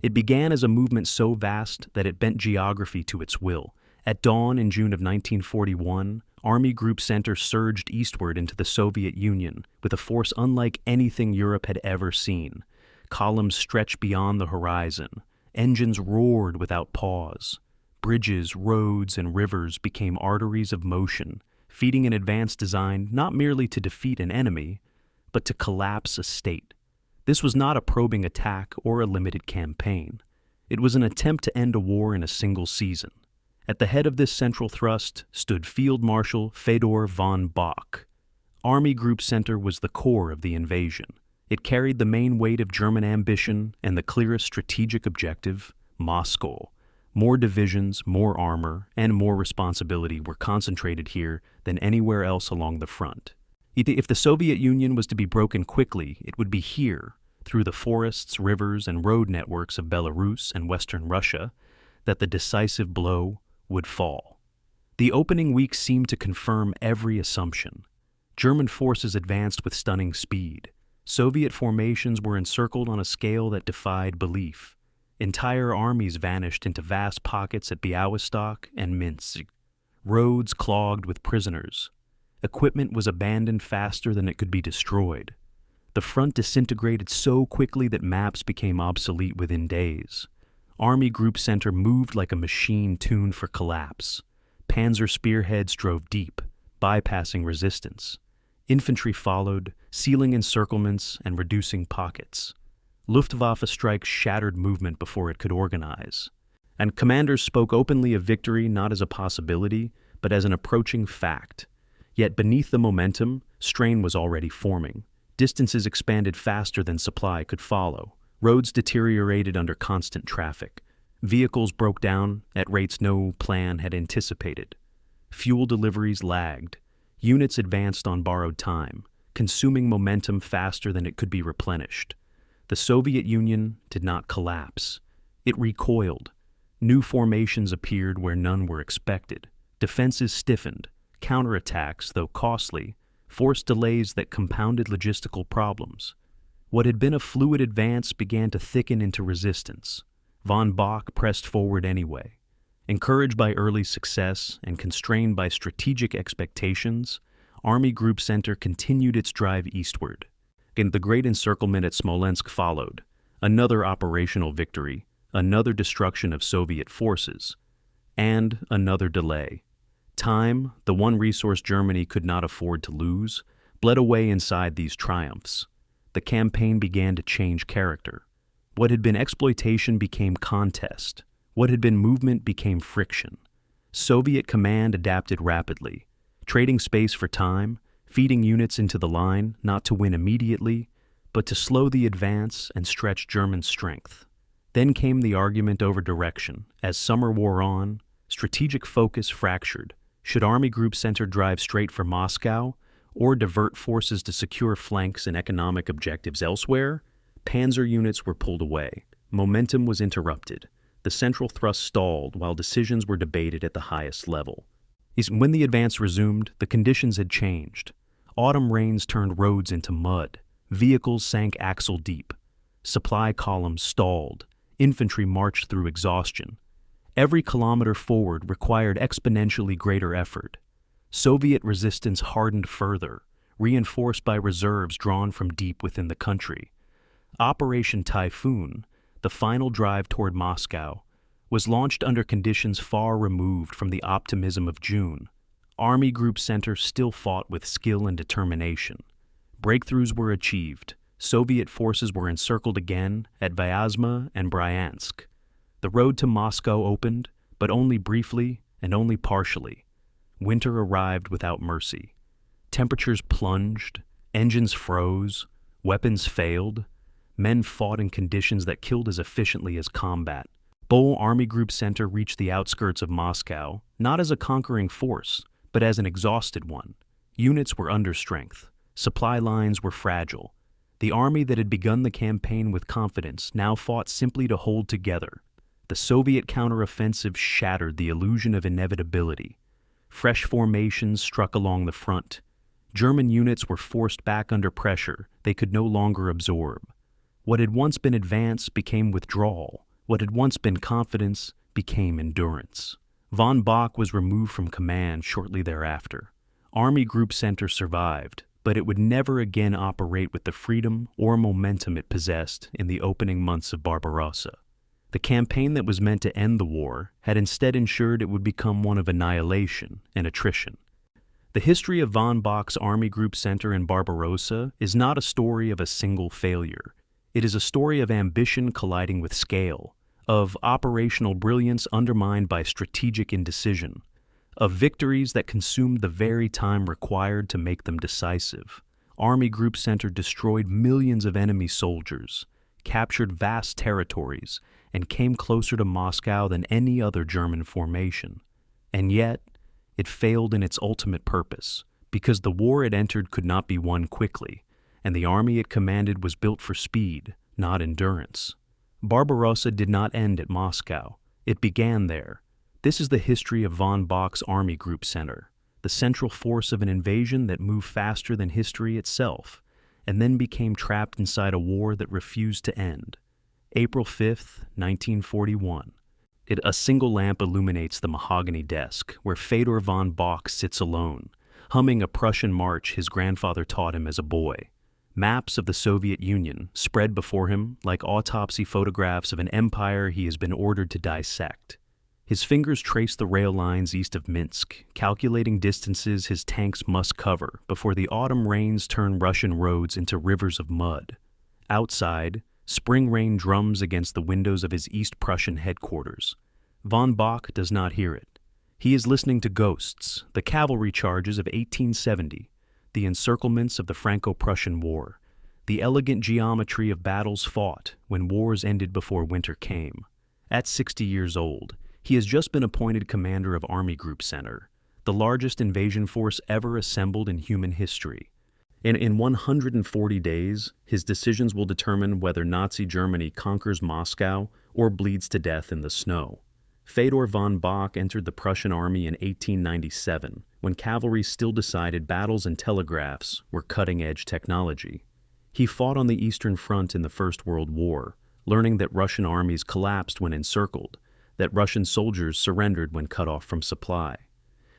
It began as a movement so vast that it bent geography to its will. At dawn in June of 1941, Army Group Center surged eastward into the Soviet Union with a force unlike anything Europe had ever seen. Columns stretched beyond the horizon. Engines roared without pause. Bridges, roads, and rivers became arteries of motion, feeding an advance designed not merely to defeat an enemy, but to collapse a state. This was not a probing attack or a limited campaign. It was an attempt to end a war in a single season. At the head of this central thrust stood Field Marshal Fedor von Bock. Army Group Center was the core of the invasion. It carried the main weight of German ambition and the clearest strategic objective, Moscow. More divisions, more armor, and more responsibility were concentrated here than anywhere else along the front. If the Soviet Union was to be broken quickly, it would be here, through the forests, rivers, and road networks of Belarus and Western Russia, that the decisive blow would fall. The opening weeks seemed to confirm every assumption. German forces advanced with stunning speed. Soviet formations were encircled on a scale that defied belief. Entire armies vanished into vast pockets at Białystok and Minsk. Roads clogged with prisoners. Equipment was abandoned faster than it could be destroyed. The front disintegrated so quickly that maps became obsolete within days. Army Group Center moved like a machine tuned for collapse. Panzer spearheads drove deep, bypassing resistance. Infantry followed, sealing encirclements and reducing pockets. Luftwaffe strikes shattered movement before it could organize. And commanders spoke openly of victory not as a possibility, but as an approaching fact. Yet beneath the momentum, strain was already forming. Distances expanded faster than supply could follow. Roads deteriorated under constant traffic. Vehicles broke down at rates no plan had anticipated. Fuel deliveries lagged. Units advanced on borrowed time, consuming momentum faster than it could be replenished. The Soviet Union did not collapse. It recoiled. New formations appeared where none were expected. Defenses stiffened. Counterattacks, though costly, forced delays that compounded logistical problems. What had been a fluid advance began to thicken into resistance. Von Bock pressed forward anyway. Encouraged by early success and constrained by strategic expectations, Army Group Center continued its drive eastward. And the great encirclement at Smolensk followed. Another operational victory, another destruction of Soviet forces, and another delay. Time, the one resource Germany could not afford to lose, bled away inside these triumphs. The campaign began to change character. What had been exploitation became contest. What had been movement became friction. Soviet command adapted rapidly, trading space for time, feeding units into the line not to win immediately, but to slow the advance and stretch German strength. Then came the argument over direction. As summer wore on, strategic focus fractured. Should Army Group Center drive straight for Moscow, or divert forces to secure flanks and economic objectives elsewhere? Panzer units were pulled away. Momentum was interrupted. The central thrust stalled while decisions were debated at the highest level. When the advance resumed, the conditions had changed. Autumn rains turned roads into mud. Vehicles sank axle deep. Supply columns stalled. Infantry marched through exhaustion. Every kilometer forward required exponentially greater effort. Soviet resistance hardened further, reinforced by reserves drawn from deep within the country. Operation Typhoon, the final drive toward Moscow, was launched under conditions far removed from the optimism of June. Army Group Center still fought with skill and determination. Breakthroughs were achieved. Soviet forces were encircled again at Vyazma and Bryansk. The road to Moscow opened, but only briefly and only partially. Winter arrived without mercy. Temperatures plunged, engines froze, weapons failed. Men fought in conditions that killed as efficiently as combat. Bull Army Group Center reached the outskirts of Moscow, not as a conquering force, but as an exhausted one. Units were under strength. Supply lines were fragile. The army that had begun the campaign with confidence now fought simply to hold together. The Soviet counteroffensive shattered the illusion of inevitability. Fresh formations struck along the front. German units were forced back under pressure they could no longer absorb. What had once been advance became withdrawal. What had once been confidence became endurance. Von Bock was removed from command shortly thereafter. Army Group Center survived, but it would never again operate with the freedom or momentum it possessed in the opening months of Barbarossa. The campaign that was meant to end the war had instead ensured it would become one of annihilation and attrition. The history of von Bock's Army Group Center in Barbarossa is not a story of a single failure. It is a story of ambition colliding with scale, of operational brilliance undermined by strategic indecision, of victories that consumed the very time required to make them decisive. Army Group Center destroyed millions of enemy soldiers, captured vast territories, and came closer to Moscow than any other German formation. And yet, it failed in its ultimate purpose, because the war it entered could not be won quickly, and the army it commanded was built for speed, not endurance. Barbarossa did not end at Moscow. It began there. This is the history of von Bock's Army Group Center, the central force of an invasion that moved faster than history itself, and then became trapped inside a war that refused to end. April 5th, 1941. A single lamp illuminates the mahogany desk where Fedor von Bock sits alone, humming a Prussian march his grandfather taught him as a boy. Maps of the Soviet Union spread before him like autopsy photographs of an empire he has been ordered to dissect. His fingers trace the rail lines east of Minsk, calculating distances his tanks must cover before the autumn rains turn Russian roads into rivers of mud. Outside, spring rain drums against the windows of his East Prussian headquarters. Von Bock does not hear it. He is listening to ghosts, the cavalry charges of 1870, the encirclements of the Franco-Prussian War, the elegant geometry of battles fought when wars ended before winter came. At 60 years old, he has just been appointed commander of Army Group Center, the largest invasion force ever assembled in human history. In 140 days, his decisions will determine whether Nazi Germany conquers Moscow or bleeds to death in the snow. Fedor von Bock entered the Prussian army in 1897, when cavalry still decided battles and telegraphs were cutting-edge technology. He fought on the Eastern Front in the First World War, learning that Russian armies collapsed when encircled, that Russian soldiers surrendered when cut off from supply.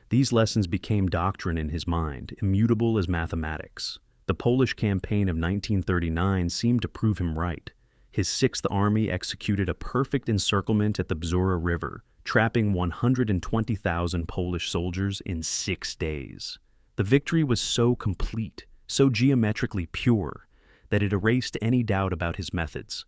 These lessons became doctrine in his mind, immutable as mathematics. The Polish campaign of 1939 seemed to prove him right. His Sixth Army executed a perfect encirclement at the Bzura River, trapping 120,000 Polish soldiers in 6 days. The victory was so complete, so geometrically pure, that it erased any doubt about his methods.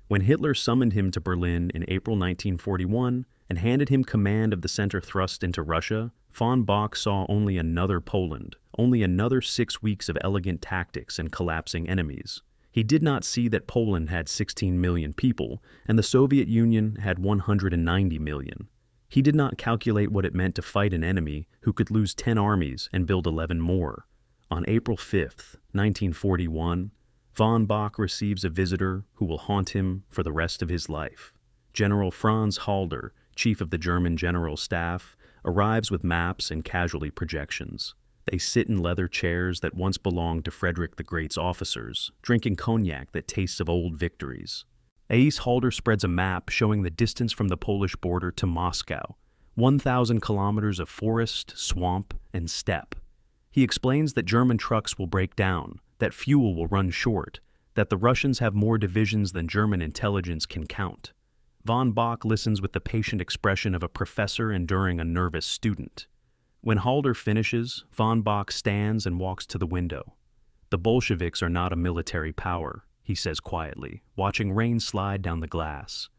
When Hitler summoned him to Berlin in April 1941 and handed him command of the center thrust into Russia, von Bock saw only another Poland, only another 6 weeks of elegant tactics and collapsing enemies. He did not see that Poland had 16 million people and the Soviet Union had 190 million. He did not calculate what it meant to fight an enemy who could lose 10 armies and build 11 more. On April 5th, 1941, von Bock receives a visitor who will haunt him for the rest of his life. General Franz Halder, chief of the German General Staff, arrives with maps and casualty projections. They sit in leather chairs that once belonged to Frederick the Great's officers, drinking cognac that tastes of old victories. Ace Halder spreads a map showing the distance from the Polish border to Moscow, 1,000 kilometers of forest, swamp, and steppe. He explains that German trucks will break down, that fuel will run short, that the Russians have more divisions than German intelligence can count. Von Bock listens with the patient expression of a professor enduring a nervous student. When Halder finishes, von Bock stands and walks to the window. "The Bolsheviks are not a military power," he says quietly, watching rain slide down the glass.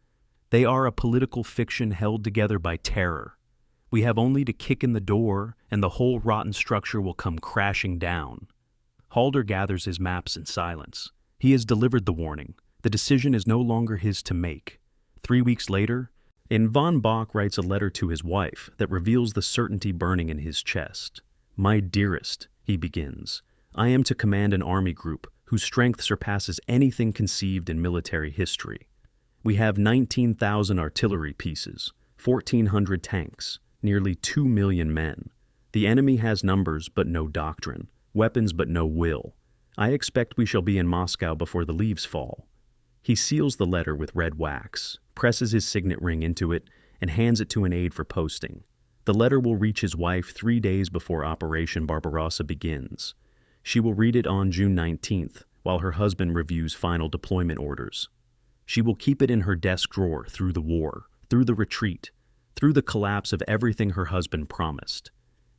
"They are a political fiction held together by terror. We have only to kick in the door, and the whole rotten structure will come crashing down." Halder gathers his maps in silence. He has delivered the warning. The decision is no longer his to make. 3 weeks later, von Bock writes a letter to his wife that reveals the certainty burning in his chest. "My dearest," he begins, "I am to command an army group whose strength surpasses anything conceived in military history. We have 19,000 artillery pieces, 1,400 tanks, nearly 2 million men. The enemy has numbers but no doctrine, weapons but no will. I expect we shall be in Moscow before the leaves fall." He seals the letter with red wax, presses his signet ring into it, and hands it to an aide for posting. The letter will reach his wife 3 days before Operation Barbarossa begins. She will read it on June 19th, while her husband reviews final deployment orders. She will keep it in her desk drawer through the war, through the retreat, through the collapse of everything her husband promised.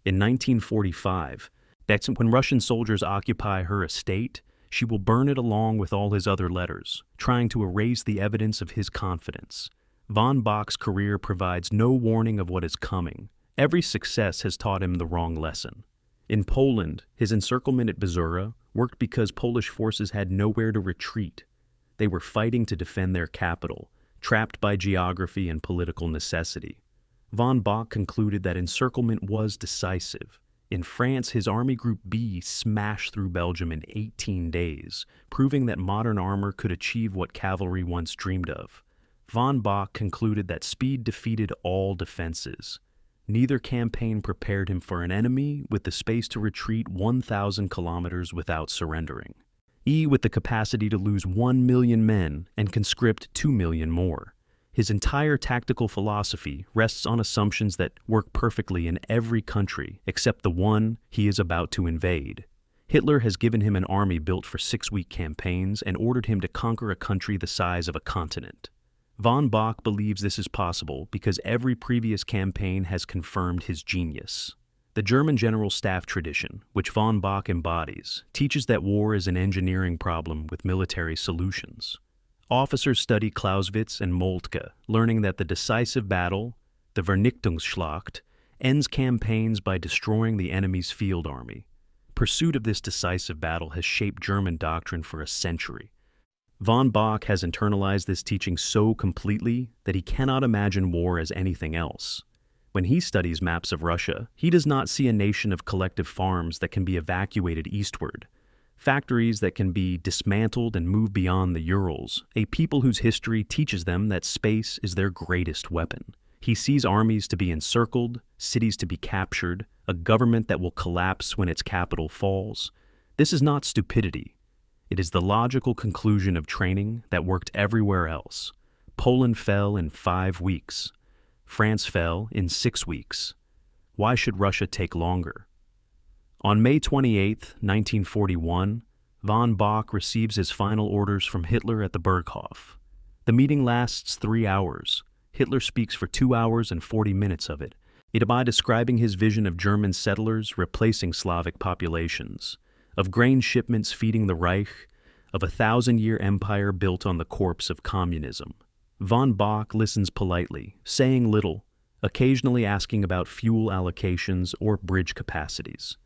In 1945, that's when Russian soldiers occupy her estate, she will burn it along with all his other letters, trying to erase the evidence of his confidence. Von Bock's career provides no warning of what is coming. Every success has taught him the wrong lesson. In Poland, his encirclement at Bzura worked because Polish forces had nowhere to retreat. They were fighting to defend their capital, trapped by geography and political necessity. Von Bock concluded that encirclement was decisive. In France, his Army Group B smashed through Belgium in 18 days, proving that modern armor could achieve what cavalry once dreamed of. Von Bock concluded that speed defeated all defenses. Neither campaign prepared him for an enemy with the space to retreat 1,000 kilometers without surrendering. With the capacity to lose 1 million men and conscript 2 million more. His entire tactical philosophy rests on assumptions that work perfectly in every country except the one he is about to invade. Hitler has given him an army built for 6-week campaigns and ordered him to conquer a country the size of a continent. Von Bock believes this is possible because every previous campaign has confirmed his genius. The German General Staff tradition, which von Bock embodies, teaches that war is an engineering problem with military solutions. Officers study Clausewitz and Moltke, learning that the decisive battle, the Vernichtungsschlacht, ends campaigns by destroying the enemy's field army. Pursuit of this decisive battle has shaped German doctrine for a century. Von Bock has internalized this teaching so completely that he cannot imagine war as anything else. When he studies maps of Russia, he does not see a nation of collective farms that can be evacuated eastward, factories that can be dismantled and move beyond the Urals, a people whose history teaches them that space is their greatest weapon. He sees armies to be encircled, cities to be captured, a government that will collapse when its capital falls. This is not stupidity. It is the logical conclusion of training that worked everywhere else. Poland fell in 5 weeks. France fell in 6 weeks. Why should Russia take longer? On May 28, 1941, von Bock receives his final orders from Hitler at the Berghof. The meeting lasts 3 hours. Hitler speaks for 2 hours and 40 minutes of it, by describing his vision of German settlers replacing Slavic populations, of grain shipments feeding the Reich, of a 1,000-year empire built on the corpse of communism. Von Bock listens politely, saying little, occasionally asking about fuel allocations or bridge capacities.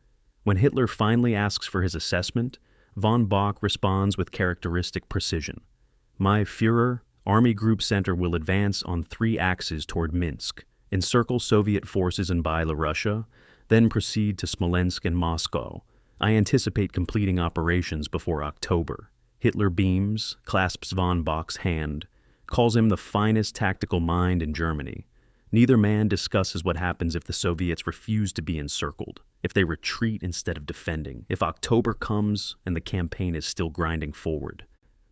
When Hitler finally asks for his assessment, von Bock responds with characteristic precision. My Führer, Army Group Center will advance on 3 axes toward Minsk, encircle Soviet forces in Byelorussia, then proceed to Smolensk and Moscow. I anticipate completing operations before October. Hitler beams, clasps von Bock's hand, calls him the finest tactical mind in Germany. Neither man discusses what happens if the Soviets refuse to be encircled, if they retreat instead of defending, if October comes and the campaign is still grinding forward.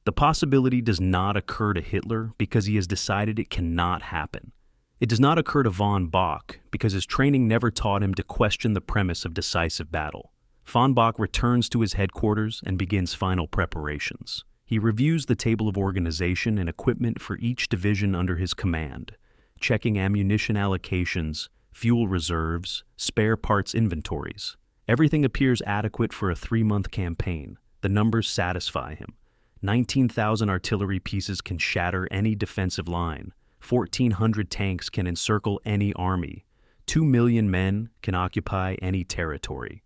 The possibility does not occur to Hitler because he has decided it cannot happen. It does not occur to von Bock because his training never taught him to question the premise of decisive battle. Von Bock returns to his headquarters and begins final preparations. He reviews the table of organization and equipment for each division under his command, checking ammunition allocations, fuel reserves, spare parts inventories. Everything appears adequate for a 3-month campaign. The numbers satisfy him. 19,000 artillery pieces can shatter any defensive line. 1,400 tanks can encircle any army. 2 million men can occupy any territory.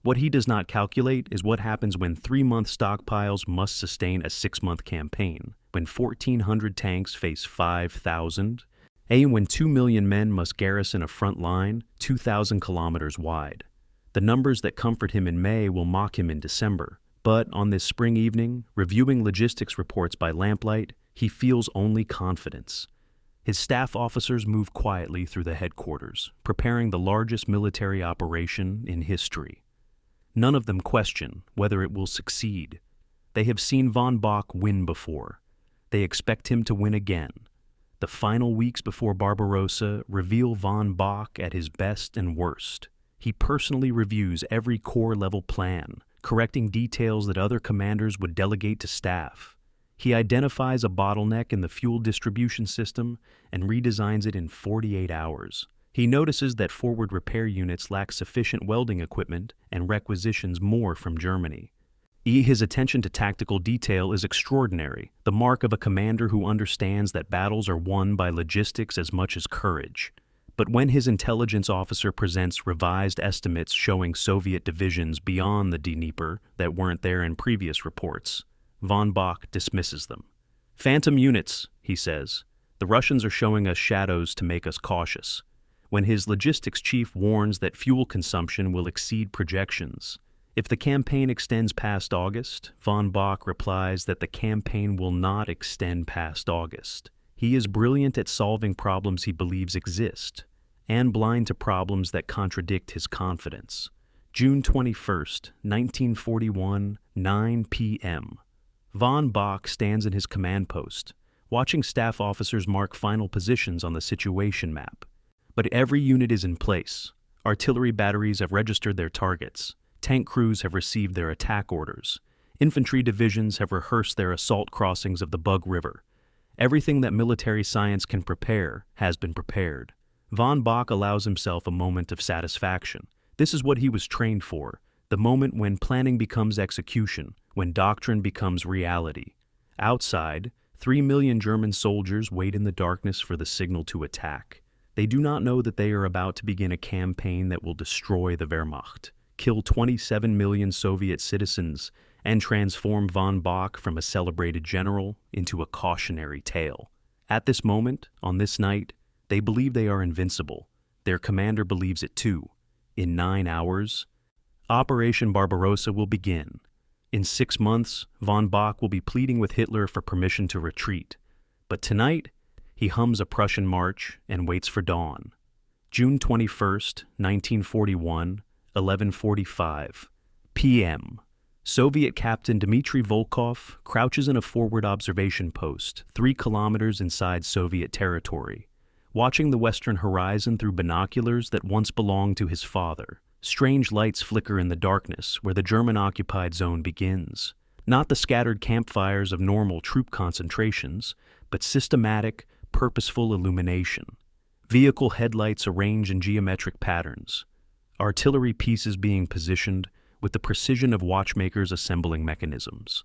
What he does not calculate is what happens when 3-month stockpiles must sustain a 6-month campaign, when 1,400 tanks face 5,000, and when 2 million men must garrison a front line 2,000 kilometers wide. The numbers that comfort him in May will mock him in December, but on this spring evening, reviewing logistics reports by lamplight, he feels only confidence. His staff officers move quietly through the headquarters, preparing the largest military operation in history. None of them question whether it will succeed. They have seen von Bock win before. They expect him to win again. The final weeks before Barbarossa reveal von Bock at his best and worst. He personally reviews every corps-level plan, correcting details that other commanders would delegate to staff. He identifies a bottleneck in the fuel distribution system and redesigns it in 48 hours. He notices that forward repair units lack sufficient welding equipment and requisitions more from Germany. His attention to tactical detail is extraordinary, the mark of a commander who understands that battles are won by logistics as much as courage. But when his intelligence officer presents revised estimates showing Soviet divisions beyond the Dnieper that weren't there in previous reports, von Bock dismisses them. "Phantom units," he says. "The Russians are showing us shadows to make us cautious." When his logistics chief warns that fuel consumption will exceed projections, if the campaign extends past August, von Bock replies that the campaign will not extend past August. He is brilliant at solving problems he believes exist, and blind to problems that contradict his confidence. June 21st, 1941, 9 p.m. Von Bock stands in his command post, watching staff officers mark final positions on the situation map. But every unit is in place. Artillery batteries have registered their targets. Tank crews have received their attack orders. Infantry divisions have rehearsed their assault crossings of the Bug River. Everything that military science can prepare has been prepared. Von Bock allows himself a moment of satisfaction. This is what he was trained for, the moment when planning becomes execution, when doctrine becomes reality. Outside, 3 million German soldiers wait in the darkness for the signal to attack. They do not know that they are about to begin a campaign that will destroy the Wehrmacht, kill 27 million Soviet citizens, and transform von Bock from a celebrated general into a cautionary tale. At this moment, on this night, they believe they are invincible. Their commander believes it too. In 9 hours, Operation Barbarossa will begin. In 6 months, von Bock will be pleading with Hitler for permission to retreat. But tonight, he hums a Prussian march and waits for dawn. June 21st, 1941, 11:45 p.m. Soviet Captain Dmitry Volkov crouches in a forward observation post 3 kilometers inside Soviet territory, watching the western horizon through binoculars that once belonged to his father. Strange lights flicker in the darkness where the German-occupied zone begins. Not the scattered campfires of normal troop concentrations, but systematic, purposeful illumination. Vehicle headlights arranged in geometric patterns. Artillery pieces being positioned with the precision of watchmakers assembling mechanisms.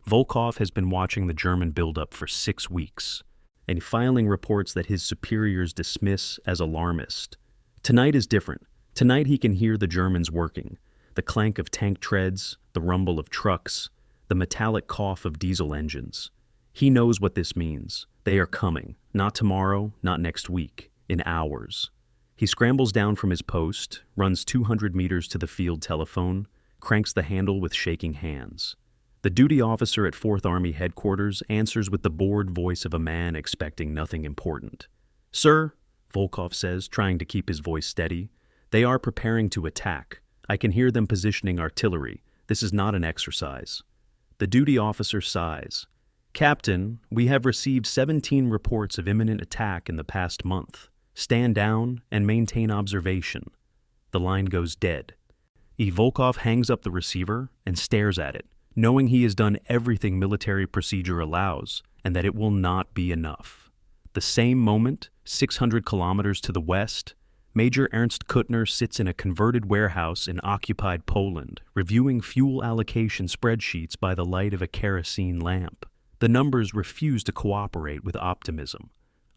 Volkov has been watching the German buildup for 6 weeks, and filing reports that his superiors dismiss as alarmist. Tonight is different. Tonight he can hear the Germans working, the clank of tank treads, the rumble of trucks, the metallic cough of diesel engines. He knows what this means. They are coming, not tomorrow, not next week, in hours. He scrambles down from his post, runs 200 meters to the field telephone, cranks the handle with shaking hands. The duty officer at 4th Army headquarters answers with the bored voice of a man expecting nothing important. "Sir," Volkov says, trying to keep his voice steady, "they are preparing to attack. I can hear them positioning artillery. This is not an exercise." The duty officer sighs. "Captain, we have received 17 reports of imminent attack in the past month. Stand down and maintain observation." The line goes dead. Volkov hangs up the receiver and stares at it, knowing he has done everything military procedure allows and that it will not be enough. The same moment, 600 kilometers to the west, Major Ernst Kuttner sits in a converted warehouse in occupied Poland, reviewing fuel allocation spreadsheets by the light of a kerosene lamp. The numbers refuse to cooperate with optimism.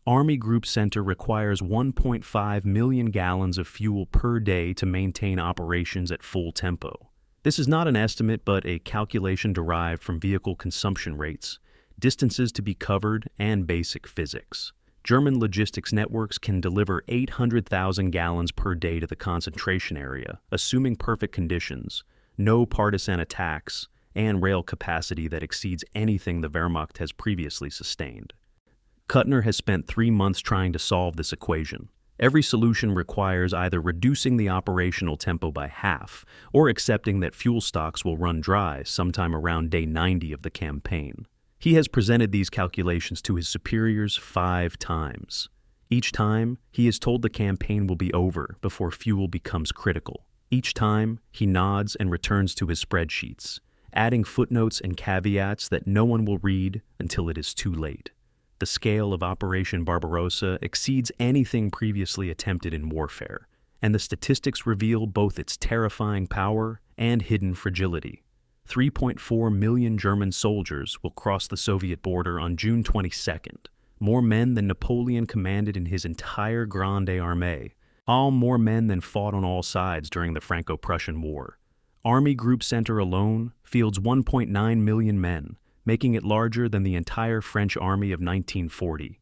Army Group Center requires 1.5 million gallons of fuel per day to maintain operations at full tempo. This is not an estimate, but a calculation derived from vehicle consumption rates, distances to be covered, and basic physics. German logistics networks can deliver 800,000 gallons per day to the concentration area, assuming perfect conditions, no partisan attacks, and rail capacity that exceeds anything the Wehrmacht has previously sustained. Kuttner has spent 3 months trying to solve this equation. Every solution requires either reducing the operational tempo by half or accepting that fuel stocks will run dry sometime around day 90 of the campaign. He has presented these calculations to his superiors 5 times. Each time, he is told the campaign will be over before fuel becomes critical. Each time, he nods and returns to his spreadsheets, adding footnotes and caveats that no one will read until it is too late. The scale of Operation Barbarossa exceeds anything previously attempted in warfare, and the statistics reveal both its terrifying power and hidden fragility. 3.4 million German soldiers will cross the Soviet border on June 22nd, more men than Napoleon commanded in his entire Grande Armée, all more men than fought on all sides during the Franco-Prussian War. Army Group Center alone fields 1.9 million men, making it larger than the entire French army of 1940.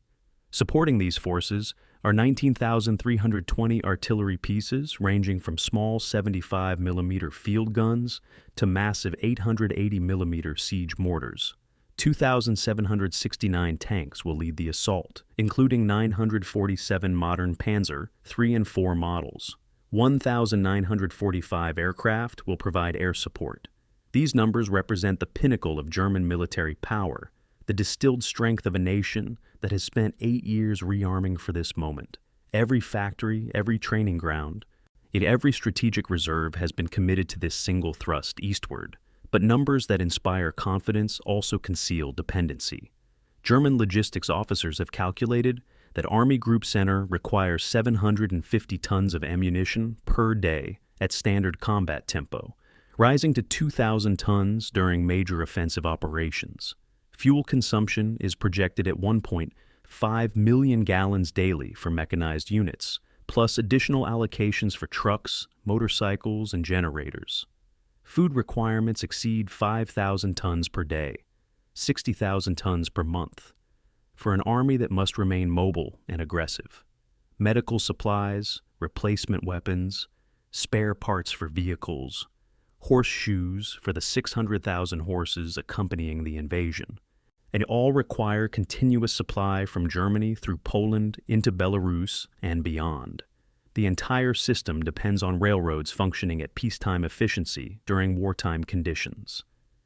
Supporting these forces are 19,320 artillery pieces ranging from small 75mm field guns to massive 880mm siege mortars. 2,769 tanks will lead the assault, including 947 modern Panzer 3 and 4 models. 1,945 aircraft will provide air support. These numbers represent the pinnacle of German military power, the distilled strength of a nation that has spent 8 years rearming for this moment. Every factory, every training ground, and every strategic reserve has been committed to this single thrust eastward. But numbers that inspire confidence also conceal dependency. German logistics officers have calculated that Army Group Center requires 750 tons of ammunition per day at standard combat tempo, rising to 2,000 tons during major offensive operations. Fuel consumption is projected at 1.5 million gallons daily for mechanized units, plus additional allocations for trucks, motorcycles, and generators. Food requirements exceed 5,000 tons per day, 60,000 tons per month, for an army that must remain mobile and aggressive. Medical supplies, replacement weapons, spare parts for vehicles, horseshoes for the 600,000 horses accompanying the invasion, and all require continuous supply from Germany through Poland into Belarus and beyond. The entire system depends on railroads functioning at peacetime efficiency during wartime conditions.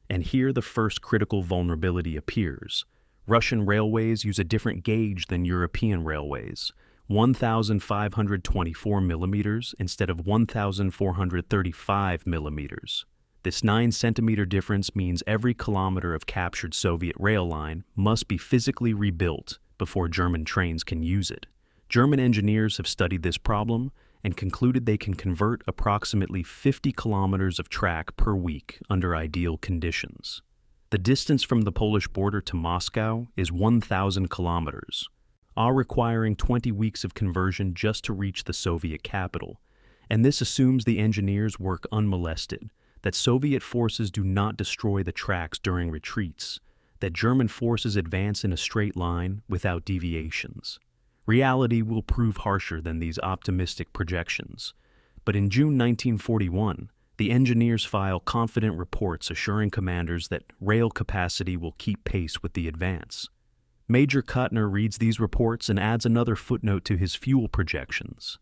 And here the first critical vulnerability appears. Russian railways use a different gauge than European railways, 1,524 millimeters instead of 1,435 millimeters. This 9-centimeter difference means every kilometer of captured Soviet rail line must be physically rebuilt before German trains can use it. German engineers have studied this problem and concluded they can convert approximately 50 kilometers of track per week under ideal conditions. The distance from the Polish border to Moscow is 1,000 kilometers, all requiring 20 weeks of conversion just to reach the Soviet capital. And this assumes the engineers work unmolested, that Soviet forces do not destroy the tracks during retreats, that German forces advance in a straight line without deviations. Reality will prove harsher than these optimistic projections. But in June 1941, the engineers file confident reports assuring commanders that rail capacity will keep pace with the advance. Major Kuttner reads these reports and adds another footnote to his fuel projections.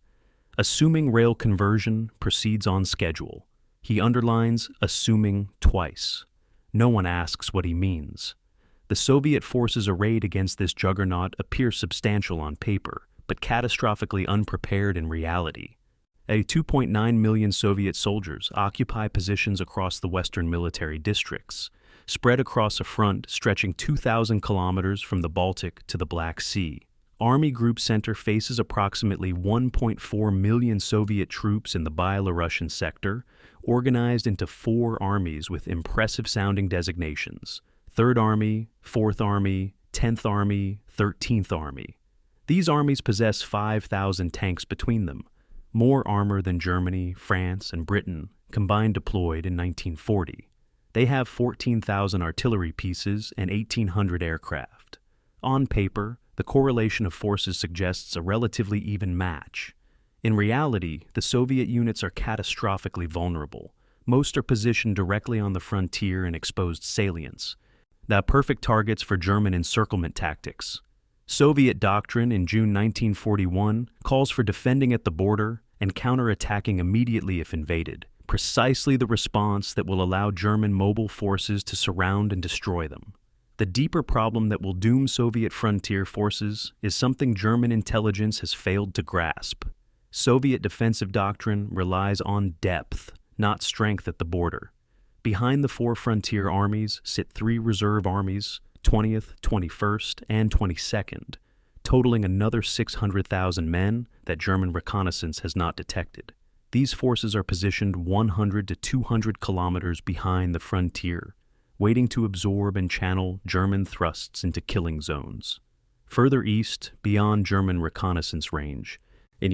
Assuming rail conversion proceeds on schedule. He underlines assuming twice. No one asks what he means. The Soviet forces arrayed against this juggernaut appear substantial on paper, but catastrophically unprepared in reality. 2.9 million Soviet soldiers occupy positions across the western military districts, spread across a front stretching 2,000 kilometers from the Baltic to the Black Sea. Army Group Center faces approximately 1.4 million Soviet troops in the Byelorussian sector, organized into 4 armies with impressive-sounding designations: 3rd Army, 4th Army, 10th Army, 13th Army. These armies possess 5,000 tanks between them, more armor than Germany, France, and Britain combined deployed in 1940. They have 14,000 artillery pieces and 1,800 aircraft. On paper, the correlation of forces suggests a relatively even match. In reality, the Soviet units are catastrophically vulnerable. Most are positioned directly on the frontier in exposed salients, the perfect targets for German encirclement tactics. Soviet Doctrine in June 1941 calls for defending at the border and counterattacking immediately if invaded, precisely the response that will allow German mobile forces to surround and destroy them. The deeper problem that will doom Soviet frontier forces is something German intelligence has failed to grasp. Soviet defensive doctrine relies on depth, not strength at the border. Behind the 4 frontier armies sit 3 reserve armies, 20th, 21st, and 22nd, totaling another 600,000 men that German reconnaissance has not detected. These forces are positioned 100 to 200 kilometers behind the frontier, waiting to absorb and channel German thrusts into killing zones. Further east, beyond German reconnaissance range,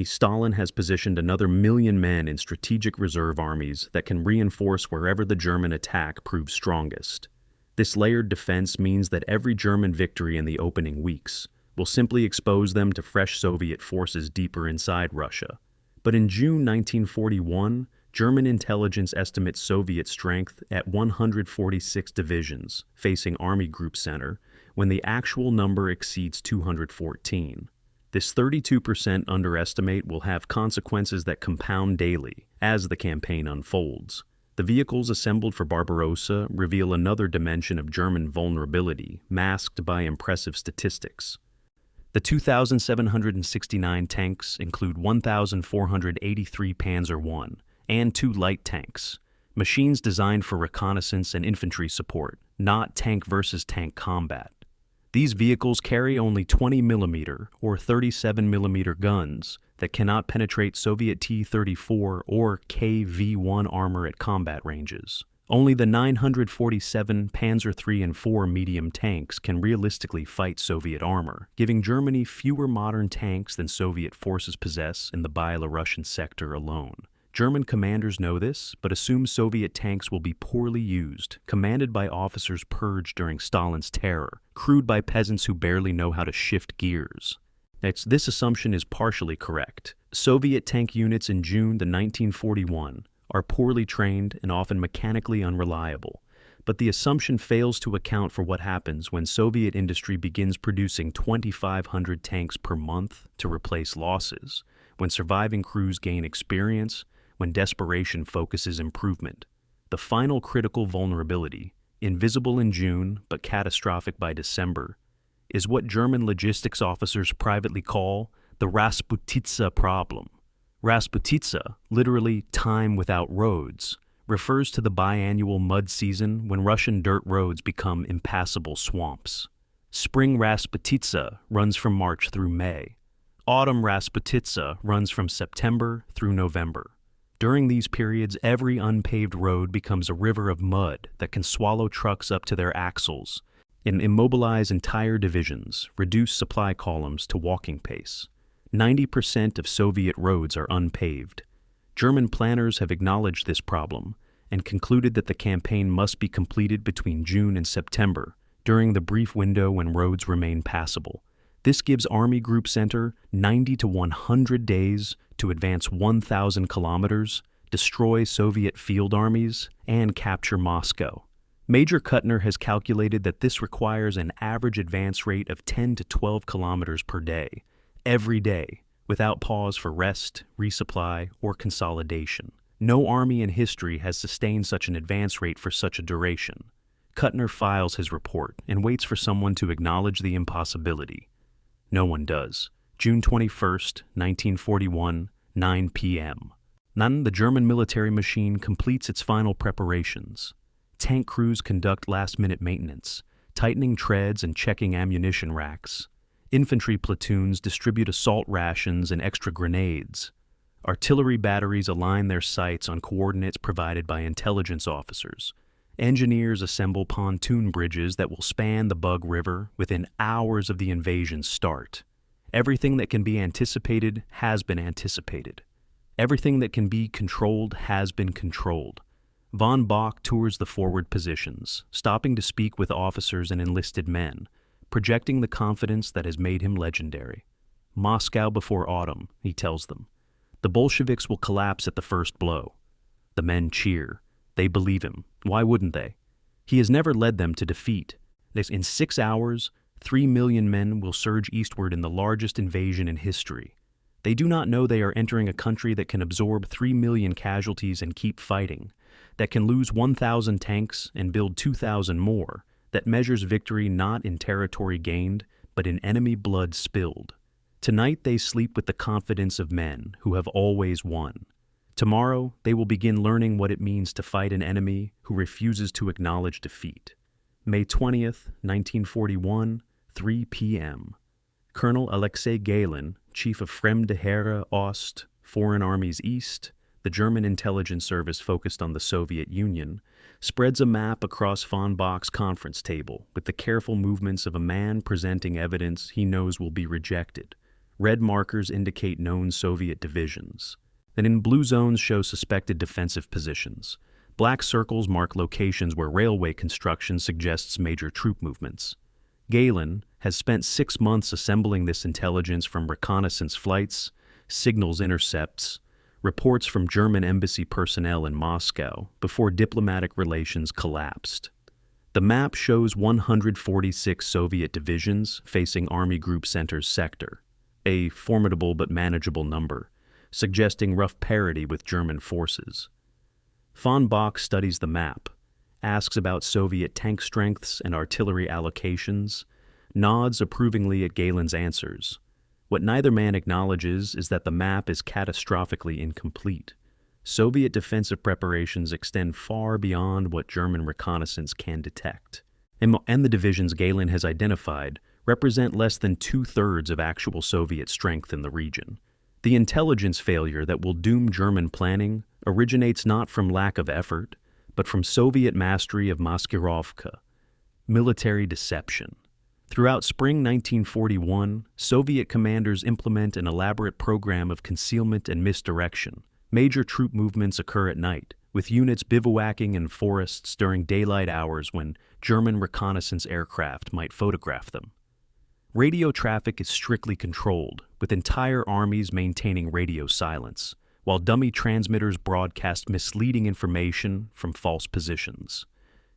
Stalin has positioned another 1 million men in strategic reserve armies that can reinforce wherever the German attack proves strongest. This layered defense means that every German victory in the opening weeks will simply expose them to fresh Soviet forces deeper inside Russia. But in June 1941, German intelligence estimates Soviet strength at 146 divisions facing Army Group Center, when the actual number exceeds 214. This 32% underestimate will have consequences that compound daily as the campaign unfolds. The vehicles assembled for Barbarossa reveal another dimension of German vulnerability, masked by impressive statistics. The 2,769 tanks include 1,483 Panzer I and 2 light tanks, machines designed for reconnaissance and infantry support, not tank versus tank combat. These vehicles carry only 20mm or 37mm guns that cannot penetrate Soviet T-34 or KV-1 armor at combat ranges. Only the 947 Panzer III and IV medium tanks can realistically fight Soviet armor, giving Germany fewer modern tanks than Soviet forces possess in the Belarusian sector alone. German commanders know this, but assume Soviet tanks will be poorly used, commanded by officers purged during Stalin's terror, crewed by peasants who barely know how to shift gears. This assumption is partially correct. Soviet tank units in June 1941 are poorly trained and often mechanically unreliable, but the assumption fails to account for what happens when Soviet industry begins producing 2,500 tanks per month to replace losses, when surviving crews gain experience, when desperation focuses improvement. The final critical vulnerability, invisible in June but catastrophic by December, is what German logistics officers privately call the Rasputitsa problem. Rasputitsa, literally time without roads, refers to the biannual mud season when Russian dirt roads become impassable swamps. Spring Rasputitsa runs from March through May. Autumn Rasputitsa runs from September through November. During these periods, every unpaved road becomes a river of mud that can swallow trucks up to their axles and immobilize entire divisions, reduce supply columns to walking pace. 90% of Soviet roads are unpaved. German planners have acknowledged this problem and concluded that the campaign must be completed between June and September, during the brief window when roads remain passable. This gives Army Group Center 90 to 100 days to advance 1,000 kilometers, destroy Soviet field armies, and capture Moscow. Major Kuttner has calculated that this requires an average advance rate of 10 to 12 kilometers per day, every day, without pause for rest, resupply, or consolidation. No army in history has sustained such an advance rate for such a duration. Kuttner files his report and waits for someone to acknowledge the impossibility. No one does. June 21st, 1941, 9 p.m. The German military machine completes its final preparations. Tank crews conduct last-minute maintenance, tightening treads and checking ammunition racks. Infantry platoons distribute assault rations and extra grenades. Artillery batteries align their sights on coordinates provided by intelligence officers. Engineers assemble pontoon bridges that will span the Bug River within hours of the invasion's start. Everything that can be anticipated has been anticipated. Everything that can be controlled has been controlled. Von Bock tours the forward positions, stopping to speak with officers and enlisted men, projecting the confidence that has made him legendary. Moscow before autumn, he tells them. The Bolsheviks will collapse at the first blow. The men cheer. They believe him. Why wouldn't they? He has never led them to defeat. In 6 hours, 3 million men will surge eastward in the largest invasion in history. They do not know they are entering a country that can absorb 3 million casualties and keep fighting, that can lose 1,000 tanks and build 2,000 more, that measures victory not in territory gained, but in enemy blood spilled. Tonight they sleep with the confidence of men who have always won. Tomorrow they will begin learning what it means to fight an enemy who refuses to acknowledge defeat. May 20th, 1941, 3 p.m. Colonel Alexei Galen, Chief of Fremde Heere Ost, Foreign Armies East, the German intelligence service focused on the Soviet Union, spreads a map across von Bock's conference table with the careful movements of a man presenting evidence he knows will be rejected. Red markers indicate known Soviet divisions. Then in blue zones show suspected defensive positions. Black circles mark locations where railway construction suggests major troop movements. Galen has spent 6 months assembling this intelligence from reconnaissance flights, signals intercepts, reports from German embassy personnel in Moscow before diplomatic relations collapsed. The map shows 146 Soviet divisions facing Army Group Center's sector, a formidable but manageable number, suggesting rough parity with German forces. Von Bock studies the map, asks about Soviet tank strengths and artillery allocations, nods approvingly at Galen's answers. What neither man acknowledges is that the map is catastrophically incomplete. Soviet defensive preparations extend far beyond what German reconnaissance can detect. And the divisions Galen has identified represent less than 2/3 of actual Soviet strength in the region. The intelligence failure that will doom German planning originates not from lack of effort, but from Soviet mastery of maskirovka, military deception. Throughout spring 1941, Soviet commanders implement an elaborate program of concealment and misdirection. Major troop movements occur at night, with units bivouacking in forests during daylight hours when German reconnaissance aircraft might photograph them. Radio traffic is strictly controlled, with entire armies maintaining radio silence, while dummy transmitters broadcast misleading information from false positions.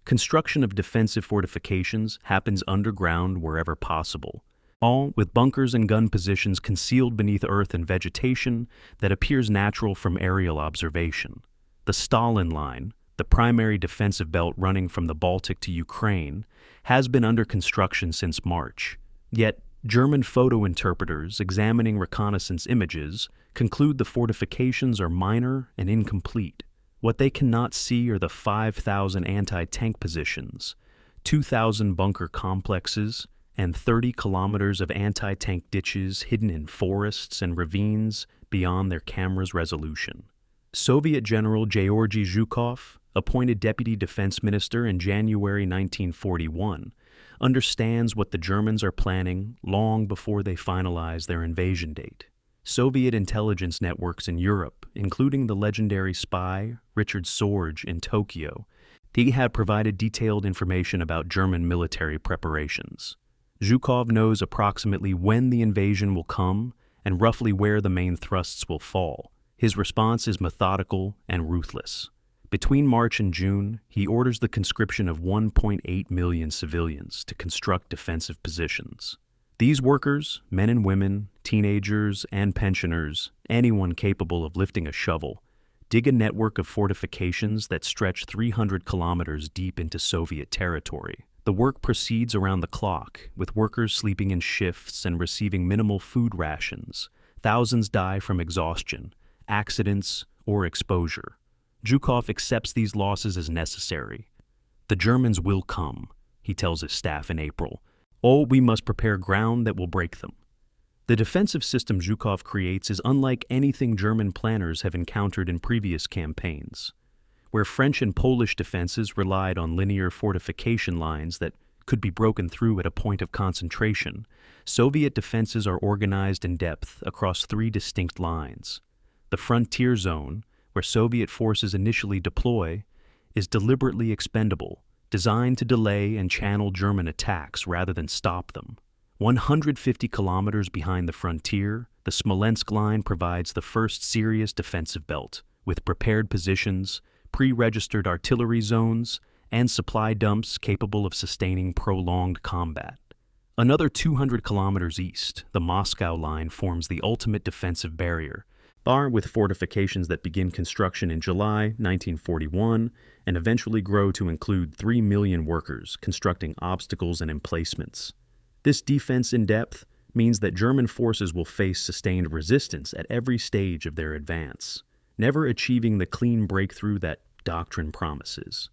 Construction of defensive fortifications happens underground wherever possible, all with bunkers and gun positions concealed beneath earth and vegetation that appears natural from aerial observation. The Stalin Line, the primary defensive belt running from the Baltic to Ukraine, has been under construction since March. Yet, German photo interpreters examining reconnaissance images conclude the fortifications are minor and incomplete. What they cannot see are the 5,000 anti-tank positions, 2,000 bunker complexes, and 30 kilometers of anti-tank ditches hidden in forests and ravines beyond their camera's resolution. Soviet General Georgy Zhukov, appointed Deputy Defense Minister in January 1941, understands what the Germans are planning long before they finalize their invasion date. Soviet intelligence networks in Europe, including the legendary spy Richard Sorge in Tokyo, he had provided detailed information about German military preparations. Zhukov knows approximately when the invasion will come and roughly where the main thrusts will fall. His response is methodical and ruthless. Between March and June, he orders the conscription of 1.8 million civilians to construct defensive positions. These workers, men and women, teenagers and pensioners, anyone capable of lifting a shovel, dig a network of fortifications that stretch 300 kilometers deep into Soviet territory. The work proceeds around the clock, with workers sleeping in shifts and receiving minimal food rations. Thousands die from exhaustion, accidents, or exposure. Zhukov accepts these losses as necessary. The Germans will come, he tells his staff in April. Oh, we must prepare ground that will break them. The defensive system Zhukov creates is unlike anything German planners have encountered in previous campaigns. Where French and Polish defenses relied on linear fortification lines that could be broken through at a point of concentration, Soviet defenses are organized in depth across 3 distinct lines. The frontier zone, where Soviet forces initially deploy, is deliberately expendable, designed to delay and channel German attacks rather than stop them. 150 kilometers behind the frontier, the Smolensk line provides the first serious defensive belt, with prepared positions, pre-registered artillery zones, and supply dumps capable of sustaining prolonged combat. Another 200 kilometers east, the Moscow line forms the ultimate defensive barrier. are with fortifications that begin construction in July 1941 and eventually grow to include 3 million workers constructing obstacles and emplacements. This defense in depth means that German forces will face sustained resistance at every stage of their advance, never achieving the clean breakthrough that Doctrine promises.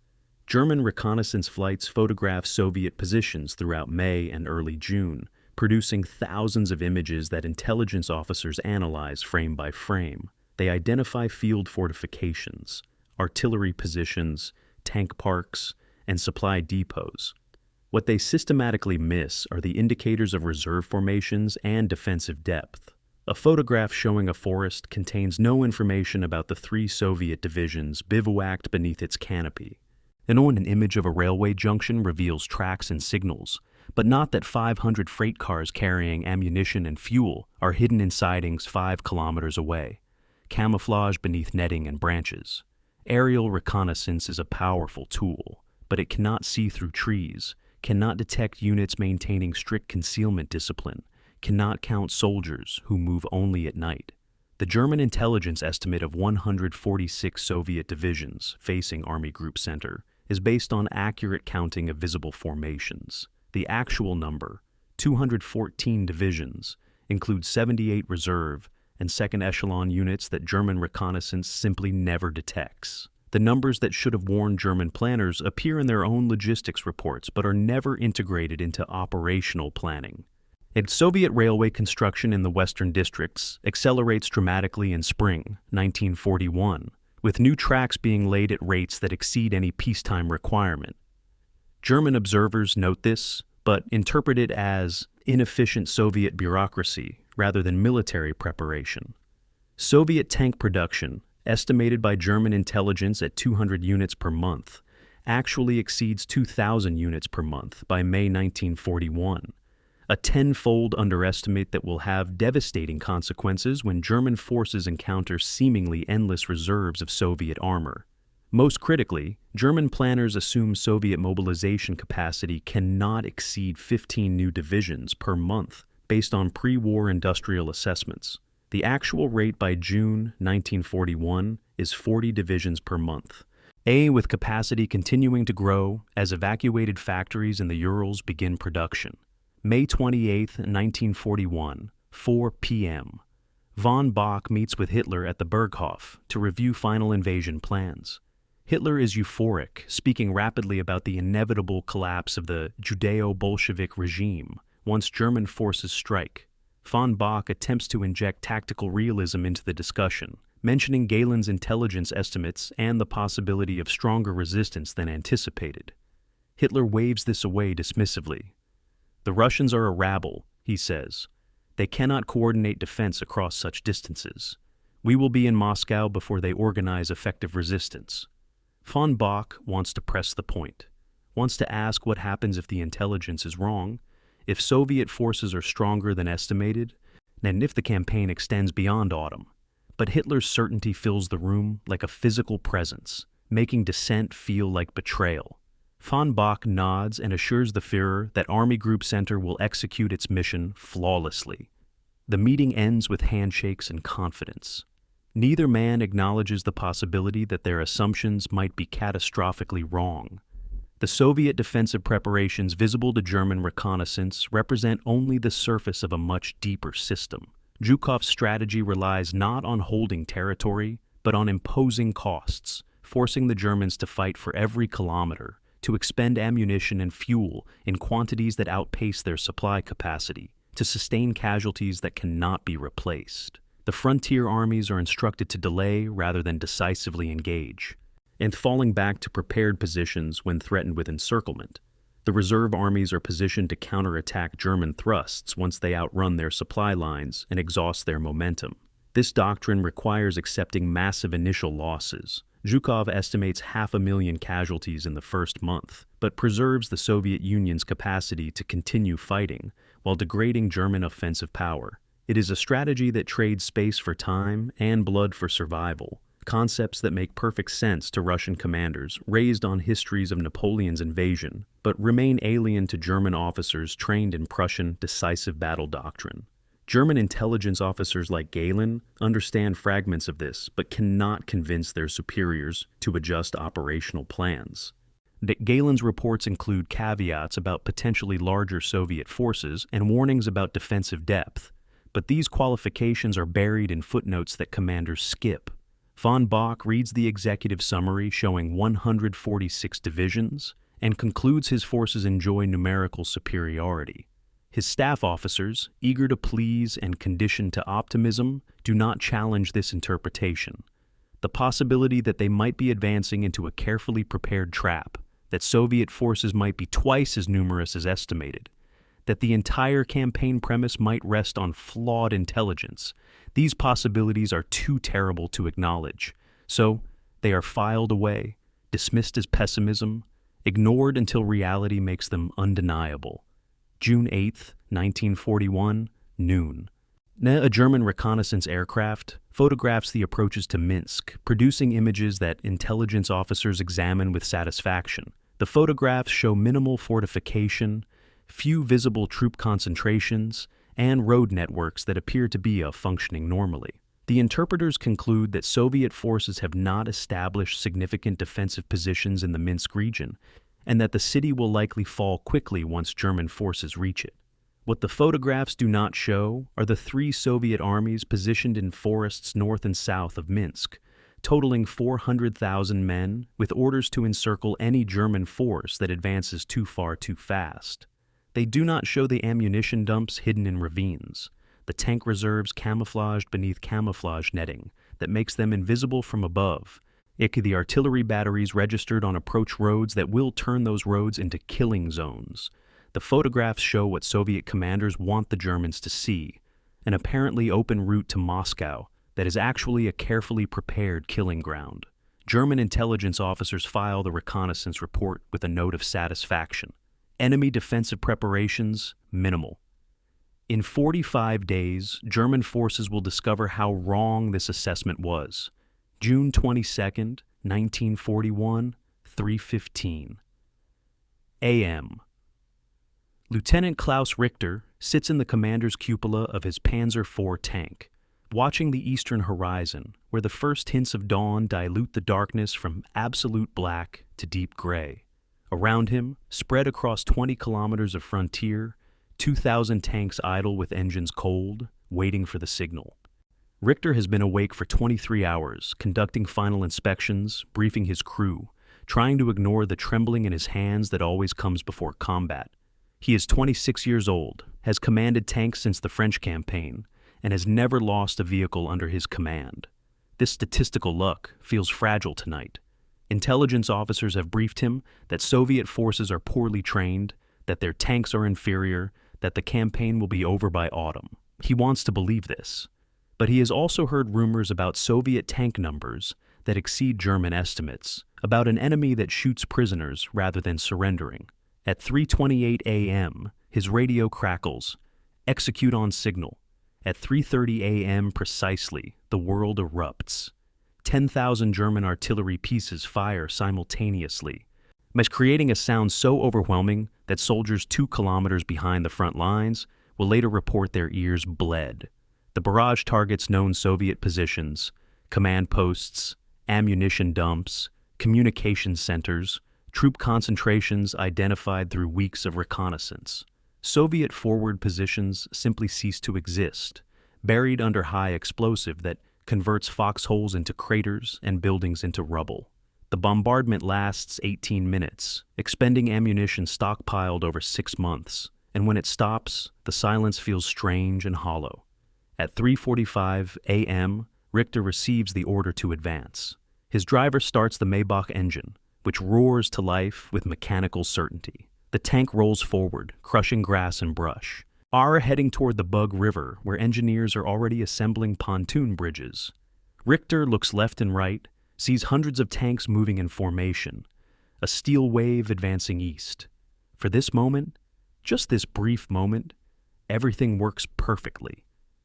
German reconnaissance flights photograph Soviet positions throughout May and early June, producing thousands of images that intelligence officers analyze frame by frame. They identify field fortifications, artillery positions, tank parks, and supply depots. What they systematically miss are the indicators of reserve formations and defensive depth. A photograph showing a forest contains no information about the 3 Soviet divisions bivouacked beneath its canopy. An image of a railway junction reveals tracks and signals, but not that 500 freight cars carrying ammunition and fuel are hidden in sidings 5 kilometers away, camouflaged beneath netting and branches. Aerial reconnaissance is a powerful tool, but it cannot see through trees, cannot detect units maintaining strict concealment discipline, cannot count soldiers who move only at night. The German intelligence estimate of 146 Soviet divisions facing Army Group Center is based on accurate counting of visible formations. The actual number, 214 divisions, includes 78 reserve and second echelon units that German reconnaissance simply never detects. The numbers that should have warned German planners appear in their own logistics reports but are never integrated into operational planning. And Soviet railway construction in the western districts accelerates dramatically in spring 1941, with new tracks being laid at rates that exceed any peacetime requirement. German observers note this, but interpret it as inefficient Soviet bureaucracy rather than military preparation. Soviet tank production, estimated by German intelligence at 200 units per month, actually exceeds 2,000 units per month by May 1941, a tenfold underestimate that will have devastating consequences when German forces encounter seemingly endless reserves of Soviet armor. Most critically, German planners assume Soviet mobilization capacity cannot exceed 15 new divisions per month based on pre-war industrial assessments. The actual rate by June 1941 is 40 divisions per month, with capacity continuing to grow as evacuated factories in the Urals begin production. May 28, 1941, 4 p.m. Von Bock meets with Hitler at the Berghof to review final invasion plans. Hitler is euphoric, speaking rapidly about the inevitable collapse of the Judeo-Bolshevik regime once German forces strike. Von Bock attempts to inject tactical realism into the discussion, mentioning Galen's intelligence estimates and the possibility of stronger resistance than anticipated. Hitler waves this away dismissively. "The Russians are a rabble," he says. "They cannot coordinate defense across such distances. We will be in Moscow before they organize effective resistance." Von Bock wants to press the point, wants to ask what happens if the intelligence is wrong, if Soviet forces are stronger than estimated, and if the campaign extends beyond autumn. But Hitler's certainty fills the room like a physical presence, making dissent feel like betrayal. Von Bock nods and assures the Führer that Army Group Center will execute its mission flawlessly. The meeting ends with handshakes and confidence. Neither man acknowledges the possibility that their assumptions might be catastrophically wrong. The Soviet defensive preparations visible to German reconnaissance represent only the surface of a much deeper system. Zhukov's strategy relies not on holding territory, but on imposing costs, forcing the Germans to fight for every kilometer, to expend ammunition and fuel in quantities that outpace their supply capacity, to sustain casualties that cannot be replaced. The frontier armies are instructed to delay rather than decisively engage, and falling back to prepared positions when threatened with encirclement. The reserve armies are positioned to counterattack German thrusts once they outrun their supply lines and exhaust their momentum. This doctrine requires accepting massive initial losses. Zhukov estimates 500,000 casualties in the first month, but preserves the Soviet Union's capacity to continue fighting while degrading German offensive power. It is a strategy that trades space for time and blood for survival, concepts that make perfect sense to Russian commanders raised on histories of Napoleon's invasion, but remain alien to German officers trained in Prussian decisive battle doctrine. German intelligence officers like Galen understand fragments of this, but cannot convince their superiors to adjust operational plans. Galen's reports include caveats about potentially larger Soviet forces and warnings about defensive depth, but these qualifications are buried in footnotes that commanders skip. Von Bock reads the executive summary showing 146 divisions and concludes his forces enjoy numerical superiority. His staff officers, eager to please and conditioned to optimism, do not challenge this interpretation. The possibility that they might be advancing into a carefully prepared trap, that Soviet forces might be twice as numerous as estimated, that the entire campaign premise might rest on flawed intelligence, these possibilities are too terrible to acknowledge, so they are filed away, dismissed as pessimism, ignored until reality makes them undeniable. June 8, 1941, noon. A German reconnaissance aircraft photographs the approaches to Minsk, producing images that intelligence officers examine with satisfaction. The photographs show minimal fortification, few visible troop concentrations, and road networks that appear to be functioning normally. The interpreters conclude that Soviet forces have not established significant defensive positions in the Minsk region, and that the city will likely fall quickly once German forces reach it. What the photographs do not show are the 3 Soviet armies positioned in forests north and south of Minsk, totaling 400,000 men, with orders to encircle any German force that advances too far too fast. They do not show the ammunition dumps hidden in ravines, the tank reserves camouflaged beneath camouflage netting that makes them invisible from above, the artillery batteries registered on approach roads that will turn those roads into killing zones. The photographs show what Soviet commanders want the Germans to see, an apparently open route to Moscow that is actually a carefully prepared killing ground. German intelligence officers file the reconnaissance report with a note of satisfaction. Enemy defensive preparations, minimal. In 45 days, German forces will discover how wrong this assessment was. June 22, 1941, 3:15 a.m. Lieutenant Klaus Richter sits in the commander's cupola of his Panzer IV tank, watching the eastern horizon, where the first hints of dawn dilute the darkness from absolute black to deep gray. Around him, spread across 20 kilometers of frontier, 2,000 tanks idle with engines cold, waiting for the signal. Richter has been awake for 23 hours, conducting final inspections, briefing his crew, trying to ignore the trembling in his hands that always comes before combat. He is 26 years old, has commanded tanks since the French campaign, and has never lost a vehicle under his command. This statistical luck feels fragile tonight. Intelligence officers have briefed him that Soviet forces are poorly trained, that their tanks are inferior, that the campaign will be over by autumn. He wants to believe this. But he has also heard rumors about Soviet tank numbers that exceed German estimates, about an enemy that shoots prisoners rather than surrendering. At 3:28 a.m., his radio crackles, "Execute on signal." At 3:30 a.m. precisely, the world erupts. 10,000 German artillery pieces fire simultaneously, creating a sound so overwhelming that soldiers 2 kilometers behind the front lines will later report their ears bled. The barrage targets known Soviet positions, command posts, ammunition dumps, communication centers, troop concentrations identified through weeks of reconnaissance. Soviet forward positions simply cease to exist, buried under high explosive that converts foxholes into craters and buildings into rubble. The bombardment lasts 18 minutes, expending ammunition stockpiled over 6 months, and when it stops, the silence feels strange and hollow. At 3:45 a.m., Richter receives the order to advance. His driver starts the Maybach engine, which roars to life with mechanical certainty. The tank rolls forward, crushing grass and brush. Heading toward the Bug River, where engineers are already assembling pontoon bridges. Richter looks left and right, sees hundreds of tanks moving in formation, a steel wave advancing east. For this moment, just this brief moment, everything works perfectly.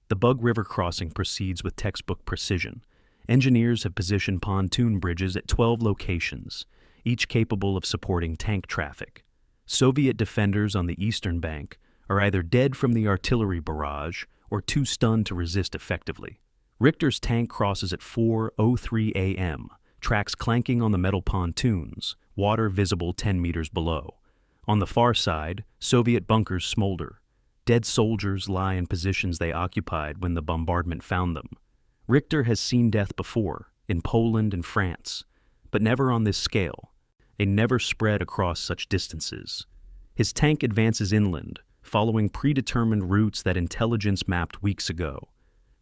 The Bug River crossing proceeds with textbook precision. Engineers have positioned pontoon bridges at 12 locations, each capable of supporting tank traffic. Soviet defenders on the eastern bank are either dead from the artillery barrage or too stunned to resist effectively. Richter's tank crosses at 4:03 a.m., tracks clanking on the metal pontoons, water visible 10 meters below. On the far side, Soviet bunkers smolder. Dead soldiers lie in positions they occupied when the bombardment found them. Richter has seen death before, in Poland and France, but never on this scale. They never spread across such distances. His tank advances inland, following predetermined routes that intelligence mapped weeks ago.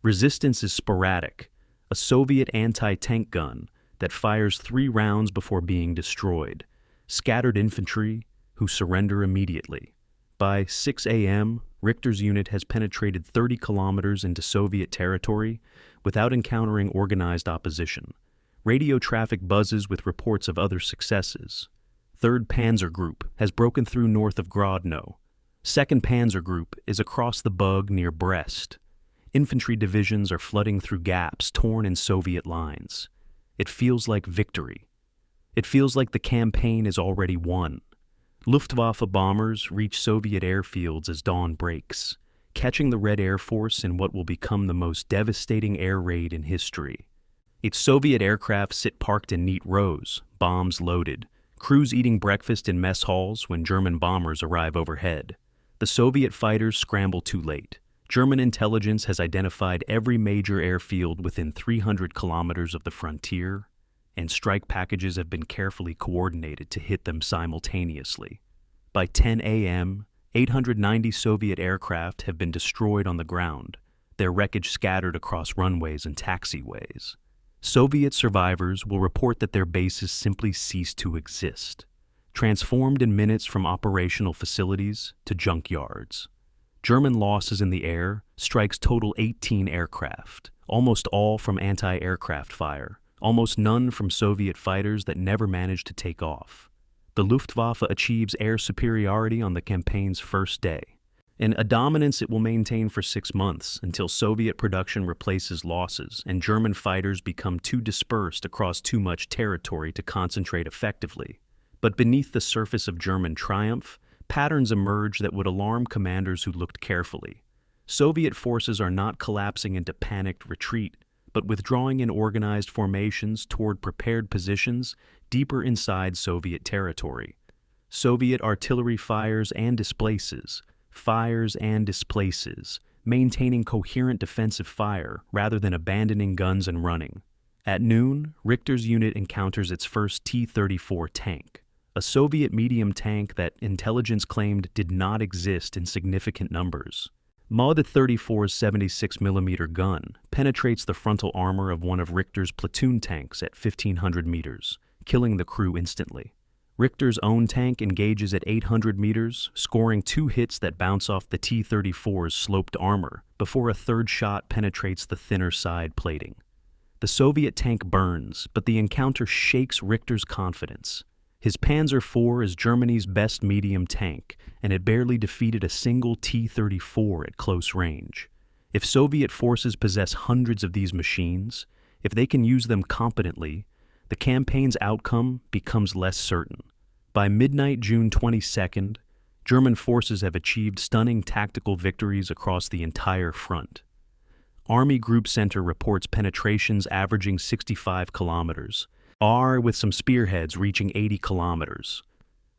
Resistance is sporadic, a Soviet anti-tank gun that fires 3 rounds before being destroyed, scattered infantry who surrender immediately. By 6 a.m., Richter's unit has penetrated 30 kilometers into Soviet territory without encountering organized opposition. Radio traffic buzzes with reports of other successes. 3rd Panzer Group has broken through north of Grodno. 2nd Panzer Group is across the Bug near Brest. Infantry divisions are flooding through gaps torn in Soviet lines. It feels like victory. It feels like the campaign is already won. Luftwaffe bombers reach Soviet airfields as dawn breaks, catching the Red Air Force in what will become the most devastating air raid in history. Its Soviet aircraft sit parked in neat rows, bombs loaded, crews eating breakfast in mess halls when German bombers arrive overhead. The Soviet fighters scramble too late. German intelligence has identified every major airfield within 300 kilometers of the frontier, and strike packages have been carefully coordinated to hit them simultaneously. By 10 a.m., 890 Soviet aircraft have been destroyed on the ground, their wreckage scattered across runways and taxiways. Soviet survivors will report that their bases simply ceased to exist, transformed in minutes from operational facilities to junkyards. German losses in the air strikes total 18 aircraft, almost all from anti-aircraft fire, almost none from Soviet fighters that never managed to take off. The Luftwaffe achieves air superiority on the campaign's first day, and a dominance it will maintain for 6 months until Soviet production replaces losses and German fighters become too dispersed across too much territory to concentrate effectively. But beneath the surface of German triumph, patterns emerge that would alarm commanders who looked carefully. Soviet forces are not collapsing into panicked retreat, but withdrawing in organized formations toward prepared positions deeper inside Soviet territory. Soviet artillery fires and displaces, maintaining coherent defensive fire rather than abandoning guns and running. At noon, Richter's unit encounters its first T-34 tank, a Soviet medium tank that intelligence claimed did not exist in significant numbers. Mod 34's 76mm gun penetrates the frontal armor of one of Richter's platoon tanks at 1,500 meters, killing the crew instantly. Richter's own tank engages at 800 meters, scoring 2 hits that bounce off the T-34's sloped armor before a 3rd shot penetrates the thinner side plating. The Soviet tank burns, but the encounter shakes Richter's confidence. His Panzer IV is Germany's best medium tank, and it barely defeated a single T-34 at close range. If Soviet forces possess hundreds of these machines, if they can use them competently, the campaign's outcome becomes less certain. By midnight, June 22nd, German forces have achieved stunning tactical victories across the entire front. Army Group Center reports penetrations averaging 65 kilometers, with some spearheads reaching 80 kilometers.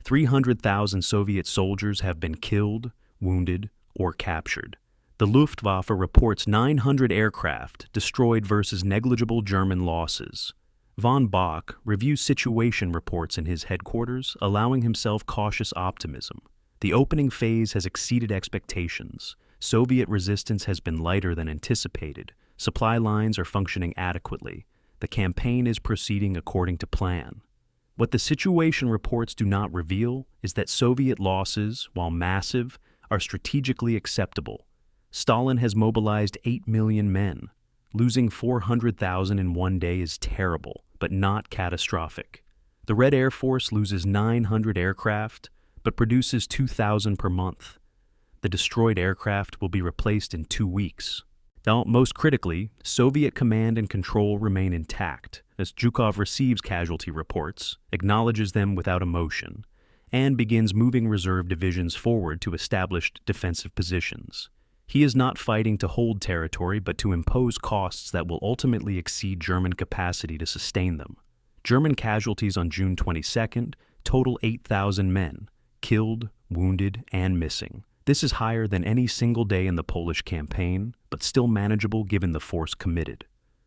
300,000 Soviet soldiers have been killed, wounded, or captured. The Luftwaffe reports 900 aircraft destroyed versus negligible German losses. Von Bock reviews situation reports in his headquarters, allowing himself cautious optimism. The opening phase has exceeded expectations. Soviet resistance has been lighter than anticipated. Supply lines are functioning adequately. The campaign is proceeding according to plan. What the situation reports do not reveal is that Soviet losses, while massive, are strategically acceptable. Stalin has mobilized 8 million men. Losing 400,000 in one day is terrible, but not catastrophic. The Red Air Force loses 900 aircraft, but produces 2,000 per month. The destroyed aircraft will be replaced in 2 weeks. Now, most critically, Soviet command and control remain intact, as Zhukov receives casualty reports, acknowledges them without emotion, and begins moving reserve divisions forward to established defensive positions. He is not fighting to hold territory but to impose costs that will ultimately exceed German capacity to sustain them. German casualties on June 22nd total 8,000 men, killed, wounded, and missing. This is higher than any single day in the Polish campaign, but still manageable given the force committed.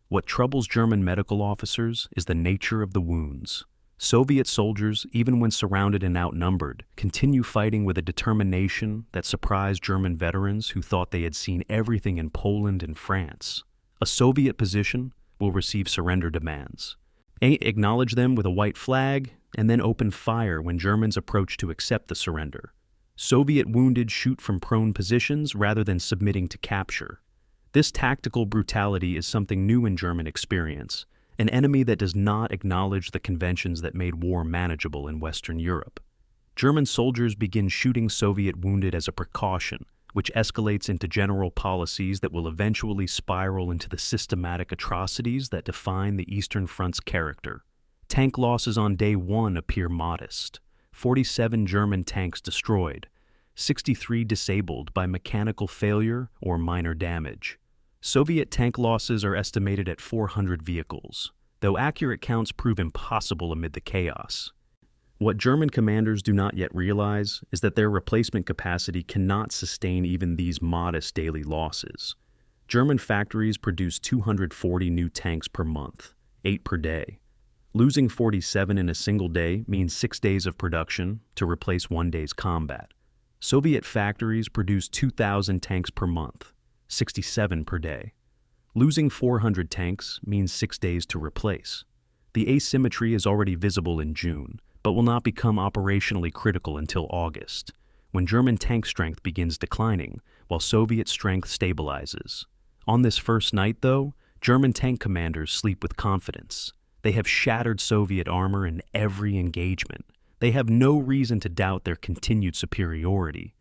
What troubles German medical officers is the nature of the wounds. Soviet soldiers, even when surrounded and outnumbered, continue fighting with a determination that surprised German veterans who thought they had seen everything in Poland and France. A Soviet position will receive surrender demands. Acknowledge them with a white flag, and then open fire when Germans approach to accept the surrender. Soviet wounded shoot from prone positions rather than submitting to capture. This tactical brutality is something new in German experience, an enemy that does not acknowledge the conventions that made war manageable in Western Europe. German soldiers begin shooting Soviet wounded as a precaution, which escalates into general policies that will eventually spiral into the systematic atrocities that define the Eastern Front's character. Tank losses on day 1 appear modest. 47 German tanks destroyed, 63 disabled by mechanical failure or minor damage. Soviet tank losses are estimated at 400 vehicles, though accurate counts prove impossible amid the chaos. What German commanders do not yet realize is that their replacement capacity cannot sustain even these modest daily losses. German factories produce 240 new tanks per month, 8 per day. Losing 47 in a single day means 6 days of production to replace 1 day's combat. Soviet factories produce 2,000 tanks per month, 67 per day. Losing 400 tanks means 6 days to replace. The asymmetry is already visible in June, but will not become operationally critical until August, when German tank strength begins declining while Soviet strength stabilizes. On this first night, though, German tank commanders sleep with confidence. They have shattered Soviet armor in every engagement. They have no reason to doubt their continued superiority.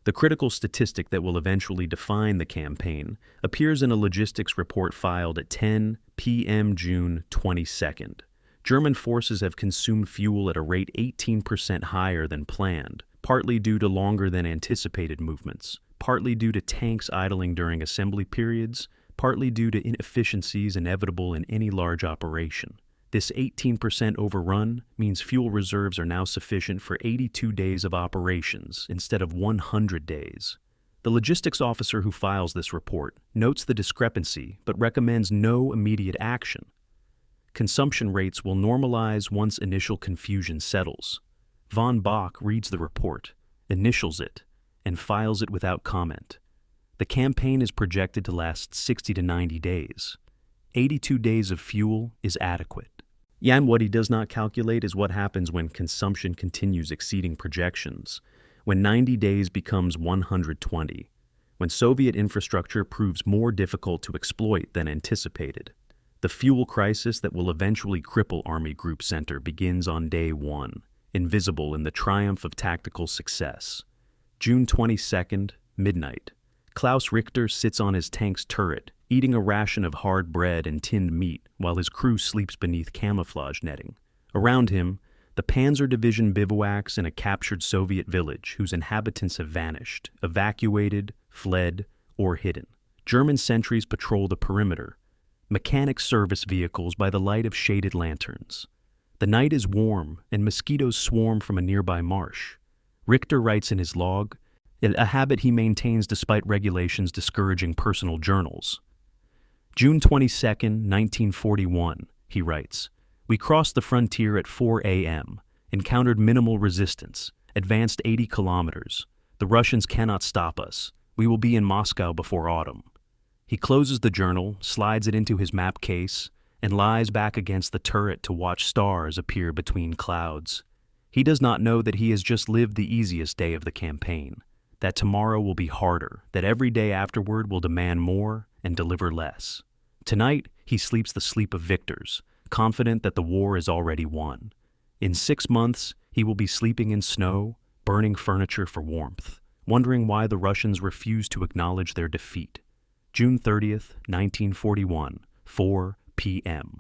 The critical statistic that will eventually define the campaign appears in a logistics report filed at 10 p.m. June 22nd. German forces have consumed fuel at a rate 18% higher than planned, partly due to longer than anticipated movements, partly due to tanks idling during assembly periods, partly due to inefficiencies inevitable in any large operation. This 18% overrun means fuel reserves are now sufficient for 82 days of operations instead of 100 days. The logistics officer who files this report notes the discrepancy but recommends no immediate action. Consumption rates will normalize once initial confusion settles. Von Bock reads the report, initials it, and files it without comment. The campaign is projected to last 60 to 90 days. 82 days of fuel is adequate. And what he does not calculate is what happens when consumption continues exceeding projections, when 90 days becomes 120, when Soviet infrastructure proves more difficult to exploit than anticipated. The fuel crisis that will eventually cripple Army Group Center begins on day 1, invisible in the triumph of tactical success. June 22nd, midnight. Klaus Richter sits on his tank's turret, eating a ration of hard bread and tinned meat while his crew sleeps beneath camouflage netting. Around him, the Panzer Division bivouacs in a captured Soviet village whose inhabitants have vanished, evacuated, fled, or hidden. German sentries patrol the perimeter, mechanic service vehicles by the light of shaded lanterns. The night is warm, and mosquitoes swarm from a nearby marsh. Richter writes in his log, a habit he maintains despite regulations discouraging personal journals. June 22, 1941, he writes, "We crossed the frontier at 4 a.m., encountered minimal resistance, advanced 80 kilometers. The Russians cannot stop us. We will be in Moscow before autumn." He closes the journal, slides it into his map case, and lies back against the turret to watch stars appear between clouds. He does not know that he has just lived the easiest day of the campaign, that tomorrow will be harder, that every day afterward will demand more and deliver less. Tonight, he sleeps the sleep of victors, confident that the war is already won. In 6 months, he will be sleeping in snow, burning furniture for warmth, wondering why the Russians refuse to acknowledge their defeat. June 30th, 1941, 4 p.m.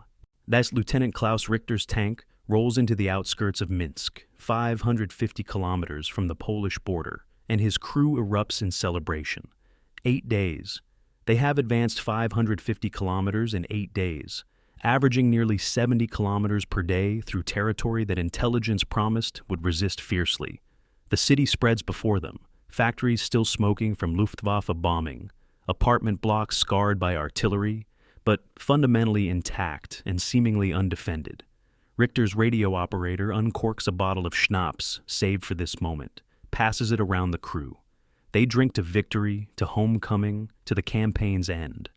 That's Lieutenant Klaus Richter's tank rolls into the outskirts of Minsk, 550 kilometers from the Polish border, and his crew erupts in celebration. 8 days. They have advanced 550 kilometers in 8 days, averaging nearly 70 kilometers per day through territory that intelligence promised would resist fiercely. The city spreads before them, factories still smoking from Luftwaffe bombing, apartment blocks scarred by artillery, but fundamentally intact and seemingly undefended. Richter's radio operator uncorks a bottle of schnapps saved for this moment, passes it around the crew. They drink to victory, to homecoming, to the campaign's end.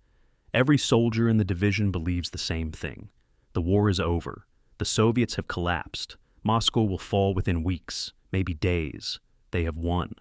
Every soldier in the division believes the same thing. The war is over. The Soviets have collapsed. Moscow will fall within weeks, maybe days. They have won.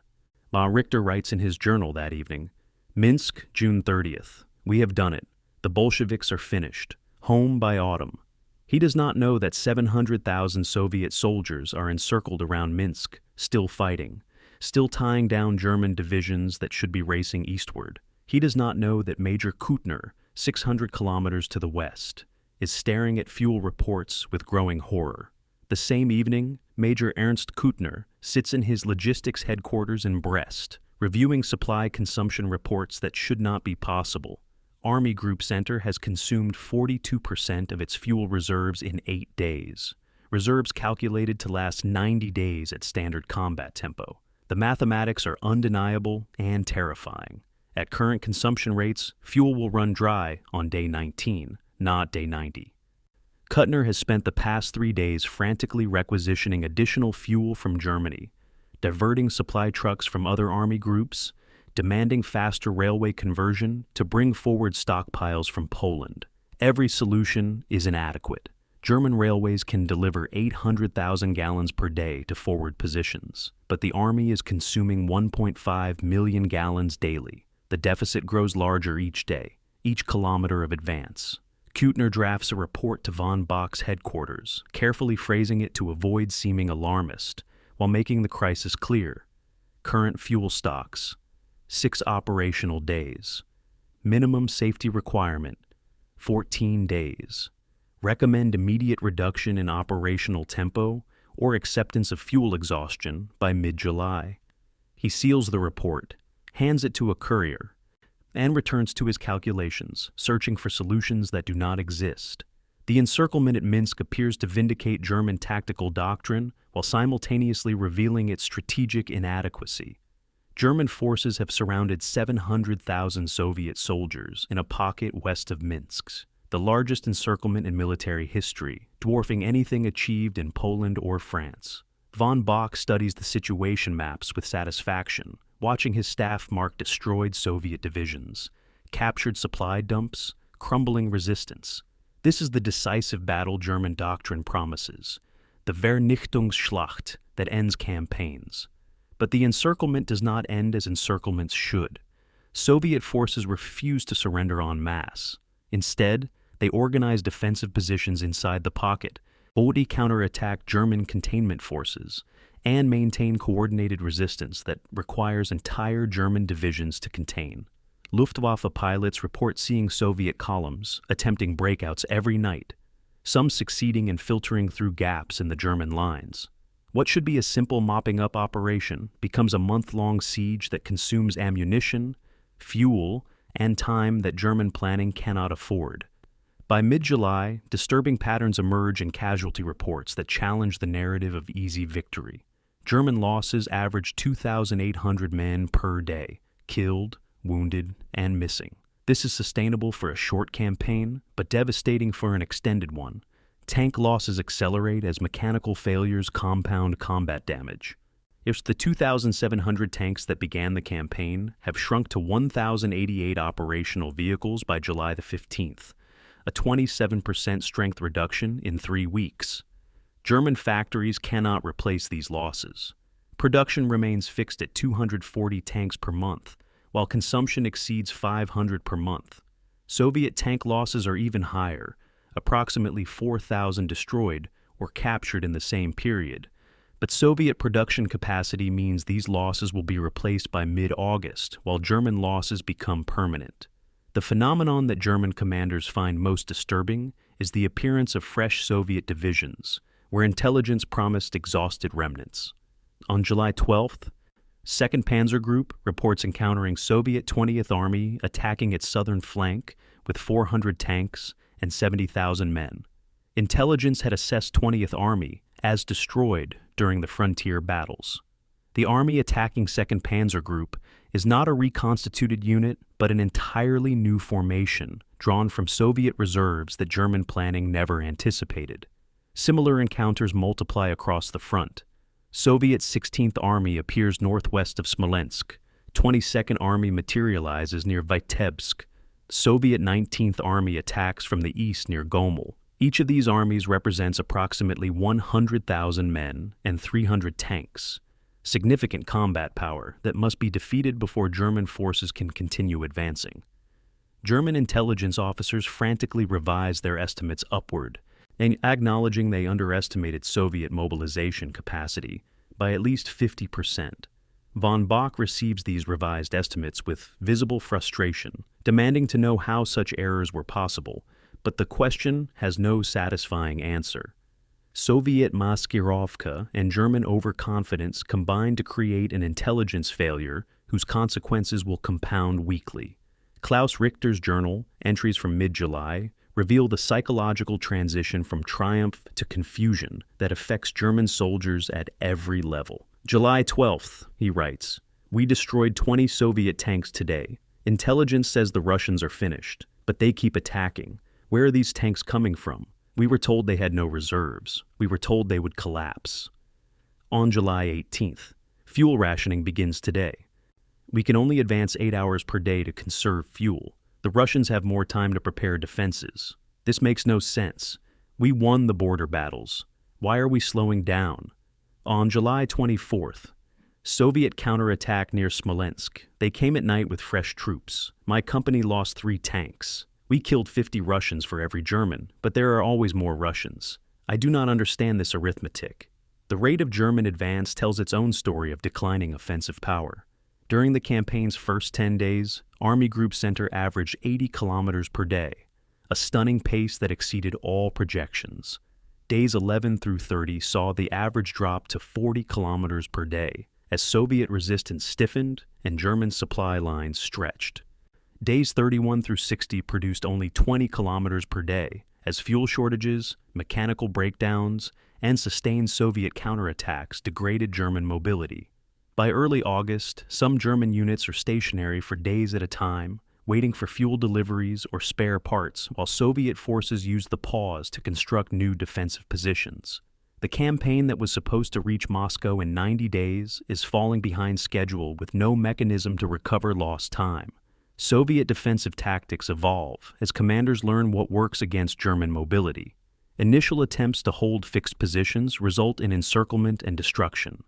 Richter writes in his journal that evening, Minsk, June 30th. We have done it. The Bolsheviks are finished. Home by autumn. He does not know that 700,000 Soviet soldiers are encircled around Minsk, still fighting, still tying down German divisions that should be racing eastward. He does not know that Major Kuttner, 600 kilometers to the west, is staring at fuel reports with growing horror. The same evening, Major Ernst Kuttner sits in his logistics headquarters in Brest, reviewing supply consumption reports that should not be possible. Army Group Center has consumed 42% of its fuel reserves in 8 days, reserves calculated to last 90 days at standard combat tempo. The mathematics are undeniable and terrifying. At current consumption rates, fuel will run dry on day 19, not day 90. Kuttner has spent the past 3 days frantically requisitioning additional fuel from Germany, diverting supply trucks from other army groups, demanding faster railway conversion to bring forward stockpiles from Poland. Every solution is inadequate. German railways can deliver 800,000 gallons per day to forward positions, but the army is consuming 1.5 million gallons daily. The deficit grows larger each day, each kilometer of advance. Kuttner drafts a report to von Bock's headquarters, carefully phrasing it to avoid seeming alarmist, while making the crisis clear. Current fuel stocks, 6 operational days. Minimum safety requirement, 14 days. Recommend immediate reduction in operational tempo or acceptance of fuel exhaustion by mid-July. He seals the report, hands it to a courier, and returns to his calculations, searching for solutions that do not exist. The encirclement at Minsk appears to vindicate German tactical doctrine while simultaneously revealing its strategic inadequacy. German forces have surrounded 700,000 Soviet soldiers in a pocket west of Minsk, the largest encirclement in military history, dwarfing anything achieved in Poland or France. Von Bock studies the situation maps with satisfaction, watching his staff mark destroyed Soviet divisions, captured supply dumps, crumbling resistance. This is the decisive battle German doctrine promises, the Vernichtungsschlacht that ends campaigns. But the encirclement does not end as encirclements should. Soviet forces refuse to surrender en masse. Instead, they organize defensive positions inside the pocket, boldly counterattack German containment forces, and maintain coordinated resistance that requires entire German divisions to contain. Luftwaffe pilots report seeing Soviet columns attempting breakouts every night, some succeeding in filtering through gaps in the German lines. What should be a simple mopping-up operation becomes a month-long siege that consumes ammunition, fuel, and time that German planning cannot afford. By mid-July, disturbing patterns emerge in casualty reports that challenge the narrative of easy victory. German losses average 2,800 men per day, killed, wounded, and missing. This is sustainable for a short campaign, but devastating for an extended one. Tank losses accelerate as mechanical failures compound combat damage. If the 2,700 tanks that began the campaign have shrunk to 1,088 operational vehicles by July the 15th, a 27% strength reduction in 3 weeks. German factories cannot replace these losses. Production remains fixed at 240 tanks per month, while consumption exceeds 500 per month. Soviet tank losses are even higher, approximately 4,000 destroyed or captured in the same period, but Soviet production capacity means these losses will be replaced by mid-August, while German losses become permanent. The phenomenon that German commanders find most disturbing is the appearance of fresh Soviet divisions, where intelligence promised exhausted remnants. On July 12th, 2nd Panzer Group reports encountering Soviet 20th Army attacking its southern flank with 400 tanks and 70,000 men. Intelligence had assessed 20th Army as destroyed during the frontier battles. The army attacking 2nd Panzer Group is not a reconstituted unit, but an entirely new formation drawn from Soviet reserves that German planning never anticipated. Similar encounters multiply across the front. Soviet 16th Army appears northwest of Smolensk. 22nd Army materializes near Vitebsk. Soviet 19th Army attacks from the east near Gomel. Each of these armies represents approximately 100,000 men and 300 tanks. Significant combat power that must be defeated before German forces can continue advancing. German intelligence officers frantically revise their estimates upward, and acknowledging they underestimated Soviet mobilization capacity by at least 50%. Von Bock receives these revised estimates with visible frustration, demanding to know how such errors were possible, but the question has no satisfying answer. Soviet maskirovka and German overconfidence combine to create an intelligence failure whose consequences will compound weekly. Klaus Richter's journal, entries from mid-July, reveal the psychological transition from triumph to confusion that affects German soldiers at every level. July 12th, he writes, "We destroyed 20 Soviet tanks today. Intelligence says the Russians are finished, but they keep attacking. Where are these tanks coming from? We were told they had no reserves. We were told they would collapse." On July 18th, fuel rationing begins today. We can only advance 8 hours per day to conserve fuel. The Russians have more time to prepare defenses. This makes no sense. We won the border battles. Why are we slowing down? On July 24th, Soviet counterattack near Smolensk. They came at night with fresh troops. My company lost 3 tanks. We killed 50 Russians for every German, but there are always more Russians. I do not understand this arithmetic. The rate of German advance tells its own story of declining offensive power. During the campaign's first 10 days, Army Group Center averaged 80 kilometers per day, a stunning pace that exceeded all projections. Days 11 through 30 saw the average drop to 40 kilometers per day, as Soviet resistance stiffened and German supply lines stretched. Days 31 through 60 produced only 20 kilometers per day, as fuel shortages, mechanical breakdowns, and sustained Soviet counterattacks degraded German mobility. By early August, some German units are stationary for days at a time, waiting for fuel deliveries or spare parts, while Soviet forces use the pause to construct new defensive positions. The campaign that was supposed to reach Moscow in 90 days is falling behind schedule with no mechanism to recover lost time. Soviet defensive tactics evolve as commanders learn what works against German mobility. Initial attempts to hold fixed positions result in encirclement and destruction.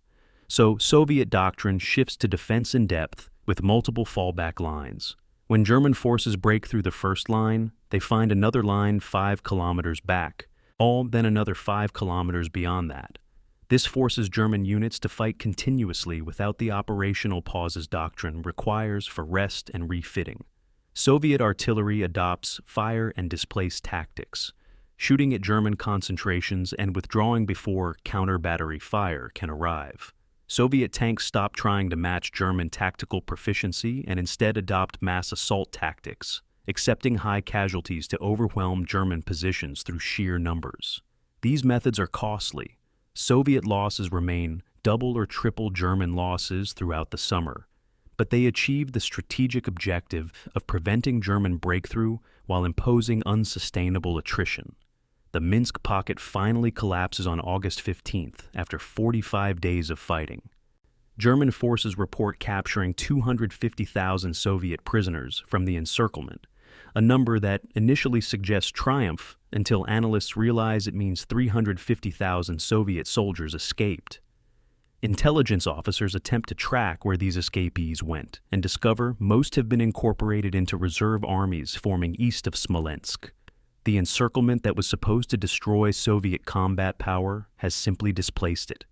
So Soviet doctrine shifts to defense in depth with multiple fallback lines. When German forces break through the first line, they find another line 5 kilometers back, then another 5 kilometers beyond that. This forces German units to fight continuously without the operational pauses doctrine requires for rest and refitting. Soviet artillery adopts fire and displace tactics, shooting at German concentrations and withdrawing before counter-battery fire can arrive. Soviet tanks stop trying to match German tactical proficiency and instead adopt mass assault tactics, accepting high casualties to overwhelm German positions through sheer numbers. These methods are costly. Soviet losses remain double or triple German losses throughout the summer, but they achieve the strategic objective of preventing German breakthrough while imposing unsustainable attrition. The Minsk pocket finally collapses on August 15th after 45 days of fighting. German forces report capturing 250,000 Soviet prisoners from the encirclement, a number that initially suggests triumph until analysts realize it means 350,000 Soviet soldiers escaped. Intelligence officers attempt to track where these escapees went and discover most have been incorporated into reserve armies forming east of Smolensk. The encirclement that was supposed to destroy Soviet combat power has simply displaced it,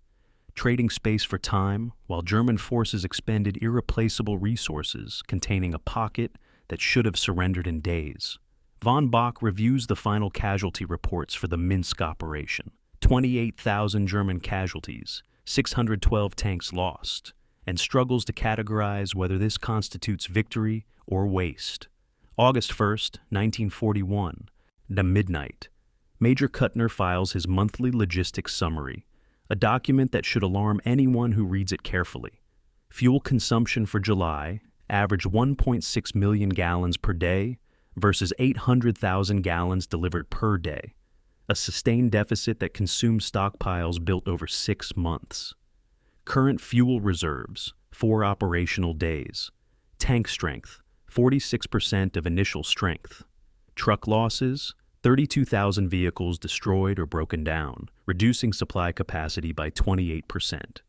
trading space for time while German forces expended irreplaceable resources containing a pocket that should have surrendered in days. Von Bock reviews the final casualty reports for the Minsk operation. 28,000 German casualties, 612 tanks lost, and struggles to categorize whether this constitutes victory or waste. August 1st, 1941, the midnight. Major Kuttner files his monthly logistics summary, a document that should alarm anyone who reads it carefully. Fuel consumption for July averaged 1.6 million gallons per day versus 800,000 gallons delivered per day, a sustained deficit that consumed stockpiles built over 6 months. Current fuel reserves, 4 operational days. Tank strength, 46% of initial strength. Truck losses, 32,000 vehicles destroyed or broken down, reducing supply capacity by 28%.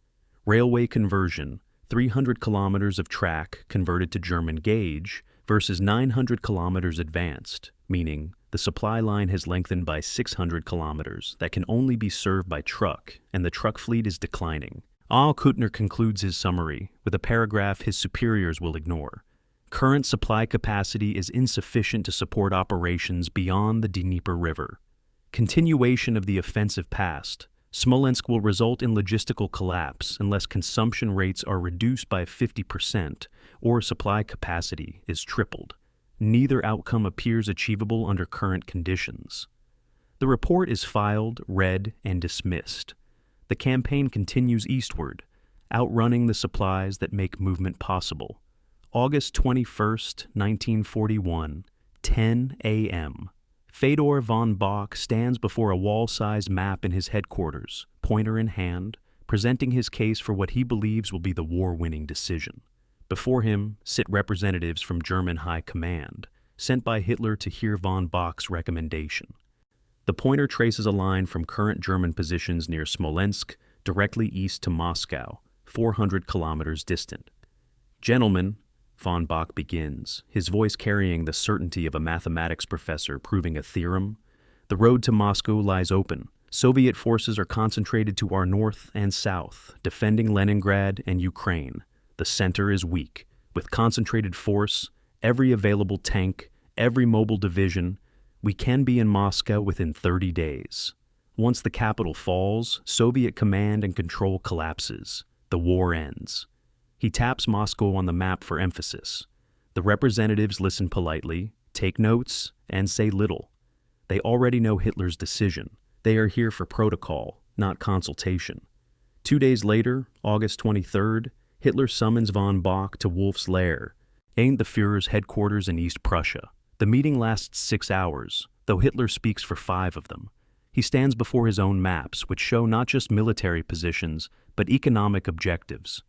Railway conversion, 300 kilometers of track converted to German gauge versus 900 kilometers advanced, meaning the supply line has lengthened by 600 kilometers that can only be served by truck, and the truck fleet is declining. Kuttner concludes his summary with a paragraph his superiors will ignore. Current supply capacity is insufficient to support operations beyond the Dnieper River. Continuation of the offensive past. Smolensk will result in logistical collapse unless consumption rates are reduced by 50% or supply capacity is tripled. Neither outcome appears achievable under current conditions. The report is filed, read, and dismissed. The campaign continues eastward, outrunning the supplies that make movement possible. August 21st, 1941, 10 a.m. Fedor von Bock stands before a wall-sized map in his headquarters, pointer in hand, presenting his case for what he believes will be the war-winning decision. Before him sit representatives from German High Command, sent by Hitler to hear von Bock's recommendation. The pointer traces a line from current German positions near Smolensk directly east to Moscow, 400 kilometers distant. Gentlemen, von Bock begins, his voice carrying the certainty of a mathematics professor proving a theorem. The road to Moscow lies open. Soviet forces are concentrated to our north and south, defending Leningrad and Ukraine. The center is weak. With concentrated force, every available tank, every mobile division, we can be in Moscow within 30 days. Once the capital falls, Soviet command and control collapses. The war ends. He taps Moscow on the map for emphasis. The representatives listen politely, take notes, and say little. They already know Hitler's decision. They are here for protocol, not consultation. 2 days later, August 23rd, Hitler summons von Bock to Wolf's Lair, aimed the Führer's headquarters in East Prussia. The meeting lasts 6 hours, though Hitler speaks for 5 of them. He stands before his own maps, which show not just military positions, but economic objectives.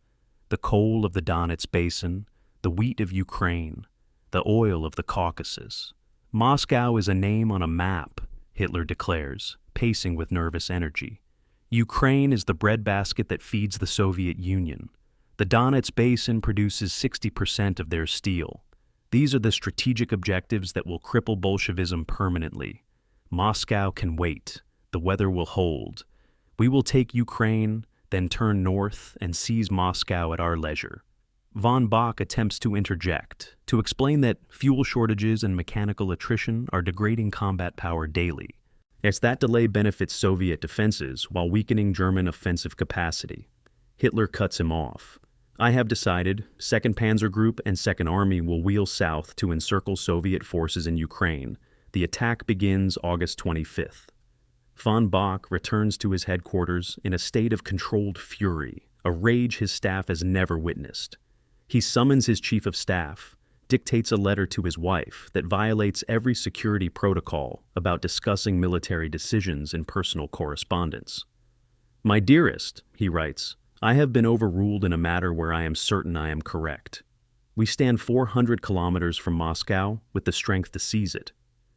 The coal of the Donets Basin, the wheat of Ukraine, the oil of the Caucasus. Moscow is a name on a map, Hitler declares, pacing with nervous energy. Ukraine is the breadbasket that feeds the Soviet Union. The Donets Basin produces 60% of their steel. These are the strategic objectives that will cripple Bolshevism permanently. Moscow can wait. The weather will hold. We will take Ukraine, then turn north and seize Moscow at our leisure. Von Bock attempts to interject, to explain that fuel shortages and mechanical attrition are degrading combat power daily. As that delay benefits Soviet defenses while weakening German offensive capacity. Hitler cuts him off. I have decided 2nd Panzer Group and 2nd Army will wheel south to encircle Soviet forces in Ukraine. The attack begins August 25th. Von Bock returns to his headquarters in a state of controlled fury, a rage his staff has never witnessed. He summons his chief of staff, dictates a letter to his wife that violates every security protocol about discussing military decisions in personal correspondence. My dearest, he writes, I have been overruled in a matter where I am certain I am correct. We stand 400 kilometers from Moscow with the strength to seize it.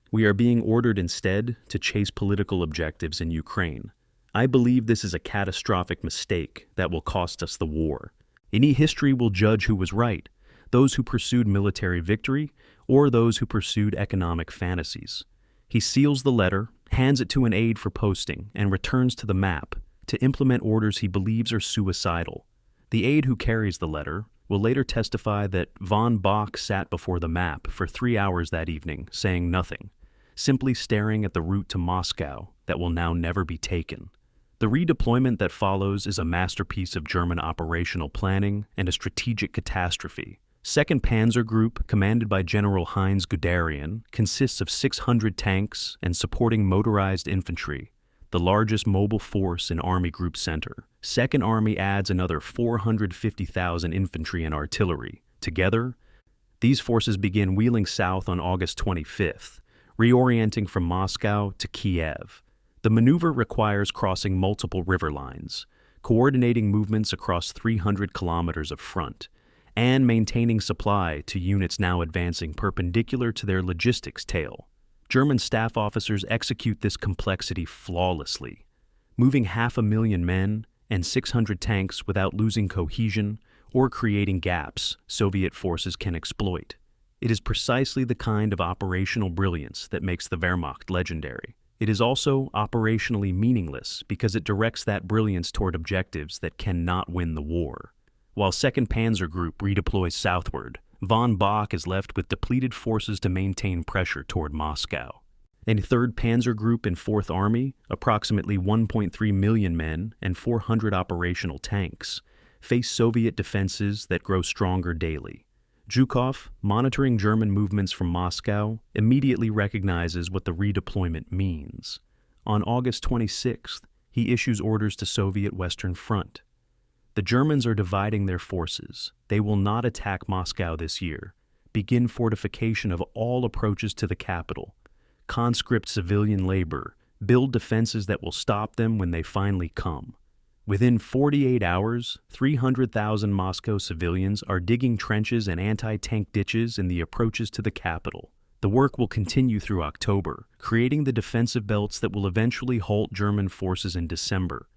We are being ordered instead to chase political objectives in Ukraine. I believe this is a catastrophic mistake that will cost us the war. Any history will judge who was right, those who pursued military victory or those who pursued economic fantasies. He seals the letter, hands it to an aide for posting, and returns to the map to implement orders he believes are suicidal. The aide who carries the letter will later testify that von Bock sat before the map for 3 hours that evening, saying nothing, simply staring at the route to Moscow that will now never be taken. The redeployment that follows is a masterpiece of German operational planning and a strategic catastrophe. 2nd Panzer Group, commanded by General Heinz Guderian, consists of 600 tanks and supporting motorized infantry, the largest mobile force in Army Group Center. 2nd Army adds another 450,000 infantry and artillery. Together, these forces begin wheeling south on August 25th, reorienting from Moscow to Kiev. The maneuver requires crossing multiple river lines, coordinating movements across 300 kilometers of front, and maintaining supply to units now advancing perpendicular to their logistics tail. German staff officers execute this complexity flawlessly, moving 500,000 men and 600 tanks without losing cohesion or creating gaps Soviet forces can exploit. It is precisely the kind of operational brilliance that makes the Wehrmacht legendary. It is also operationally meaningless because it directs that brilliance toward objectives that cannot win the war. While 2nd Panzer Group redeploys southward, von Bock is left with depleted forces to maintain pressure toward Moscow. And 3rd Panzer Group and 4th Army, approximately 1.3 million men and 400 operational tanks, face Soviet defenses that grow stronger daily. Zhukov, monitoring German movements from Moscow, immediately recognizes what the redeployment means. On August 26th, he issues orders to Soviet Western Front. The Germans are dividing their forces. They will not attack Moscow this year. Begin fortification of all approaches to the capital. Conscript civilian labor. Build defenses that will stop them when they finally come. Within 48 hours, 300,000 Moscow civilians are digging trenches and anti-tank ditches in the approaches to the capital. The work will continue through October, creating the defensive belts that will eventually halt German forces in December.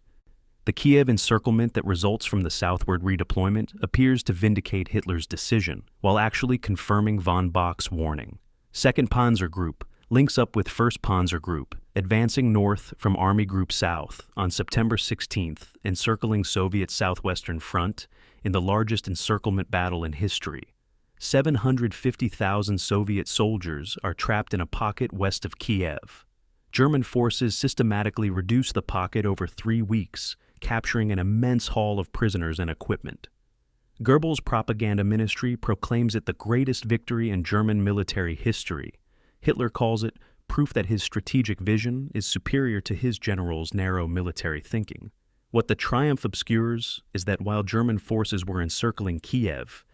The Kiev encirclement that results from the southward redeployment appears to vindicate Hitler's decision, while actually confirming von Bock's warning. 2nd Panzer Group links up with 1st Panzer Group, advancing north from Army Group South on September 16th, encircling Soviet Southwestern Front in the largest encirclement battle in history. 750,000 Soviet soldiers are trapped in a pocket west of Kiev. German forces systematically reduce the pocket over 3 weeks, capturing an immense haul of prisoners and equipment. Goebbels' propaganda ministry proclaims it the greatest victory in German military history. Hitler calls it proof that his strategic vision is superior to his generals' narrow military thinking. What the triumph obscures is that while German forces were encircling Kiev,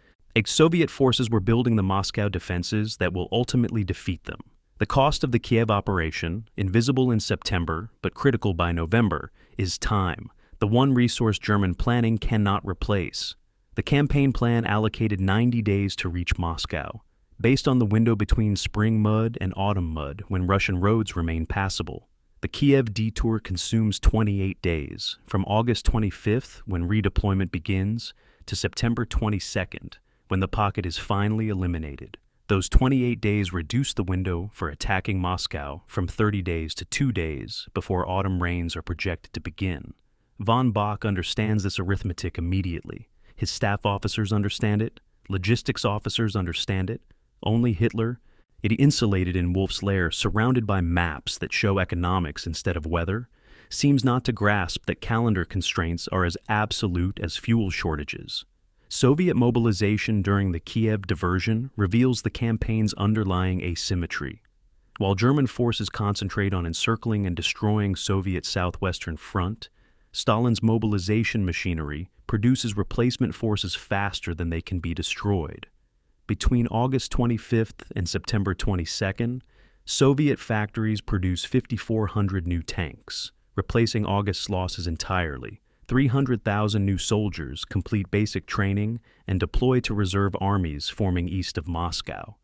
Soviet forces were building the Moscow defenses that will ultimately defeat them. The cost of the Kiev operation, invisible in September but critical by November, is time, the one resource German planning cannot replace. The campaign plan allocated 90 days to reach Moscow, based on the window between spring mud and autumn mud when Russian roads remain passable. The Kiev detour consumes 28 days, from August 25th, when redeployment begins, to September 22nd, when the pocket is finally eliminated. Those 28 days reduce the window for attacking Moscow from 30 days to 2 days before autumn rains are projected to begin. Von Bock understands this arithmetic immediately. His staff officers understand it. Logistics officers understand it. Only Hitler, insulated in Wolf's Lair, surrounded by maps that show economics instead of weather, seems not to grasp that calendar constraints are as absolute as fuel shortages. Soviet mobilization during the Kiev diversion reveals the campaign's underlying asymmetry. While German forces concentrate on encircling and destroying Soviet Southwestern Front, Stalin's mobilization machinery produces replacement forces faster than they can be destroyed. Between August 25th and September 22nd, Soviet factories produce 5,400 new tanks, replacing August's losses entirely. 300,000 new soldiers complete basic training and deploy to reserve armies forming east of Moscow.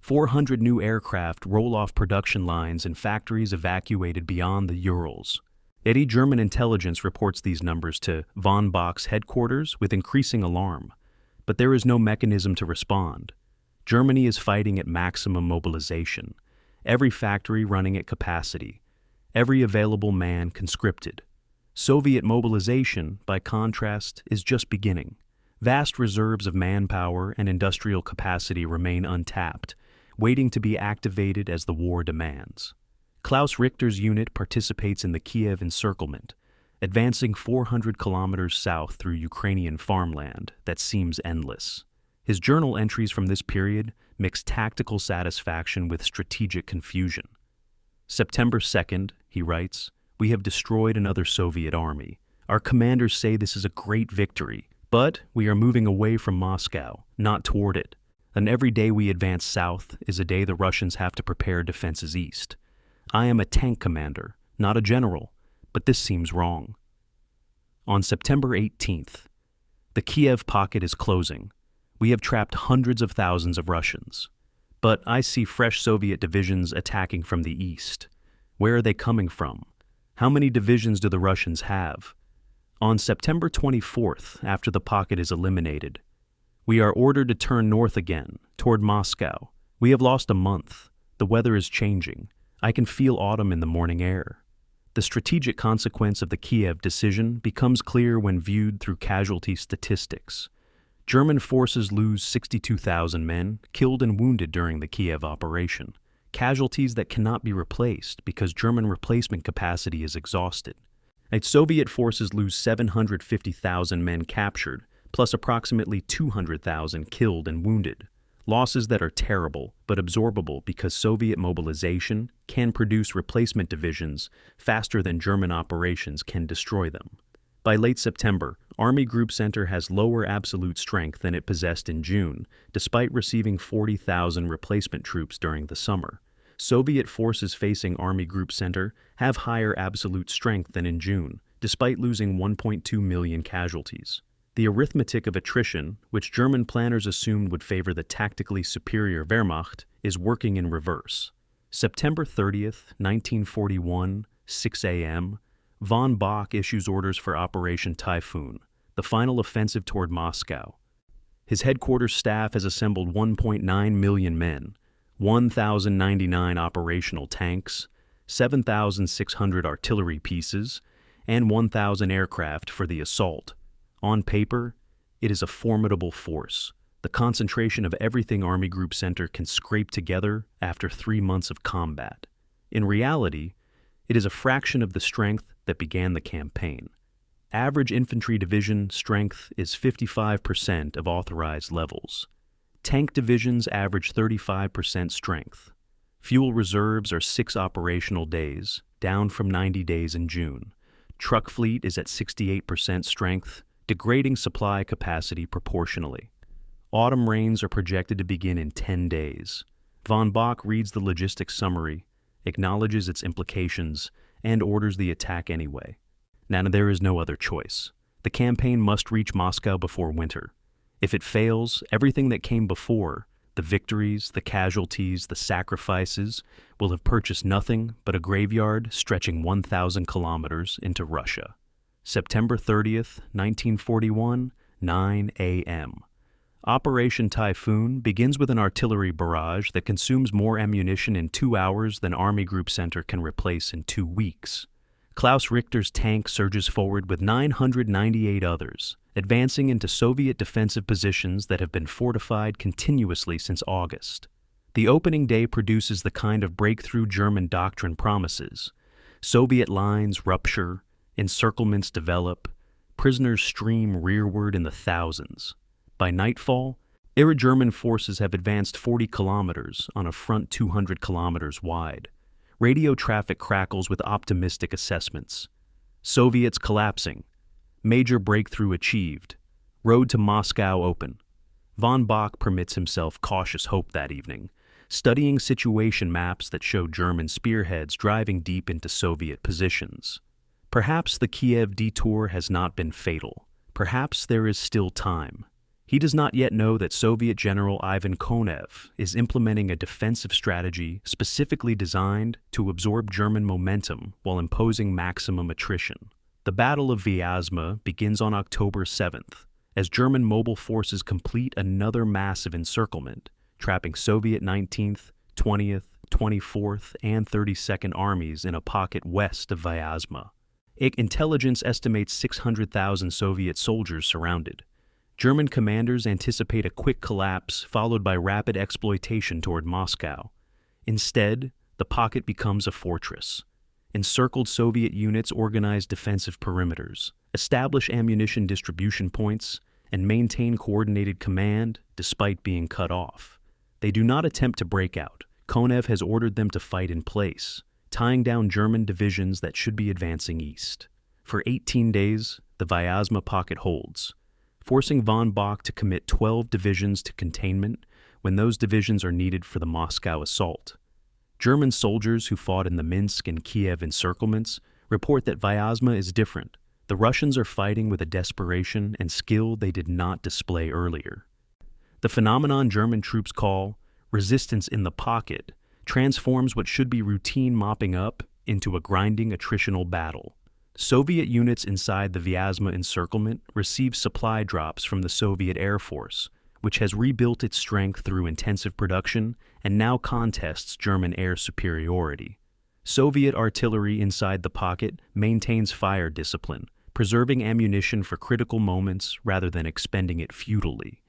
400 new aircraft roll off production lines in factories evacuated beyond the Urals. German intelligence reports these numbers to von Bock's headquarters with increasing alarm, but there is no mechanism to respond. Germany is fighting at maximum mobilization, every factory running at capacity, every available man conscripted. Soviet mobilization, by contrast, is just beginning. Vast reserves of manpower and industrial capacity remain untapped, waiting to be activated as the war demands. Klaus Richter's unit participates in the Kiev encirclement, advancing 400 kilometers south through Ukrainian farmland that seems endless. His journal entries from this period mix tactical satisfaction with strategic confusion. September 2nd, he writes, "We have destroyed another Soviet army. Our commanders say this is a great victory, but we are moving away from Moscow, not toward it. And every day we advance south is a day the Russians have to prepare defenses east. I am a tank commander, not a general, but this seems wrong." On September 18th, the Kiev pocket is closing. We have trapped hundreds of thousands of Russians. But I see fresh Soviet divisions attacking from the east. Where are they coming from? How many divisions do the Russians have? On September 24th, after the pocket is eliminated, we are ordered to turn north again, toward Moscow. We have lost a month. The weather is changing. I can feel autumn in the morning air. The strategic consequence of the Kiev decision becomes clear when viewed through casualty statistics. German forces lose 62,000 men killed and wounded during the Kiev operation, casualties that cannot be replaced because German replacement capacity is exhausted. Soviet forces lose 750,000 men captured, plus approximately 200,000 killed and wounded. Losses that are terrible, but absorbable because Soviet mobilization can produce replacement divisions faster than German operations can destroy them. By late September, Army Group Center has lower absolute strength than it possessed in June, despite receiving 40,000 replacement troops during the summer. Soviet forces facing Army Group Center have higher absolute strength than in June, despite losing 1.2 million casualties. The arithmetic of attrition, which German planners assumed would favor the tactically superior Wehrmacht, is working in reverse. September 30th, 1941, 6 a.m., von Bock issues orders for Operation Typhoon, the final offensive toward Moscow. His headquarters staff has assembled 1.9 million men, 1,099 operational tanks, 7,600 artillery pieces, and 1,000 aircraft for the assault. On paper, it is a formidable force, the concentration of everything Army Group Center can scrape together after 3 months of combat. In reality, it is a fraction of the strength that began the campaign. Average infantry division strength is 55% of authorized levels. Tank divisions average 35% strength. Fuel reserves are 6 operational days, down from 90 days in June. Truck fleet is at 68% strength, degrading supply capacity proportionally. Autumn rains are projected to begin in 10 days. Von Bock reads the logistics summary, acknowledges its implications, and orders the attack anyway. Now there is no other choice. The campaign must reach Moscow before winter. If it fails, everything that came before, the victories, the casualties, the sacrifices, will have purchased nothing but a graveyard stretching 1,000 kilometers into Russia. September 30th, 1941, 9 a.m. Operation Typhoon begins with an artillery barrage that consumes more ammunition in 2 hours than Army Group Center can replace in 2 weeks. Klaus Richter's tank surges forward with 998 others, advancing into Soviet defensive positions that have been fortified continuously since August. The opening day produces the kind of breakthrough German doctrine promises. Soviet lines rupture, encirclements develop, prisoners stream rearward in the thousands. By nightfall, German forces have advanced 40 kilometers on a front 200 kilometers wide. Radio traffic crackles with optimistic assessments. Soviets collapsing. Major breakthrough achieved. Road to Moscow open. Von Bock permits himself cautious hope that evening, studying situation maps that show German spearheads driving deep into Soviet positions. Perhaps the Kiev detour has not been fatal. Perhaps there is still time. He does not yet know that Soviet General Ivan Konev is implementing a defensive strategy specifically designed to absorb German momentum while imposing maximum attrition. The Battle of Vyazma begins on October 7th, as German mobile forces complete another massive encirclement, trapping Soviet 19th, 20th, 24th, and 32nd Armies in a pocket west of Vyazma. Intelligence estimates 600,000 Soviet soldiers surrounded. German commanders anticipate a quick collapse followed by rapid exploitation toward Moscow. Instead, the pocket becomes a fortress. encircled Soviet units organize defensive perimeters, establish ammunition distribution points, and maintain coordinated command despite being cut off. They do not attempt to break out. Konev has ordered them to fight in place, tying down German divisions that should be advancing east. For 18 days, the Vyazma pocket holds, forcing von Bock to commit 12 divisions to containment when those divisions are needed for the Moscow assault. German soldiers who fought in the Minsk and Kiev encirclements report that Vyazma is different. The Russians are fighting with a desperation and skill they did not display earlier. The phenomenon German troops call resistance in the pocket transforms what should be routine mopping up into a grinding attritional battle. Soviet units inside the Vyazma encirclement receive supply drops from the Soviet Air Force, which has rebuilt its strength through intensive production and now contests German air superiority. Soviet artillery inside the pocket maintains fire discipline, preserving ammunition for critical moments rather than expending it futilely.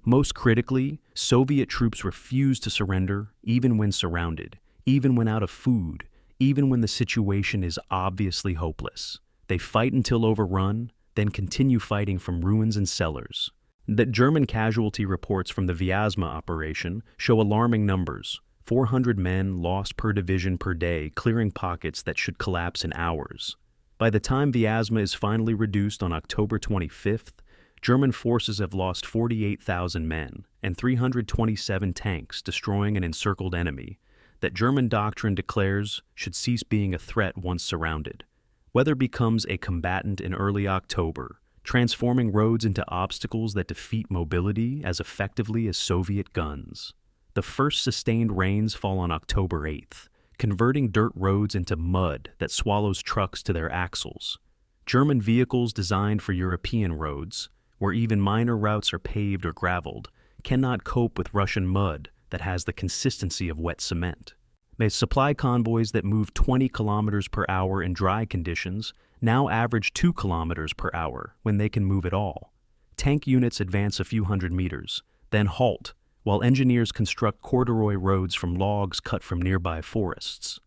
Most critically, Soviet troops refuse to surrender even when surrounded, even when out of food, even when the situation is obviously hopeless. They fight until overrun, then continue fighting from ruins and cellars. The German casualty reports from the Vyazma operation show alarming numbers: 400 men lost per division per day, clearing pockets that should collapse in hours. By the time Vyazma is finally reduced on October 25th, German forces have lost 48,000 men and 327 tanks, destroying an encircled enemy that German doctrine declares should cease being a threat once surrounded. Weather becomes a combatant in early October, transforming roads into obstacles that defeat mobility as effectively as Soviet guns. The first sustained rains fall on October 8th, converting dirt roads into mud that swallows trucks to their axles. German vehicles designed for European roads, where even minor routes are paved or graveled, cannot cope with Russian mud that has the consistency of wet cement. The supply convoys that move 20 kilometers per hour in dry conditions now average 2 kilometers per hour when they can move at all. Tank units advance a few hundred meters, then halt, while engineers construct corduroy roads from logs cut from nearby forests.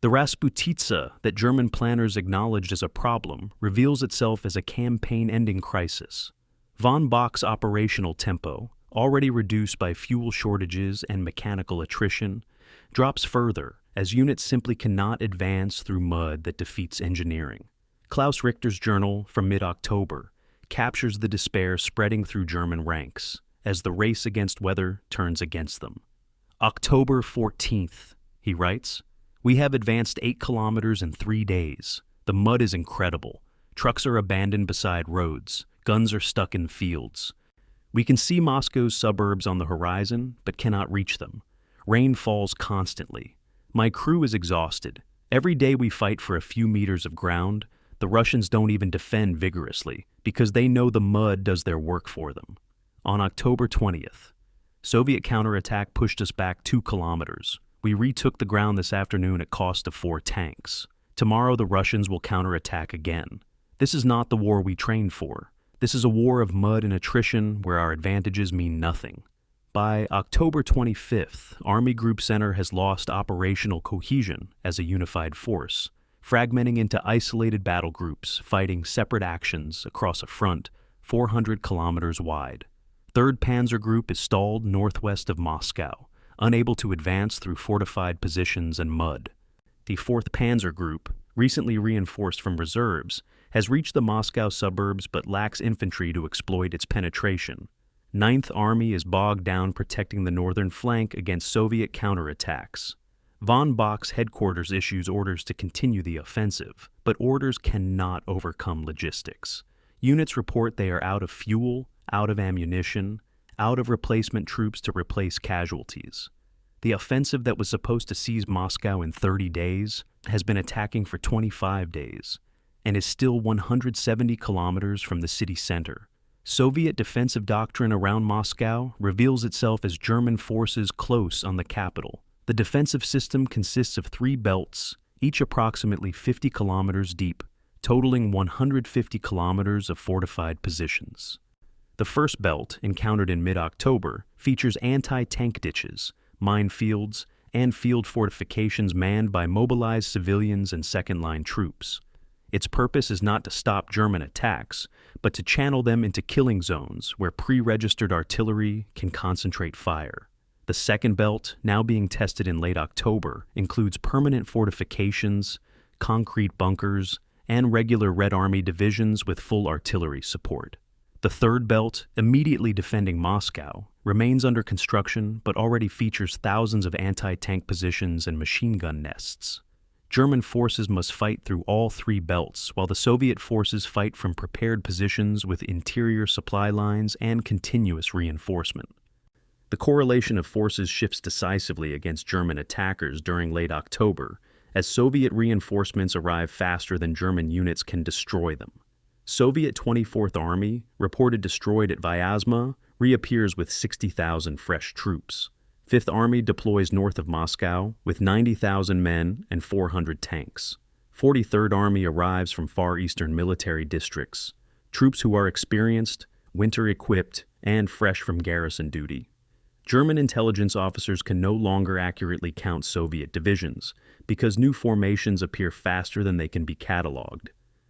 The Rasputitsa that German planners acknowledged as a problem reveals itself as a campaign-ending crisis. Von Bock's operational tempo, already reduced by fuel shortages and mechanical attrition, drops further as units simply cannot advance through mud that defeats engineering. Klaus Richter's journal from mid-October captures the despair spreading through German ranks as the race against weather turns against them. October 14th, he writes, "We have advanced 8 kilometers in 3 days. The mud is incredible. Trucks are abandoned beside roads. Guns are stuck in fields. We can see Moscow's suburbs on the horizon, but cannot reach them. Rain falls constantly. My crew is exhausted. Every day we fight for a few meters of ground. The Russians don't even defend vigorously because they know the mud does their work for them." On October 20th, Soviet counterattack pushed us back 2 kilometers. We retook the ground this afternoon at cost of 4 tanks. Tomorrow the Russians will counterattack again. This is not the war we trained for. This is a war of mud and attrition where our advantages mean nothing. By October 25th, Army Group Center has lost operational cohesion as a unified force, fragmenting into isolated battle groups fighting separate actions across a front 400 kilometers wide. 3rd Panzer Group is stalled northwest of Moscow, unable to advance through fortified positions and mud. The 4th Panzer Group, recently reinforced from reserves, has reached the Moscow suburbs but lacks infantry to exploit its penetration. 9th Army is bogged down protecting the northern flank against Soviet counterattacks. Von Bock's headquarters issues orders to continue the offensive, but orders cannot overcome logistics. Units report they are out of fuel, out of ammunition, out of replacement troops to replace casualties. The offensive that was supposed to seize Moscow in 30 days has been attacking for 25 days and is still 170 kilometers from the city center. Soviet defensive doctrine around Moscow reveals itself as German forces close on the capital. The defensive system consists of 3 belts, each approximately 50 kilometers deep, totaling 150 kilometers of fortified positions. The first belt, encountered in mid-October, features anti-tank ditches, minefields, and field fortifications manned by mobilized civilians and second-line troops. Its purpose is not to stop German attacks, but to channel them into killing zones where pre-registered artillery can concentrate fire. The second belt, now being tested in late October, includes permanent fortifications, concrete bunkers, and regular Red Army divisions with full artillery support. The third belt, immediately defending Moscow, remains under construction but already features thousands of anti-tank positions and machine gun nests. German forces must fight through all three belts, while the Soviet forces fight from prepared positions with interior supply lines and continuous reinforcement. The correlation of forces shifts decisively against German attackers during late October, as Soviet reinforcements arrive faster than German units can destroy them. Soviet 24th Army, reported destroyed at Vyazma, reappears with 60,000 fresh troops. 5th Army deploys north of Moscow with 90,000 men and 400 tanks. 43rd Army arrives from far eastern military districts, troops who are experienced, winter-equipped, and fresh from garrison duty. German intelligence officers can no longer accurately count Soviet divisions because new formations appear faster than they can be catalogued.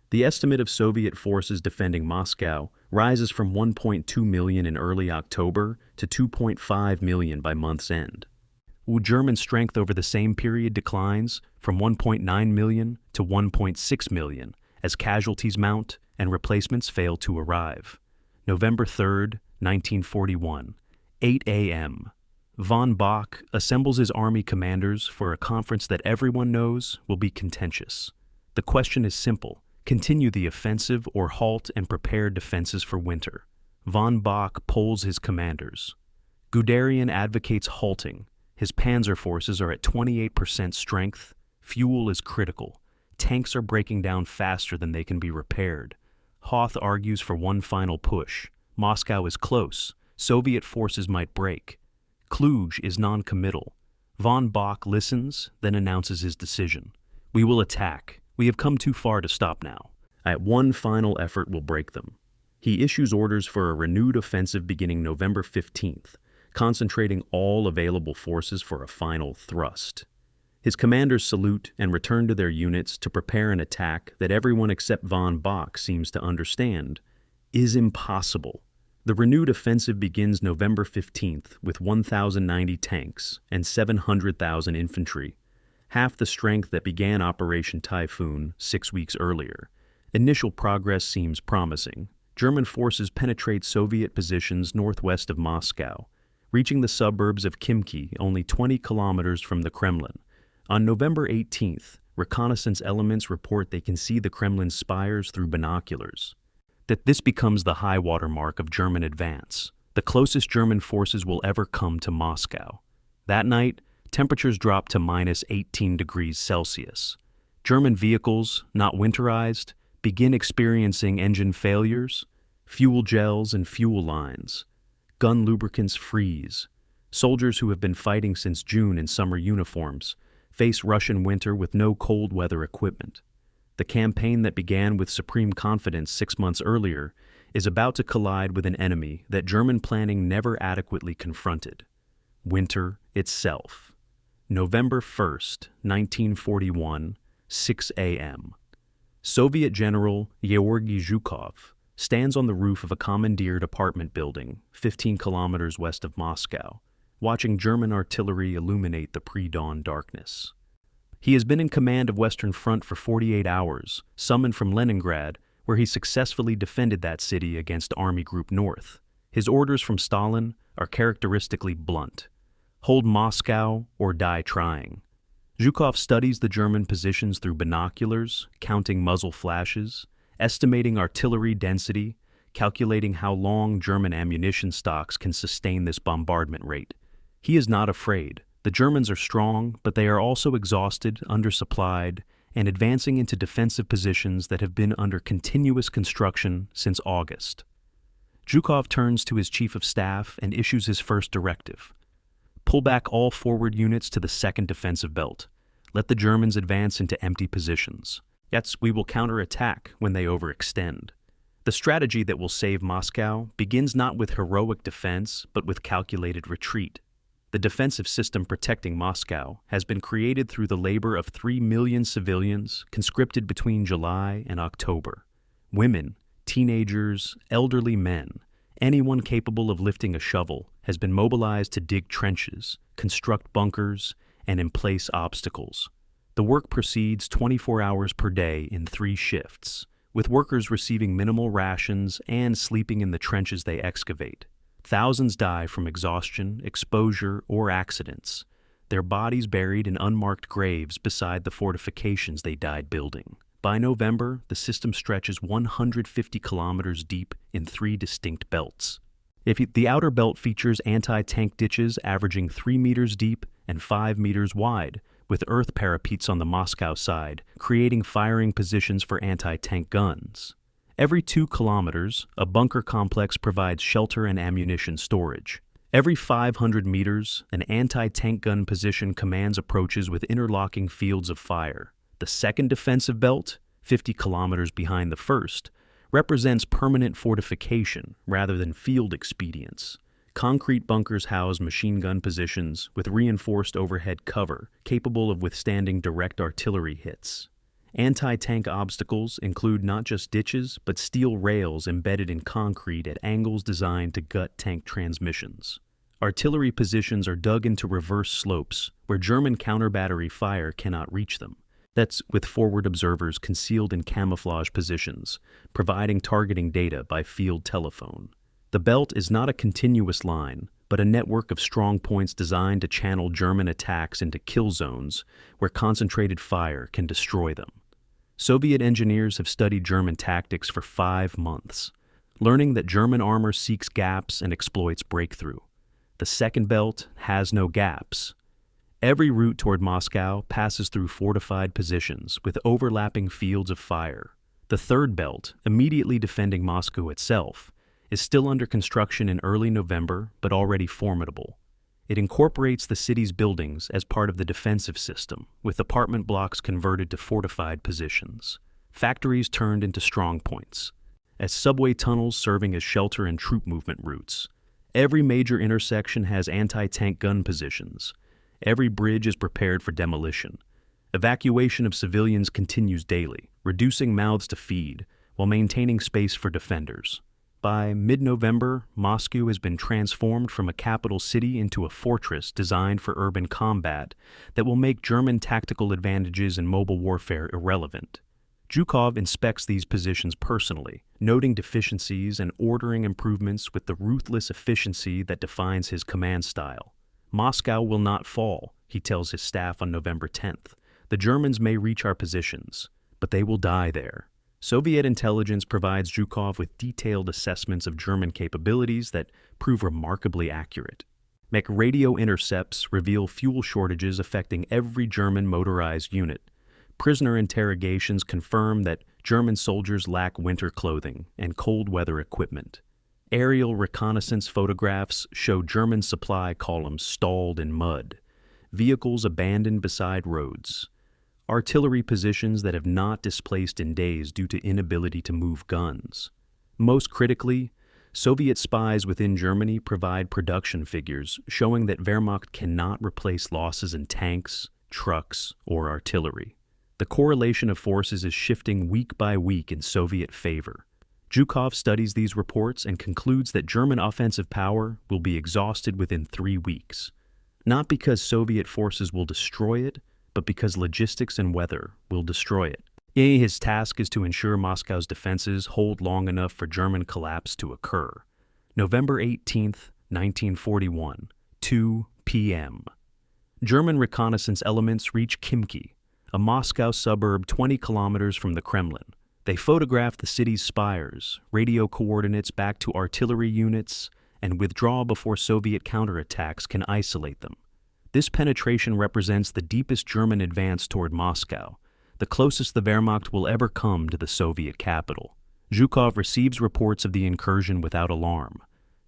The estimate of Soviet forces defending Moscow rises from 1.2 million in early October to 2.5 million by month's end. German strength over the same period declines from 1.9 million to 1.6 million as casualties mount and replacements fail to arrive. November 3, 1941, 8 a.m. Von Bock assembles his army commanders for a conference that everyone knows will be contentious. The question is simple: continue the offensive or halt and prepare defenses for winter. Von Bock polls his commanders. Guderian advocates halting. His panzer forces are at 28% strength. Fuel is critical. Tanks are breaking down faster than they can be repaired. Hoth argues for one final push. Moscow is close. Soviet forces might break. Kluge is non-committal. Von Bock listens, then announces his decision. We will attack. We have come too far to stop now. At one final effort will break them. He issues orders for a renewed offensive beginning November 15th, concentrating all available forces for a final thrust. His commanders salute and return to their units to prepare an attack that everyone except von Bock seems to understand is impossible. The renewed offensive begins November 15th with 1,090 tanks and 700,000 infantry, half the strength that began Operation Typhoon 6 weeks earlier. Initial progress seems promising. German forces penetrate Soviet positions northwest of Moscow, reaching the suburbs of Khimki only 20 kilometers from the Kremlin. On November 18th, reconnaissance elements report they can see the Kremlin's spires through binoculars. That this becomes the high water mark of German advance. The closest German forces will ever come to Moscow. That night, temperatures drop to minus 18 degrees Celsius. German vehicles, not winterized, begin experiencing engine failures, fuel gels and fuel lines. Gun lubricants freeze. Soldiers who have been fighting since June in summer uniforms face Russian winter with no cold weather equipment. The campaign that began with supreme confidence 6 months earlier is about to collide with an enemy that German planning never adequately confronted: winter itself. November 1st, 1941, 6 a.m. Soviet General Georgy Zhukov stands on the roof of a commandeered apartment building 15 kilometers west of Moscow, watching German artillery illuminate the pre-dawn darkness. He has been in command of Western Front for 48 hours, summoned from Leningrad, where he successfully defended that city against Army Group North. His orders from Stalin are characteristically blunt: hold Moscow or die trying. Zhukov studies the German positions through binoculars, counting muzzle flashes, estimating artillery density, calculating how long German ammunition stocks can sustain this bombardment rate. He is not afraid. The Germans are strong, but they are also exhausted, undersupplied, and advancing into defensive positions that have been under continuous construction since August. Zhukov turns to his chief of staff and issues his first directive: pull back all forward units to the second defensive belt. Let the Germans advance into empty positions. Yet we will counterattack when they overextend. The strategy that will save Moscow begins not with heroic defense, but with calculated retreat. The defensive system protecting Moscow has been created through the labor of 3 million civilians conscripted between July and October. Women, teenagers, elderly men, anyone capable of lifting a shovel has been mobilized to dig trenches, construct bunkers, and emplace obstacles. The work proceeds 24 hours per day in 3 shifts, with workers receiving minimal rations and sleeping in the trenches they excavate. Thousands die from exhaustion, exposure, or accidents, their bodies buried in unmarked graves beside the fortifications they died building. By November, the system stretches 150 kilometers deep in 3 distinct belts. The outer belt features anti-tank ditches averaging 3 meters deep and 5 meters wide, with earth parapets on the Moscow side, creating firing positions for anti-tank guns. Every 2 kilometers, a bunker complex provides shelter and ammunition storage. Every 500 meters, an anti-tank gun position commands approaches with interlocking fields of fire. The second defensive belt, 50 kilometers behind the first, represents permanent fortification rather than field expedience. Concrete bunkers house machine gun positions with reinforced overhead cover capable of withstanding direct artillery hits. Anti-tank obstacles include not just ditches, but steel rails embedded in concrete at angles designed to gut tank transmissions. Artillery positions are dug into reverse slopes where German counter-battery fire cannot reach them. That's with forward observers concealed in camouflage positions, providing targeting data by field telephone. The belt is not a continuous line, but a network of strong points designed to channel German attacks into kill zones where concentrated fire can destroy them. Soviet engineers have studied German tactics for 5 months, learning that German armor seeks gaps and exploits breakthrough. The second belt has no gaps. Every route toward Moscow passes through fortified positions with overlapping fields of fire. The third belt, immediately defending Moscow itself, is still under construction in early November, but already formidable. It incorporates the city's buildings as part of the defensive system, with apartment blocks converted to fortified positions, factories turned into strong points, as subway tunnels serving as shelter and troop movement routes. Every major intersection has anti-tank gun positions. Every bridge is prepared for demolition. Evacuation of civilians continues daily, reducing mouths to feed while maintaining space for defenders. By mid-November, Moscow has been transformed from a capital city into a fortress designed for urban combat that will make German tactical advantages in mobile warfare irrelevant. Zhukov inspects these positions personally, noting deficiencies and ordering improvements with the ruthless efficiency that defines his command style. Moscow will not fall, he tells his staff on November 10th. The Germans may reach our positions, but they will die there. Soviet intelligence provides Zhukov with detailed assessments of German capabilities that prove remarkably accurate. Mech radio intercepts reveal fuel shortages affecting every German motorized unit. Prisoner interrogations confirm that German soldiers lack winter clothing and cold weather equipment. Aerial reconnaissance photographs show German supply columns stalled in mud, vehicles abandoned beside roads, artillery positions that have not displaced in days due to inability to move guns. Most critically, Soviet spies within Germany provide production figures showing that Wehrmacht cannot replace losses in tanks, trucks, or artillery. The correlation of forces is shifting week by week in Soviet favor. Zhukov studies these reports and concludes that German offensive power will be exhausted within 3 weeks, not because Soviet forces will destroy it, but because logistics and weather will destroy it. His task is to ensure Moscow's defenses hold long enough for German collapse to occur. November 18th, 1941, 2 p.m. German reconnaissance elements reach Khimki, a Moscow suburb 20 kilometers from the Kremlin. They photograph the city's spires, radio coordinates back to artillery units, and withdraw before Soviet counterattacks can isolate them. This penetration represents the deepest German advance toward Moscow, the closest the Wehrmacht will ever come to the Soviet capital. Zhukov receives reports of the incursion without alarm.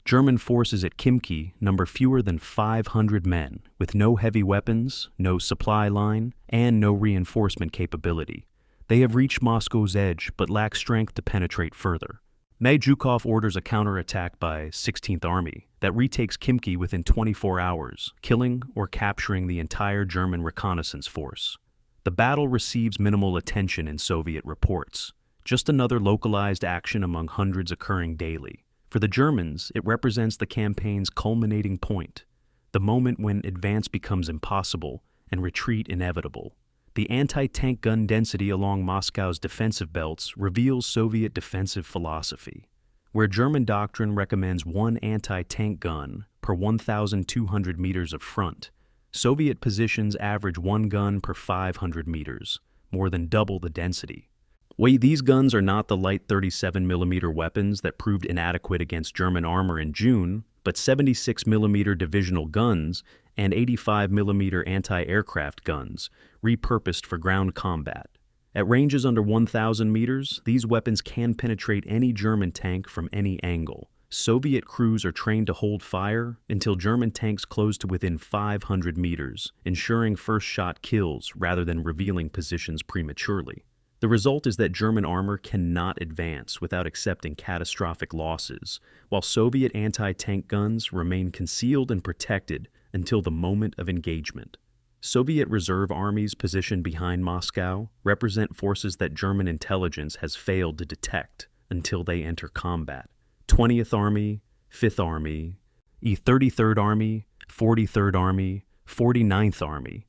German forces at Khimki number fewer than 500 men, with no heavy weapons, no supply line, and no reinforcement capability. They have reached Moscow's edge but lack strength to penetrate further. May Zhukov orders a counterattack by 16th Army that retakes Khimki within 24 hours, killing or capturing the entire German reconnaissance force. The battle receives minimal attention in Soviet reports, just another localized action among hundreds occurring daily. For the Germans, it represents the campaign's culminating point, the moment when advance becomes impossible and retreat inevitable. The anti-tank gun density along Moscow's defensive belts reveals Soviet defensive philosophy, where German doctrine recommends one anti-tank gun per 1,200 meters of front. Soviet positions average one gun per 500 meters, more than double the density. These guns are not the light 37mm weapons that proved inadequate against German armor in June, but 76mm divisional guns and 85mm anti-aircraft guns, repurposed for ground combat. At ranges under 1,000 meters, these weapons can penetrate any German tank from any angle. Soviet crews are trained to hold fire until German tanks close to within 500 meters, ensuring first shot kills rather than revealing positions prematurely. The result is that German armor cannot advance without accepting catastrophic losses, while Soviet anti-tank guns remain concealed and protected until the moment of engagement. Soviet reserve armies positioned behind Moscow represent forces that German intelligence has failed to detect until they enter combat. 20th Army, 5th Army, 33rd Army, 43rd Army, 49th Army.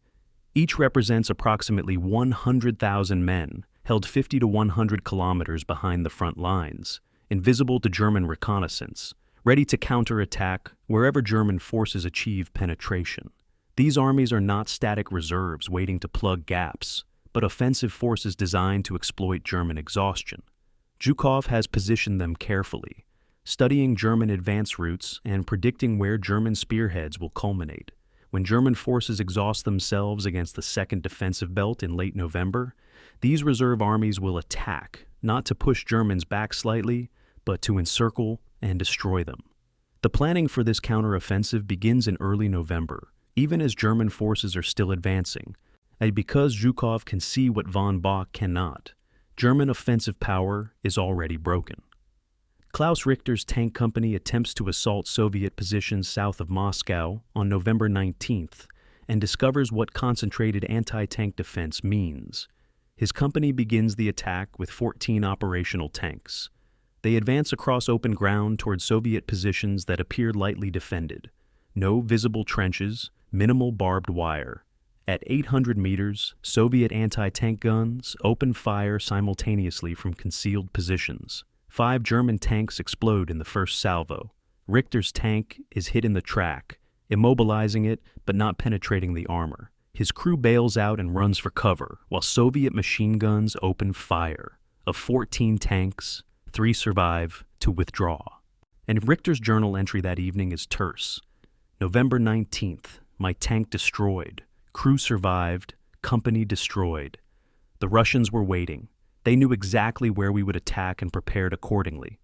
Each represents approximately 100,000 men, held 50 to 100 kilometers behind the front lines, invisible to German reconnaissance, ready to counterattack wherever German forces achieve penetration. These armies are not static reserves waiting to plug gaps, but offensive forces designed to exploit German exhaustion. Zhukov has positioned them carefully, studying German advance routes and predicting where German spearheads will culminate. When German forces exhaust themselves against the second defensive belt in late November, these reserve armies will attack, not to push Germans back slightly, but to encircle and destroy them. The planning for this counteroffensive begins in early November, even as German forces are still advancing, and because Zhukov can see what von Bock cannot, German offensive power is already broken. Klaus Richter's tank company attempts to assault Soviet positions south of Moscow on November 19th and discovers what concentrated anti-tank defense means. His company begins the attack with 14 operational tanks. They advance across open ground toward Soviet positions that appear lightly defended. No visible trenches, minimal barbed wire. At 800 meters, Soviet anti-tank guns open fire simultaneously from concealed positions. 5 German tanks explode in the first salvo. Richter's tank is hit in the track, immobilizing it but not penetrating the armor. His crew bails out and runs for cover, while Soviet machine guns open fire. Of 14 tanks, 3 survive to withdraw. And Richter's journal entry that evening is terse. November 19th, my tank destroyed. Crew survived, company destroyed. The Russians were waiting. They knew exactly where we would attack and prepared accordingly.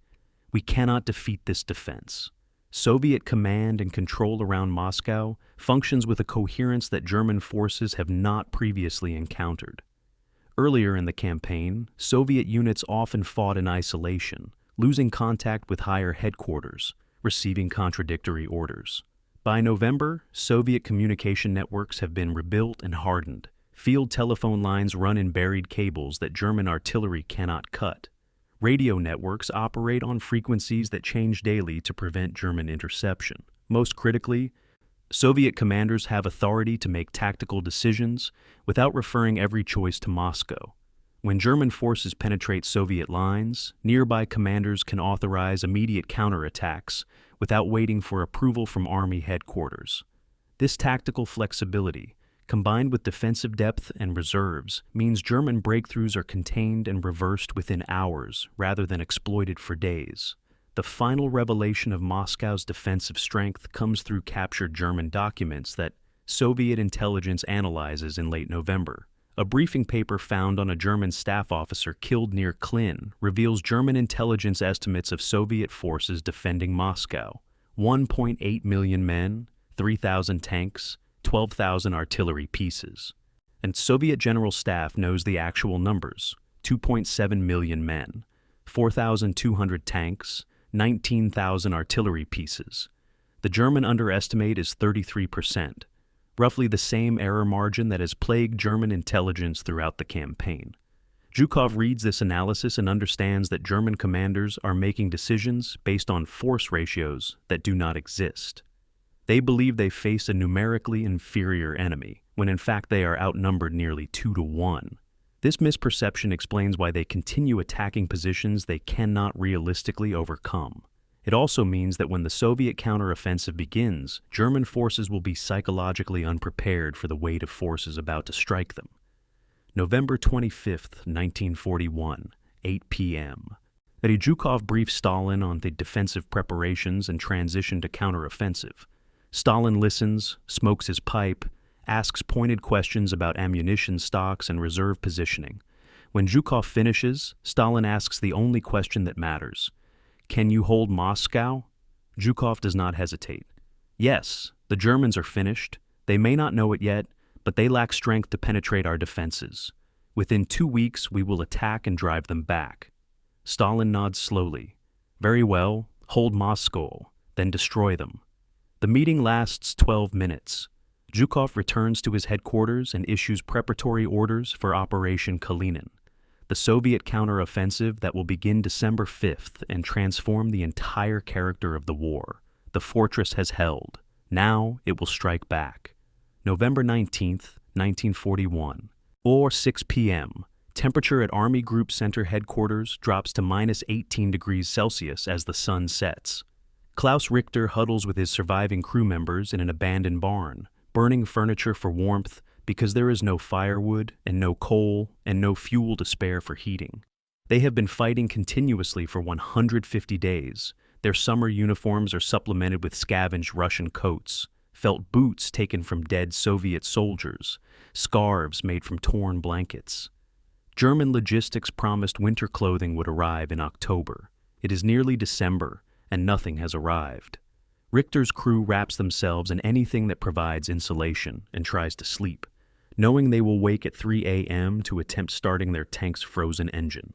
We cannot defeat this defense. Soviet command and control around Moscow functions with a coherence that German forces have not previously encountered. Earlier in the campaign, Soviet units often fought in isolation, losing contact with higher headquarters, receiving contradictory orders. By November, Soviet communication networks have been rebuilt and hardened. Field telephone lines run in buried cables that German artillery cannot cut. Radio networks operate on frequencies that change daily to prevent German interception. Most critically, Soviet commanders have authority to make tactical decisions without referring every choice to Moscow. When German forces penetrate Soviet lines, nearby commanders can authorize immediate counterattacks without waiting for approval from Army headquarters. This tactical flexibility, combined with defensive depth and reserves, means German breakthroughs are contained and reversed within hours rather than exploited for days. The final revelation of Moscow's defensive strength comes through captured German documents that Soviet intelligence analyzes in late November. A briefing paper found on a German staff officer killed near Klin reveals German intelligence estimates of Soviet forces defending Moscow: 1.8 million men, 3,000 tanks, 12,000 artillery pieces. And Soviet General Staff knows the actual numbers: 2.7 million men, 4,200 tanks, 19,000 artillery pieces. The German underestimate is 33%, roughly the same error margin that has plagued German intelligence throughout the campaign. Zhukov reads this analysis and understands that German commanders are making decisions based on force ratios that do not exist. They believe they face a numerically inferior enemy, when in fact they are outnumbered nearly 2-1. This misperception explains why they continue attacking positions they cannot realistically overcome. It also means that when the Soviet counteroffensive begins, German forces will be psychologically unprepared for the weight of forces about to strike them. November 25, 1941, 8 p.m. Zhukov briefs Stalin on the defensive preparations and transition to counteroffensive. Stalin listens, smokes his pipe, asks pointed questions about ammunition stocks and reserve positioning. When Zhukov finishes, Stalin asks the only question that matters. Can you hold Moscow? Zhukov does not hesitate. Yes, the Germans are finished. They may not know it yet, but they lack strength to penetrate our defenses. Within 2 weeks, we will attack and drive them back. Stalin nods slowly. Very well, hold Moscow, then destroy them. The meeting lasts 12 minutes. Zhukov returns to his headquarters and issues preparatory orders for Operation Kalinin, the Soviet counteroffensive that will begin December 5th and transform the entire character of the war. The fortress has held. Now it will strike back. November 19th, 1941, or 6 p.m., temperature at Army Group Center headquarters drops to -18 degrees Celsius as the sun sets. Klaus Richter huddles with his surviving crew members in an abandoned barn, burning furniture for warmth because there is no firewood and no coal and no fuel to spare for heating. They have been fighting continuously for 150 days. Their summer uniforms are supplemented with scavenged Russian coats, felt boots taken from dead Soviet soldiers, scarves made from torn blankets. German logistics promised winter clothing would arrive in October. It is nearly December, and nothing has arrived. Richter's crew wraps themselves in anything that provides insulation and tries to sleep, knowing they will wake at 3 a.m. to attempt starting their tank's frozen engine.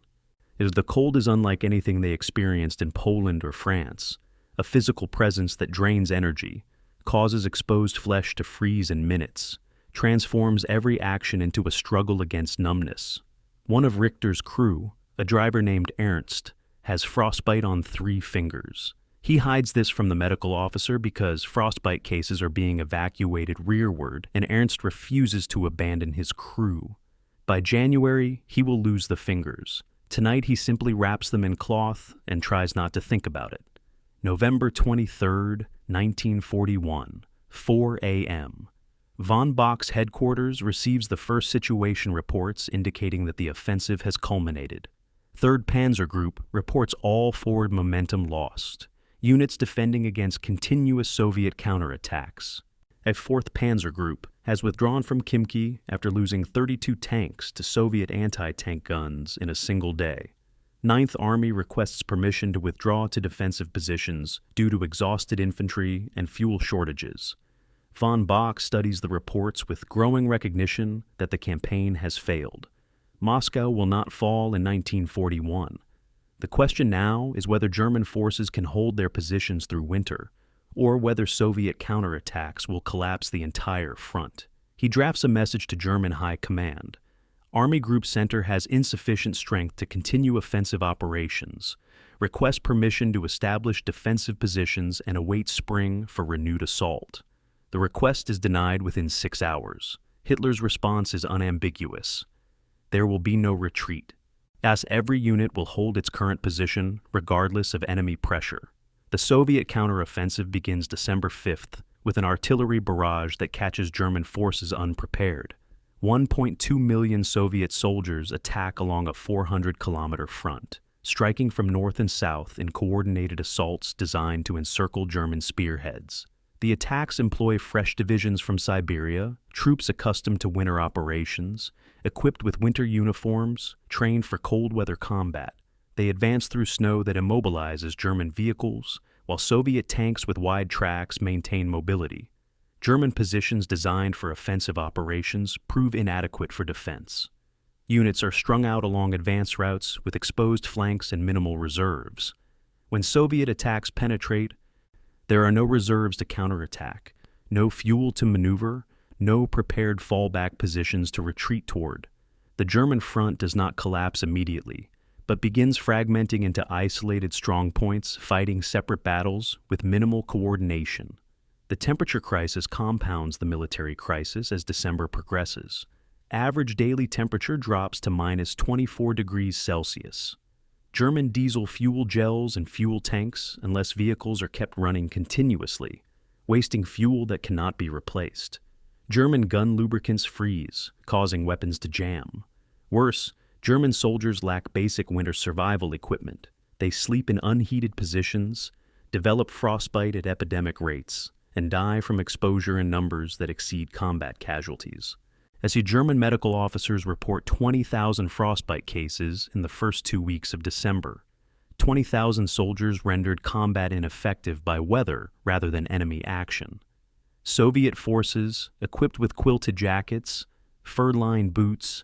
The cold is unlike anything they experienced in Poland or France, a physical presence that drains energy, causes exposed flesh to freeze in minutes, transforms every action into a struggle against numbness. One of Richter's crew, a driver named Ernst, has frostbite on 3 fingers. He hides this from the medical officer because frostbite cases are being evacuated rearward, and Ernst refuses to abandon his crew. By January, he will lose the fingers. Tonight, he simply wraps them in cloth and tries not to think about it. November 23rd, 1941, 4 a.m. Von Bock's headquarters receives the first situation reports indicating that the offensive has culminated. 3rd Panzer Group reports all forward momentum lost, units defending against continuous Soviet counterattacks. A 4th Panzer Group has withdrawn from Khimki after losing 32 tanks to Soviet anti-tank guns in a single day. 9th Army requests permission to withdraw to defensive positions due to exhausted infantry and fuel shortages. Von Bock studies the reports with growing recognition that the campaign has failed. Moscow will not fall in 1941. The question now is whether German forces can hold their positions through winter, or whether Soviet counterattacks will collapse the entire front. He drafts a message to German High Command. Army Group Center has insufficient strength to continue offensive operations. Request permission to establish defensive positions and await spring for renewed assault. The request is denied within 6 hours. Hitler's response is unambiguous. There will be no retreat, as every unit will hold its current position regardless of enemy pressure. The Soviet counteroffensive begins December 5th with an artillery barrage that catches German forces unprepared. 1.2 million Soviet soldiers attack along a 400-kilometer front, striking from north and south in coordinated assaults designed to encircle German spearheads. The attacks employ fresh divisions from Siberia, troops accustomed to winter operations, equipped with winter uniforms, trained for cold weather combat. They advance through snow that immobilizes German vehicles, while Soviet tanks with wide tracks maintain mobility. German positions designed for offensive operations prove inadequate for defense. Units are strung out along advance routes with exposed flanks and minimal reserves. When Soviet attacks penetrate, there are no reserves to counterattack, no fuel to maneuver, no prepared fallback positions to retreat toward. The German front does not collapse immediately, but begins fragmenting into isolated strongpoints, fighting separate battles with minimal coordination. The temperature crisis compounds the military crisis as December progresses. Average daily temperature drops to minus 24 degrees Celsius. German diesel fuel gels and fuel tanks unless vehicles are kept running continuously, wasting fuel that cannot be replaced. German gun lubricants freeze, causing weapons to jam. Worse, German soldiers lack basic winter survival equipment. They sleep in unheated positions, develop frostbite at epidemic rates, and die from exposure in numbers that exceed combat casualties. As German medical officers report 20,000 frostbite cases in the first 2 weeks of December. 20,000 soldiers rendered combat ineffective by weather rather than enemy action. Soviet forces, equipped with quilted jackets, fur-lined boots,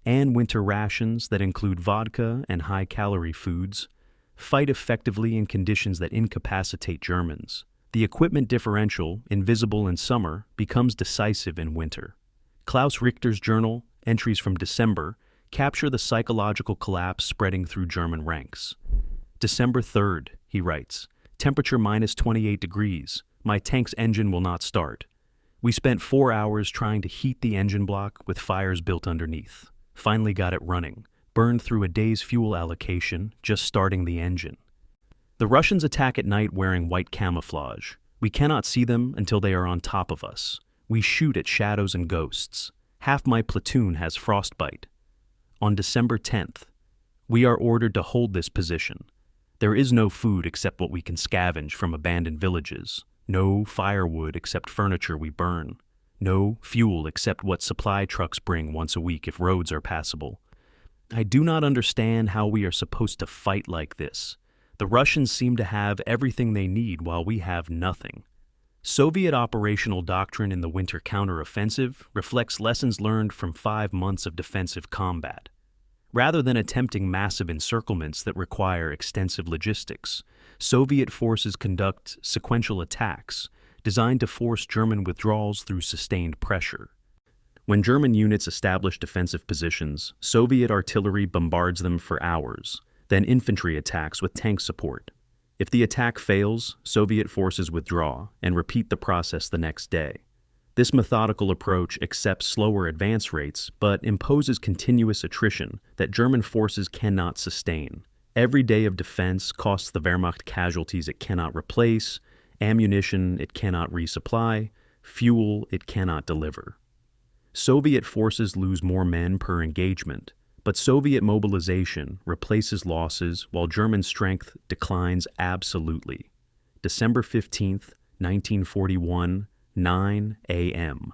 and winter rations that include vodka and high-calorie foods, fight effectively in conditions that incapacitate Germans. The equipment differential, invisible in summer, becomes decisive in winter. Klaus Richter's journal, entries from December, capture the psychological collapse spreading through German ranks. December 3rd, he writes, temperature minus 28 degrees. My tank's engine will not start. We spent 4 hours trying to heat the engine block with fires built underneath. Finally got it running, burned through a day's fuel allocation just starting the engine. The Russians attack at night wearing white camouflage. We cannot see them until they are on top of us. We shoot at shadows and ghosts. Half my platoon has frostbite. On December 10th, we are ordered to hold this position. There is no food except what we can scavenge from abandoned villages. No firewood except furniture we burn. No fuel except what supply trucks bring once a week if roads are passable. I do not understand how we are supposed to fight like this. The Russians seem to have everything they need while we have nothing. Soviet operational doctrine in the winter counteroffensive reflects lessons learned from 5 months of defensive combat. Rather than attempting massive encirclements that require extensive logistics, Soviet forces conduct sequential attacks designed to force German withdrawals through sustained pressure. When German units establish defensive positions, Soviet artillery bombards them for hours, then infantry attacks with tank support. If the attack fails, Soviet forces withdraw and repeat the process the next day. This methodical approach accepts slower advance rates but imposes continuous attrition that German forces cannot sustain. Every day of defense costs the Wehrmacht casualties it cannot replace, ammunition it cannot resupply, fuel it cannot deliver. Soviet forces lose more men per engagement, but Soviet mobilization replaces losses while German strength declines absolutely. December 15th, 1941, 9 a.m.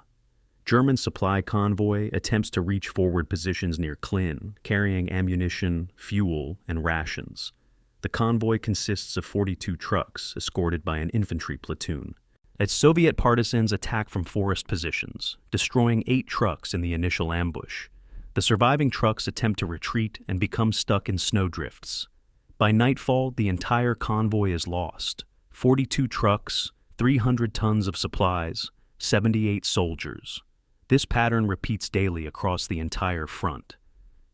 German supply convoy attempts to reach forward positions near Klin, carrying ammunition, fuel, and rations. The convoy consists of 42 trucks, escorted by an infantry platoon. As Soviet partisans attack from forest positions, destroying 8 trucks in the initial ambush, the surviving trucks attempt to retreat and become stuck in snowdrifts. By nightfall, the entire convoy is lost. 42 trucks, 300 tons of supplies, 78 soldiers. This pattern repeats daily across the entire front.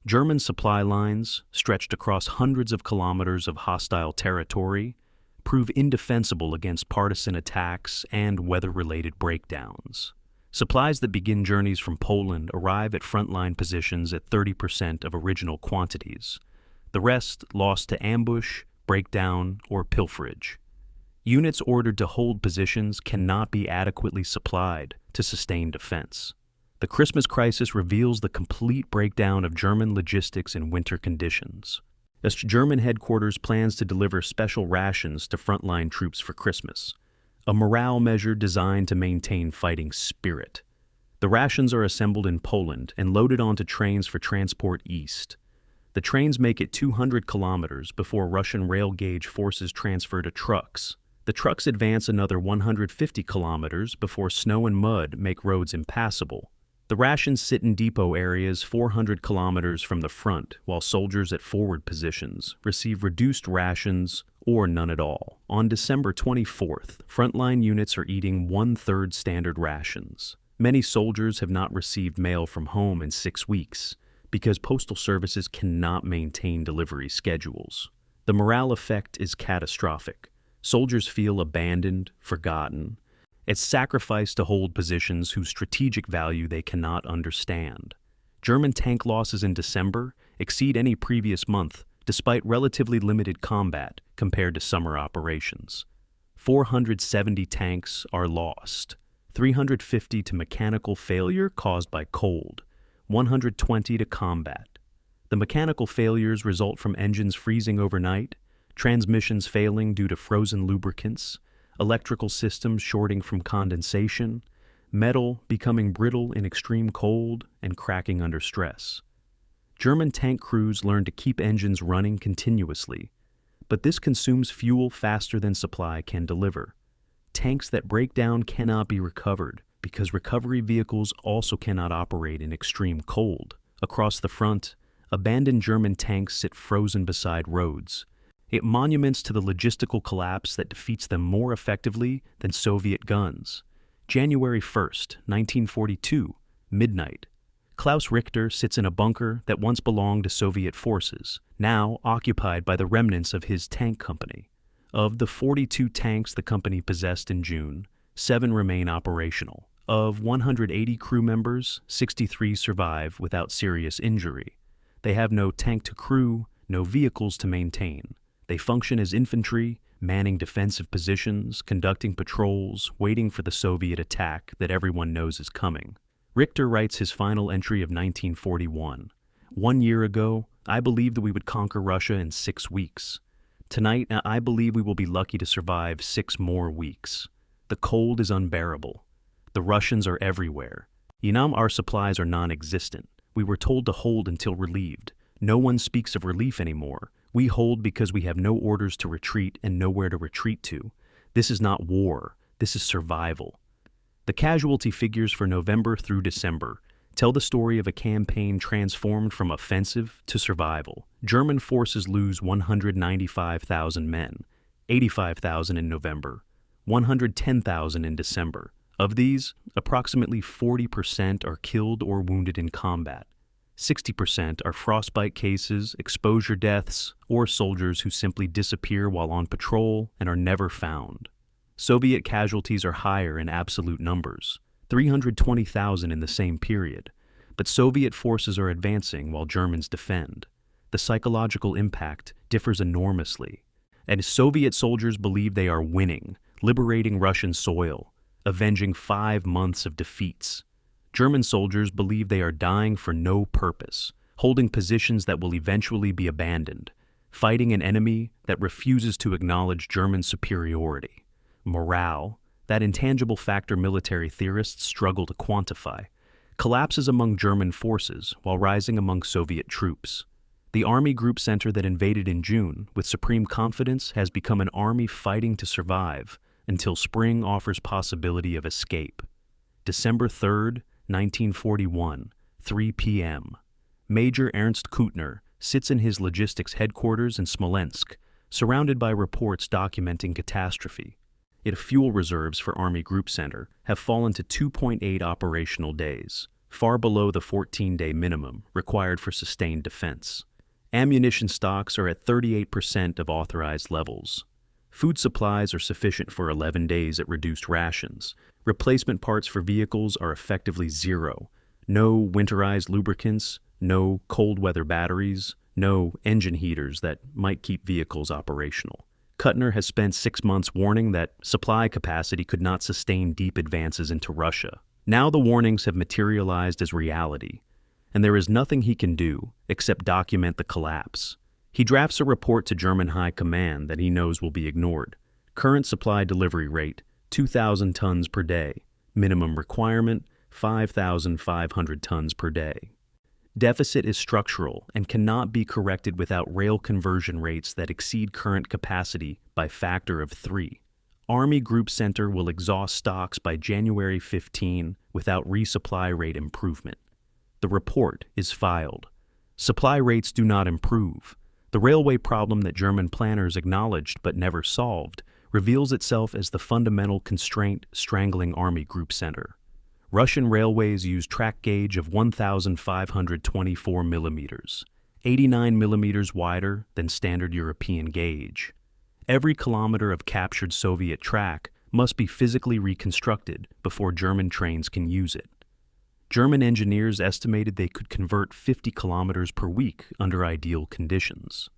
German supply lines, stretched across hundreds of kilometers of hostile territory, prove indefensible against partisan attacks and weather-related breakdowns. Supplies that begin journeys from Poland arrive at frontline positions at 30% of original quantities. The rest lost to ambush, breakdown, or pilferage. Units ordered to hold positions cannot be adequately supplied to sustain defense. The Christmas crisis reveals the complete breakdown of German logistics in winter conditions. As German headquarters plans to deliver special rations to frontline troops for Christmas, a morale measure designed to maintain fighting spirit. The rations are assembled in Poland and loaded onto trains for transport east. The trains make it 200 kilometers before Russian rail gauge forces transfer to trucks. The trucks advance another 150 kilometers before snow and mud make roads impassable. The The rations sit in depot areas 400 kilometers from the front, while soldiers at forward positions receive reduced rations or none at all. On December 24th, frontline units are eating one-third standard rations. Many soldiers have not received mail from home in 6 weeks because postal services cannot maintain delivery schedules. The morale effect is catastrophic. Soldiers feel abandoned, forgotten. It's sacrifice to hold positions whose strategic value they cannot understand. German tank losses in December exceed any previous month, despite relatively limited combat compared to summer operations. 470 tanks are lost, 350 to mechanical failure caused by cold, 120 to combat. The mechanical failures result from engines freezing overnight, transmissions failing due to frozen lubricants, electrical systems shorting from condensation, metal becoming brittle in extreme cold, and cracking under stress. German tank crews learn to keep engines running continuously, but this consumes fuel faster than supply can deliver. Tanks that break down cannot be recovered because recovery vehicles also cannot operate in extreme cold. Across the front, abandoned German tanks sit frozen beside roads. It monuments to the logistical collapse that defeats them more effectively than Soviet guns. January 1st, 1942, midnight. Klaus Richter sits in a bunker that once belonged to Soviet forces, now occupied by the remnants of his tank company. Of the 42 tanks the company possessed in June, 7 remain operational. Of 180 crew members, 63 survive without serious injury. They have no tank to crew, no vehicles to maintain. They function as infantry, manning defensive positions, conducting patrols, waiting for the Soviet attack that everyone knows is coming. Richter writes his final entry of 1941. 1 year ago, I believed that we would conquer Russia in 6 weeks. Tonight, I believe we will be lucky to survive 6 more weeks. The cold is unbearable. The Russians are everywhere. Our supplies are non-existent. We were told to hold until relieved. No one speaks of relief anymore. We hold because we have no orders to retreat and nowhere to retreat to. This is not war. This is survival. The casualty figures for November through December tell the story of a campaign transformed from offensive to survival. German forces lose 195,000 men, 85,000 in November, 110,000 in December. Of these, approximately 40% are killed or wounded in combat. 60% are frostbite cases, exposure deaths, or soldiers who simply disappear while on patrol and are never found. Soviet casualties are higher in absolute numbers, 320,000 in the same period, but Soviet forces are advancing while Germans defend. The psychological impact differs enormously, and Soviet soldiers believe they are winning, liberating Russian soil, avenging 5 months of defeats. German soldiers believe they are dying for no purpose, holding positions that will eventually be abandoned, fighting an enemy that refuses to acknowledge German superiority. Morale, that intangible factor military theorists struggle to quantify, collapses among German forces while rising among Soviet troops. The army group center that invaded in June with supreme confidence has become an army fighting to survive until spring offers possibility of escape. December 3rd, 1941, 3 p.m. Major Ernst Kuttner sits in his logistics headquarters in Smolensk, surrounded by reports documenting catastrophe. Its fuel reserves for Army Group Center have fallen to 2.8 operational days, far below the 14-day minimum required for sustained defense. Ammunition stocks are at 38% of authorized levels. Food supplies are sufficient for 11 days at reduced rations. Replacement parts for vehicles are effectively zero. No winterized lubricants, no cold weather batteries, no engine heaters that might keep vehicles operational. Kuttner has spent 6 months warning that supply capacity could not sustain deep advances into Russia. Now the warnings have materialized as reality, and there is nothing he can do except document the collapse. He drafts a report to German High Command that he knows will be ignored. Current supply delivery rate, 2,000 tons per day. Minimum requirement, 5,500 tons per day. Deficit is structural and cannot be corrected without rail conversion rates that exceed current capacity by factor of 3. Army Group Center will exhaust stocks by January 15 without resupply rate improvement. The report is filed. Supply rates do not improve. The railway problem that German planners acknowledged but never solved reveals itself as the fundamental constraint strangling Army Group Center. Russian railways use track gauge of 1,524 millimeters, 89 millimeters wider than standard European gauge. Every kilometer of captured Soviet track must be physically reconstructed before German trains can use it. German engineers estimated they could convert 50 kilometers per week under ideal conditions.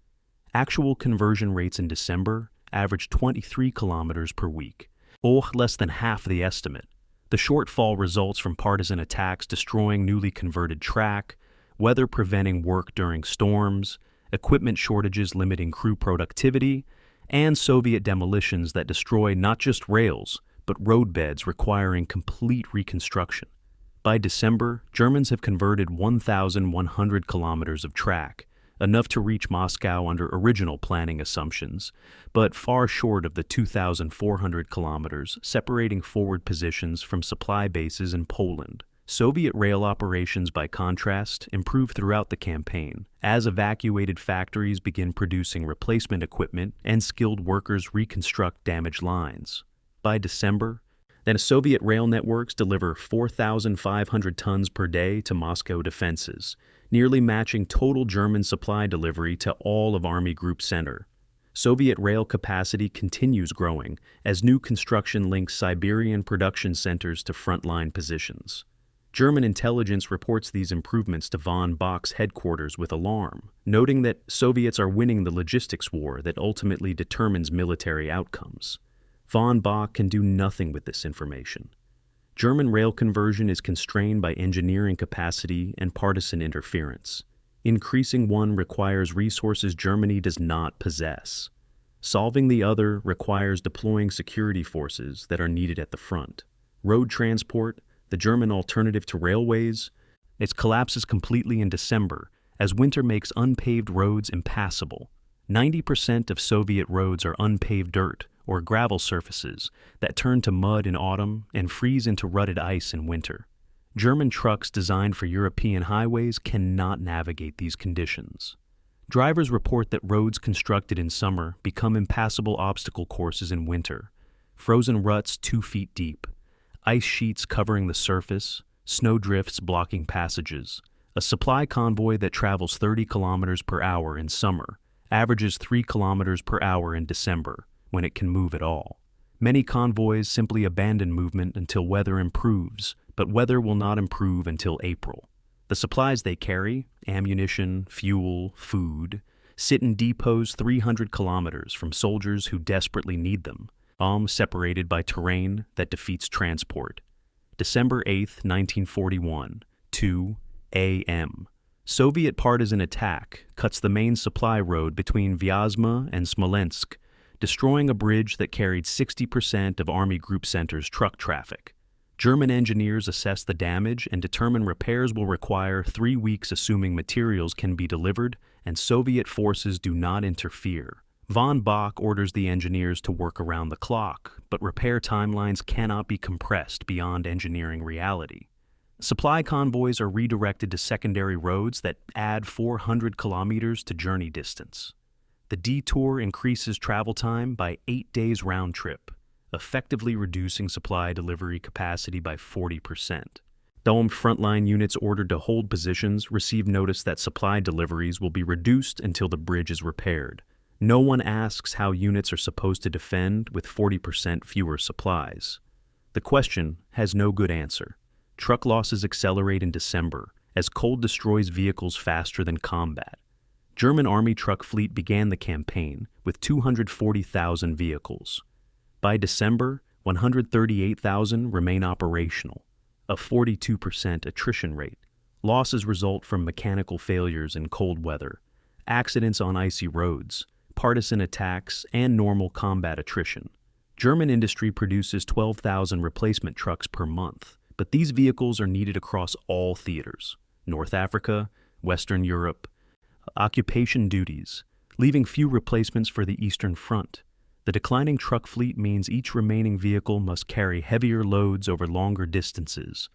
Actual conversion rates in December averaged 23 kilometers per week, less than half the estimate. The shortfall results from partisan attacks destroying newly converted track, weather preventing work during storms, equipment shortages limiting crew productivity, and Soviet demolitions that destroy not just rails, but roadbeds requiring complete reconstruction. By December, Germans have converted 1,100 kilometers of track, enough to reach Moscow under original planning assumptions, but far short of the 2,400 kilometers separating forward positions from supply bases in Poland. Soviet rail operations, by contrast, improved throughout the campaign, as evacuated factories begin producing replacement equipment and skilled workers reconstruct damaged lines. By December, then Soviet rail networks deliver 4,500 tons per day to Moscow defenses, nearly matching total German supply delivery to all of Army Group Center. Soviet rail capacity continues growing as new construction links Siberian production centers to frontline positions. German intelligence reports these improvements to von Bock's headquarters with alarm, noting that Soviets are winning the logistics war that ultimately determines military outcomes. Von Bock can do nothing with this information. German rail conversion is constrained by engineering capacity and partisan interference. Increasing one requires resources Germany does not possess. Solving the other requires deploying security forces that are needed at the front. Road transport, the German alternative to railways, it collapses completely in December as winter makes unpaved roads impassable. 90% of Soviet roads are unpaved dirt or gravel surfaces that turn to mud in autumn and freeze into rutted ice in winter. German trucks designed for European highways cannot navigate these conditions. Drivers report that roads constructed in summer become impassable obstacle courses in winter, frozen ruts 2 feet deep, ice sheets covering the surface, snowdrifts blocking passages. A supply convoy that travels 30 kilometers per hour in summer averages 3 kilometers per hour in December, when it can move at all. Many convoys simply abandon movement until weather improves, but weather will not improve until April. The supplies they carry, ammunition, fuel, food, sit in depots 300 kilometers from soldiers who desperately need them, separated by terrain that defeats transport. December 8, 1941, 2 a.m. Soviet partisan attack cuts the main supply road between Vyazma and Smolensk, destroying a bridge that carried 60% of Army Group Center's truck traffic. German engineers assess the damage and determine repairs will require 3 weeks, assuming materials can be delivered and Soviet forces do not interfere. Von Bock orders the engineers to work around the clock, but repair timelines cannot be compressed beyond engineering reality. Supply convoys are redirected to secondary roads that add 400 kilometers to journey distance. The detour increases travel time by 8 days round trip, effectively reducing supply delivery capacity by 40%. Dome frontline units ordered to hold positions receive notice that supply deliveries will be reduced until the bridge is repaired. No one asks how units are supposed to defend with 40% fewer supplies. The question has no good answer. Truck losses accelerate in December as cold destroys vehicles faster than combat. German Army truck fleet began the campaign with 240,000 vehicles. By December, 138,000 remain operational, a 42% attrition rate. Losses result from mechanical failures in cold weather, accidents on icy roads, partisan attacks, and normal combat attrition. German industry produces 12,000 replacement trucks per month, but these vehicles are needed across all theaters: North Africa, Western Europe, occupation duties, leaving few replacements for the Eastern Front. The declining truck fleet means each remaining vehicle must carry heavier loads over longer distances,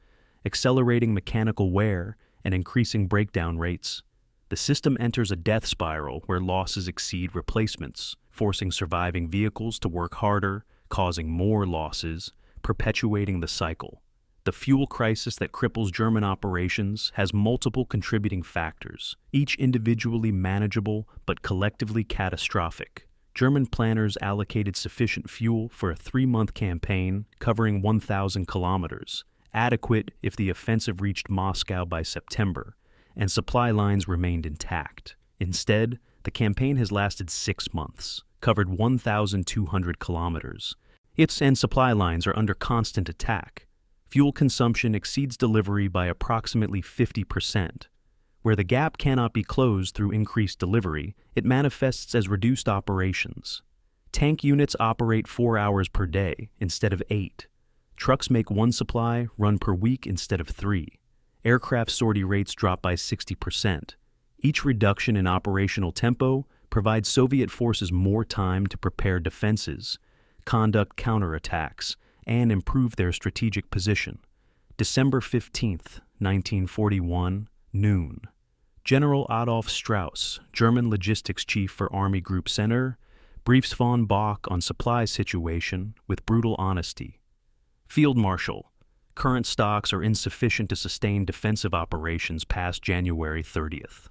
accelerating mechanical wear and increasing breakdown rates. The system enters a death spiral where losses exceed replacements, forcing surviving vehicles to work harder, causing more losses, perpetuating the cycle. The fuel crisis that cripples German operations has multiple contributing factors, each individually manageable but collectively catastrophic. German planners allocated sufficient fuel for a 3-month campaign covering 1,000 kilometers, adequate if the offensive reached Moscow by September, and supply lines remained intact. Instead, the campaign has lasted 6 months, covered 1,200 kilometers. Its and supply lines are under constant attack. Fuel consumption exceeds delivery by approximately 50%. Where the gap cannot be closed through increased delivery, it manifests as reduced operations. Tank units operate 4 hours per day instead of 8. Trucks make one supply run per week instead of 3. Aircraft sortie rates drop by 60%. Each reduction in operational tempo provides Soviet forces more time to prepare defenses, conduct counterattacks, and improve their strategic position. December 15, 1941, noon. General Adolf Strauss, German logistics chief for Army Group Center, briefs von Bock on supply situation with brutal honesty. Field Marshal, current stocks are insufficient to sustain defensive operations past January 30th.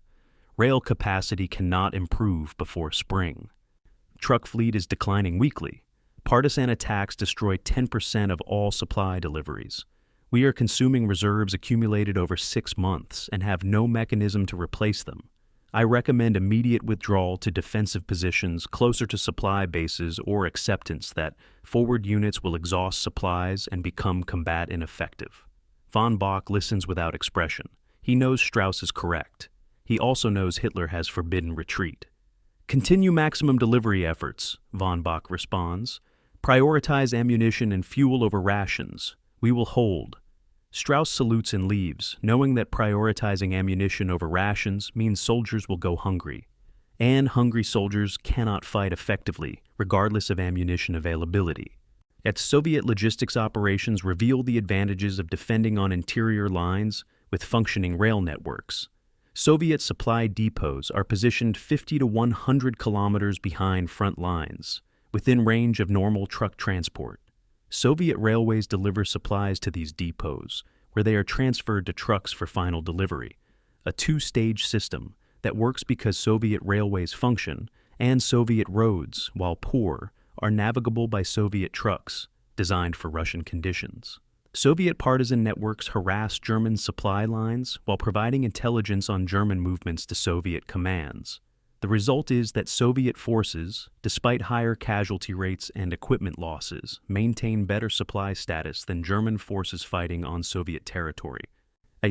Rail capacity cannot improve before spring. Truck fleet is declining weekly. Partisan attacks destroy 10% of all supply deliveries. We are consuming reserves accumulated over 6 months and have no mechanism to replace them. I recommend immediate withdrawal to defensive positions closer to supply bases or acceptance that forward units will exhaust supplies and become combat ineffective. Von Bock listens without expression. He knows Strauss is correct. He also knows Hitler has forbidden retreat. Continue maximum delivery efforts, von Bock responds. Prioritize ammunition and fuel over rations. We will hold. Strauss salutes and leaves, knowing that prioritizing ammunition over rations means soldiers will go hungry. And hungry soldiers cannot fight effectively, regardless of ammunition availability. Soviet logistics operations reveal the advantages of defending on interior lines with functioning rail networks. Soviet supply depots are positioned 50 to 100 kilometers behind front lines, within range of normal truck transport. Soviet railways deliver supplies to these depots, where they are transferred to trucks for final delivery, a 2-stage system that works because Soviet railways function and Soviet roads, while poor, are navigable by Soviet trucks, designed for Russian conditions. Soviet partisan networks harass German supply lines while providing intelligence on German movements to Soviet commands. The result is that Soviet forces, despite higher casualty rates and equipment losses, maintain better supply status than German forces fighting on Soviet territory.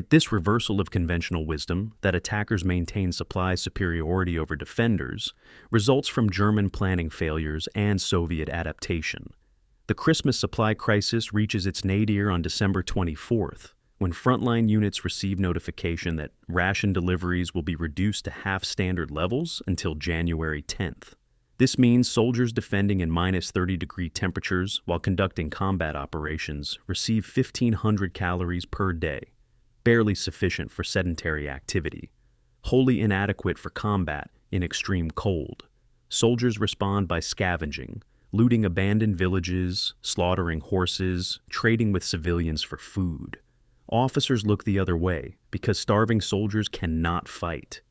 This reversal of conventional wisdom, that attackers maintain supply superiority over defenders, results from German planning failures and Soviet adaptation. The Christmas supply crisis reaches its nadir on December 24th, when frontline units receive notification that ration deliveries will be reduced to half-standard levels until January 10th. This means soldiers defending in minus 30-degree temperatures while conducting combat operations receive 1,500 calories per day, barely sufficient for sedentary activity, wholly inadequate for combat in extreme cold. Soldiers respond by scavenging, looting abandoned villages, slaughtering horses, trading with civilians for food. Officers look the other way because starving soldiers cannot fight.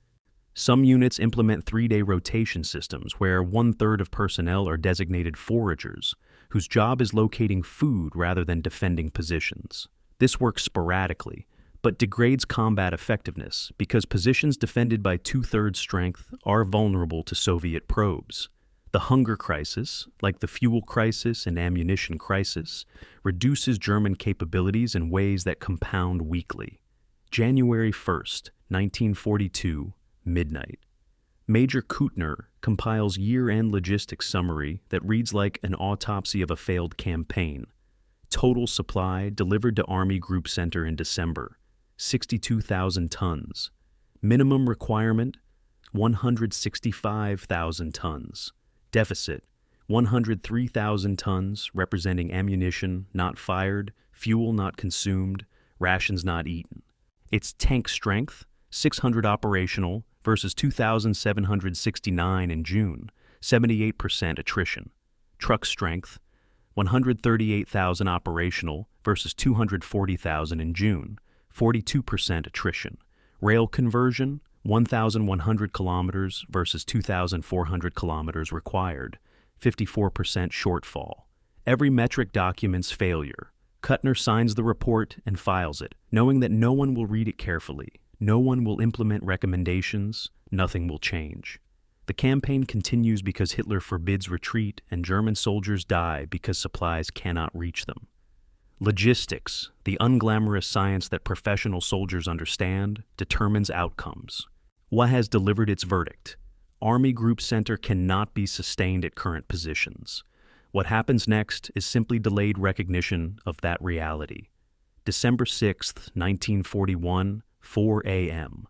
Some units implement 3-day rotation systems where 1/3 of personnel are designated foragers, whose job is locating food rather than defending positions. This works sporadically, but degrades combat effectiveness because positions defended by 2/3 strength are vulnerable to Soviet probes. The hunger crisis, like the fuel crisis and ammunition crisis, reduces German capabilities in ways that compound weekly. January 1st, 1942, midnight. Major Kuttner compiles year-end logistics summary that reads like an autopsy of a failed campaign. Total supply delivered to Army Group Center in December, 62,000 tons. Minimum requirement, 165,000 tons. Deficit, 103,000 tons, representing ammunition not fired, fuel not consumed, rations not eaten. Its tank strength, 600 operational versus 2,769 in June, 78% attrition. Truck strength, 138,000 operational versus 240,000 in June, 42% attrition. Rail conversion, 1,100 kilometers versus 2,400 kilometers required, 54% shortfall. Every metric documents failure. Kuttner signs the report and files it, knowing that no one will read it carefully, no one will implement recommendations, nothing will change. The campaign continues because Hitler forbids retreat and German soldiers die because supplies cannot reach them. Logistics, the unglamorous science that professional soldiers understand, determines outcomes. What has delivered its verdict? Army Group Center cannot be sustained at current positions. What happens next is simply delayed recognition of that reality. December 6, 1941, 4 a.m.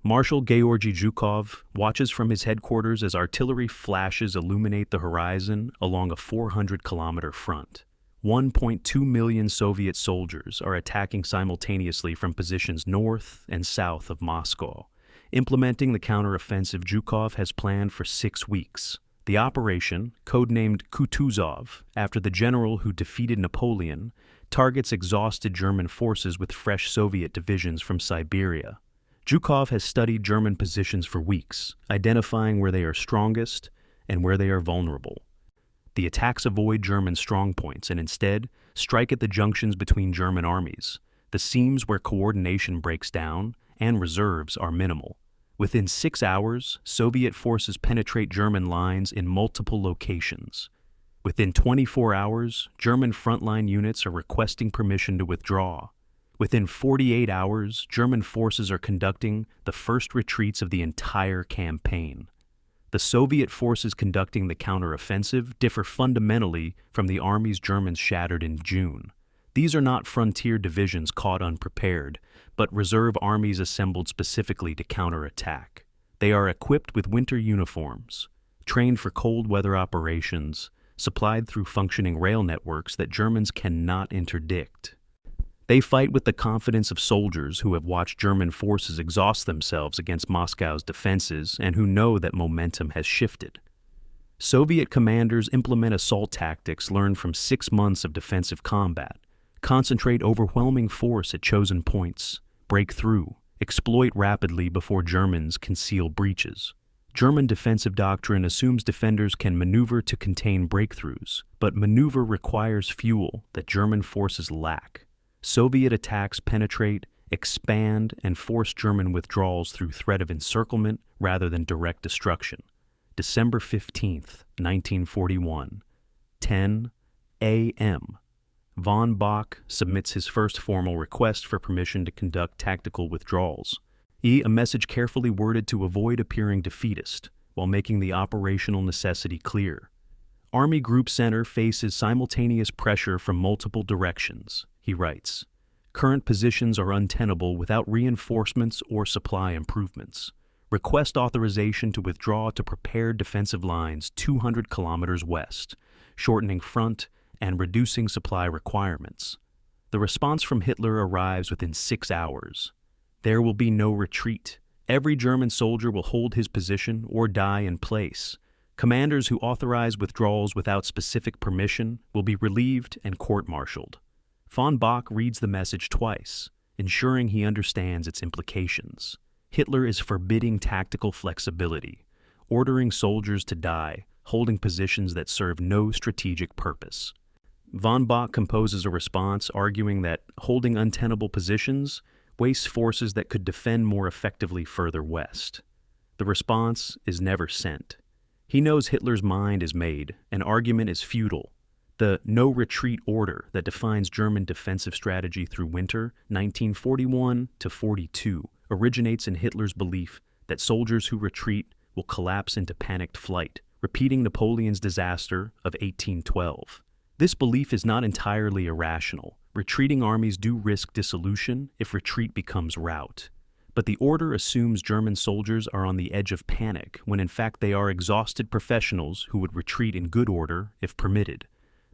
Marshal Georgy Zhukov watches from his headquarters as artillery flashes illuminate the horizon along a 400-kilometer front. 1.2 million Soviet soldiers are attacking simultaneously from positions north and south of Moscow. Implementing the counteroffensive Zhukov has planned for 6 weeks. The operation, codenamed Kutuzov, after the general who defeated Napoleon, targets exhausted German forces with fresh Soviet divisions from Siberia. Zhukov has studied German positions for weeks, identifying where they are strongest and where they are vulnerable. The attacks avoid German strongpoints and instead strike at the junctions between German armies, the seams where coordination breaks down and reserves are minimal. Within 6 hours, Soviet forces penetrate German lines in multiple locations. Within 24 hours, German frontline units are requesting permission to withdraw. Within 48 hours, German forces are conducting the first retreats of the entire campaign. The Soviet forces conducting the counteroffensive differ fundamentally from the armies Germans shattered in June. These are not frontier divisions caught unprepared, but reserve armies assembled specifically to counterattack. They are equipped with winter uniforms, trained for cold weather operations, supplied through functioning rail networks that Germans cannot interdict. They fight with the confidence of soldiers who have watched German forces exhaust themselves against Moscow's defenses and who know that momentum has shifted. Soviet commanders implement assault tactics learned from 6 months of defensive combat, concentrate overwhelming force at chosen points, break through, exploit rapidly before Germans conceal breaches. German defensive doctrine assumes defenders can maneuver to contain breakthroughs, but maneuver requires fuel that German forces lack. Soviet attacks penetrate, expand, and force German withdrawals through threat of encirclement rather than direct destruction. December 15, 1941, 10 a.m. Von Bock submits his first formal request for permission to conduct tactical withdrawals. A message carefully worded to avoid appearing defeatist, while making the operational necessity clear. Army Group Center faces simultaneous pressure from multiple directions, he writes. Current positions are untenable without reinforcements or supply improvements. Request authorization to withdraw to prepared defensive lines 200 kilometers west, shortening front and reducing supply requirements. The response from Hitler arrives within 6 hours. There will be no retreat. Every German soldier will hold his position or die in place. Commanders who authorize withdrawals without specific permission will be relieved and court-martialed. Von Bock reads the message twice, ensuring he understands its implications. Hitler is forbidding tactical flexibility, ordering soldiers to die, holding positions that serve no strategic purpose. Von Bock composes a response arguing that holding untenable positions wastes forces that could defend more effectively further west. The response is never sent. He knows Hitler's mind is made, an argument is futile. The no-retreat order that defines German defensive strategy through winter 1941 to 42 originates in Hitler's belief that soldiers who retreat will collapse into panicked flight, repeating Napoleon's disaster of 1812. This belief is not entirely irrational. Retreating armies do risk dissolution if retreat becomes rout. But the order assumes German soldiers are on the edge of panic when in fact they are exhausted professionals who would retreat in good order if permitted.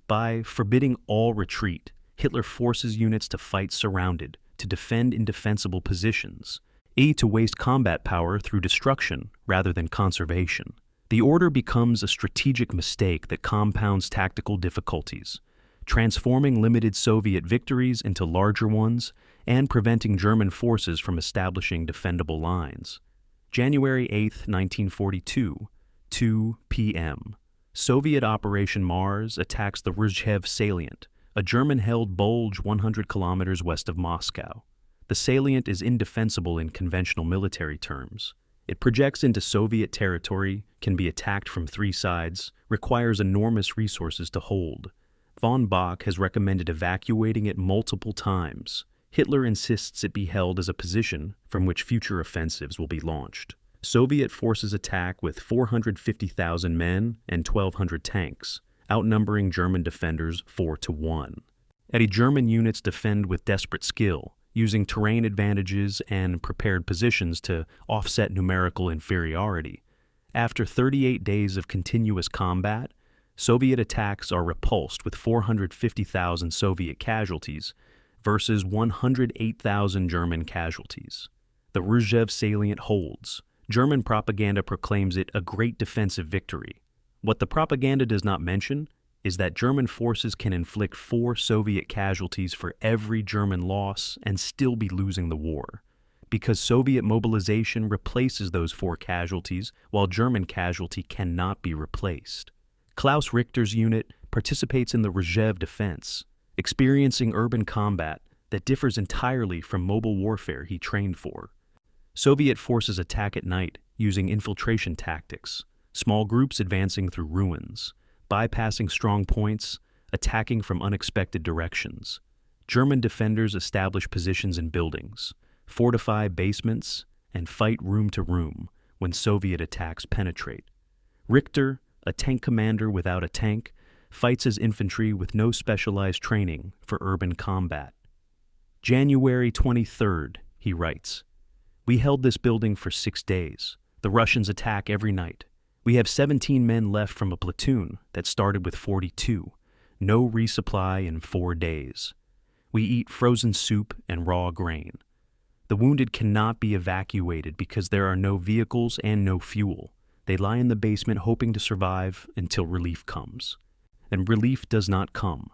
By forbidding all retreat, Hitler forces units to fight surrounded, to defend indefensible positions, to waste combat power through destruction rather than conservation. The order becomes a strategic mistake that compounds tactical difficulties, transforming limited Soviet victories into larger ones and preventing German forces from establishing defendable lines. January 8, 1942, 2 p.m. Soviet Operation Mars attacks the Rzhev salient, a German-held bulge 100 kilometers west of Moscow. The salient is indefensible in conventional military terms. It projects into Soviet territory, can be attacked from three sides, requires enormous resources to hold. Von Bock has recommended evacuating it multiple times. Hitler insists it be held as a position from which future offensives will be launched. Soviet forces attack with 450,000 men and 1,200 tanks, outnumbering German defenders 4-1. German units defend with desperate skill, using terrain advantages and prepared positions to offset numerical inferiority. After 38 days of continuous combat, Soviet attacks are repulsed with 450,000 Soviet casualties versus 108,000 German casualties. The Rzhev salient holds. German propaganda proclaims it a great defensive victory. What the propaganda does not mention is that German forces can inflict 4 Soviet casualties for every German loss and still be losing the war, because Soviet mobilization replaces those 4 casualties while German casualty cannot be replaced. Klaus Richter's unit participates in the Rzhev defense, experiencing urban combat that differs entirely from mobile warfare he trained for. Soviet forces attack at night using infiltration tactics, small groups advancing through ruins, bypassing strong points, attacking from unexpected directions. German defenders establish positions in buildings, fortify basements, and fight room to room when Soviet attacks penetrate. Richter, a tank commander without a tank, fights as infantry with no specialized training for urban combat. January 23rd, he writes, "We held this building for 6 days. The Russians attack every night. We have 17 men left from a platoon that started with 42. No resupply in 4 days. We eat frozen soup and raw grain. The wounded cannot be evacuated because there are no vehicles and no fuel. They lie in the basement hoping to survive until relief comes. And relief does not come.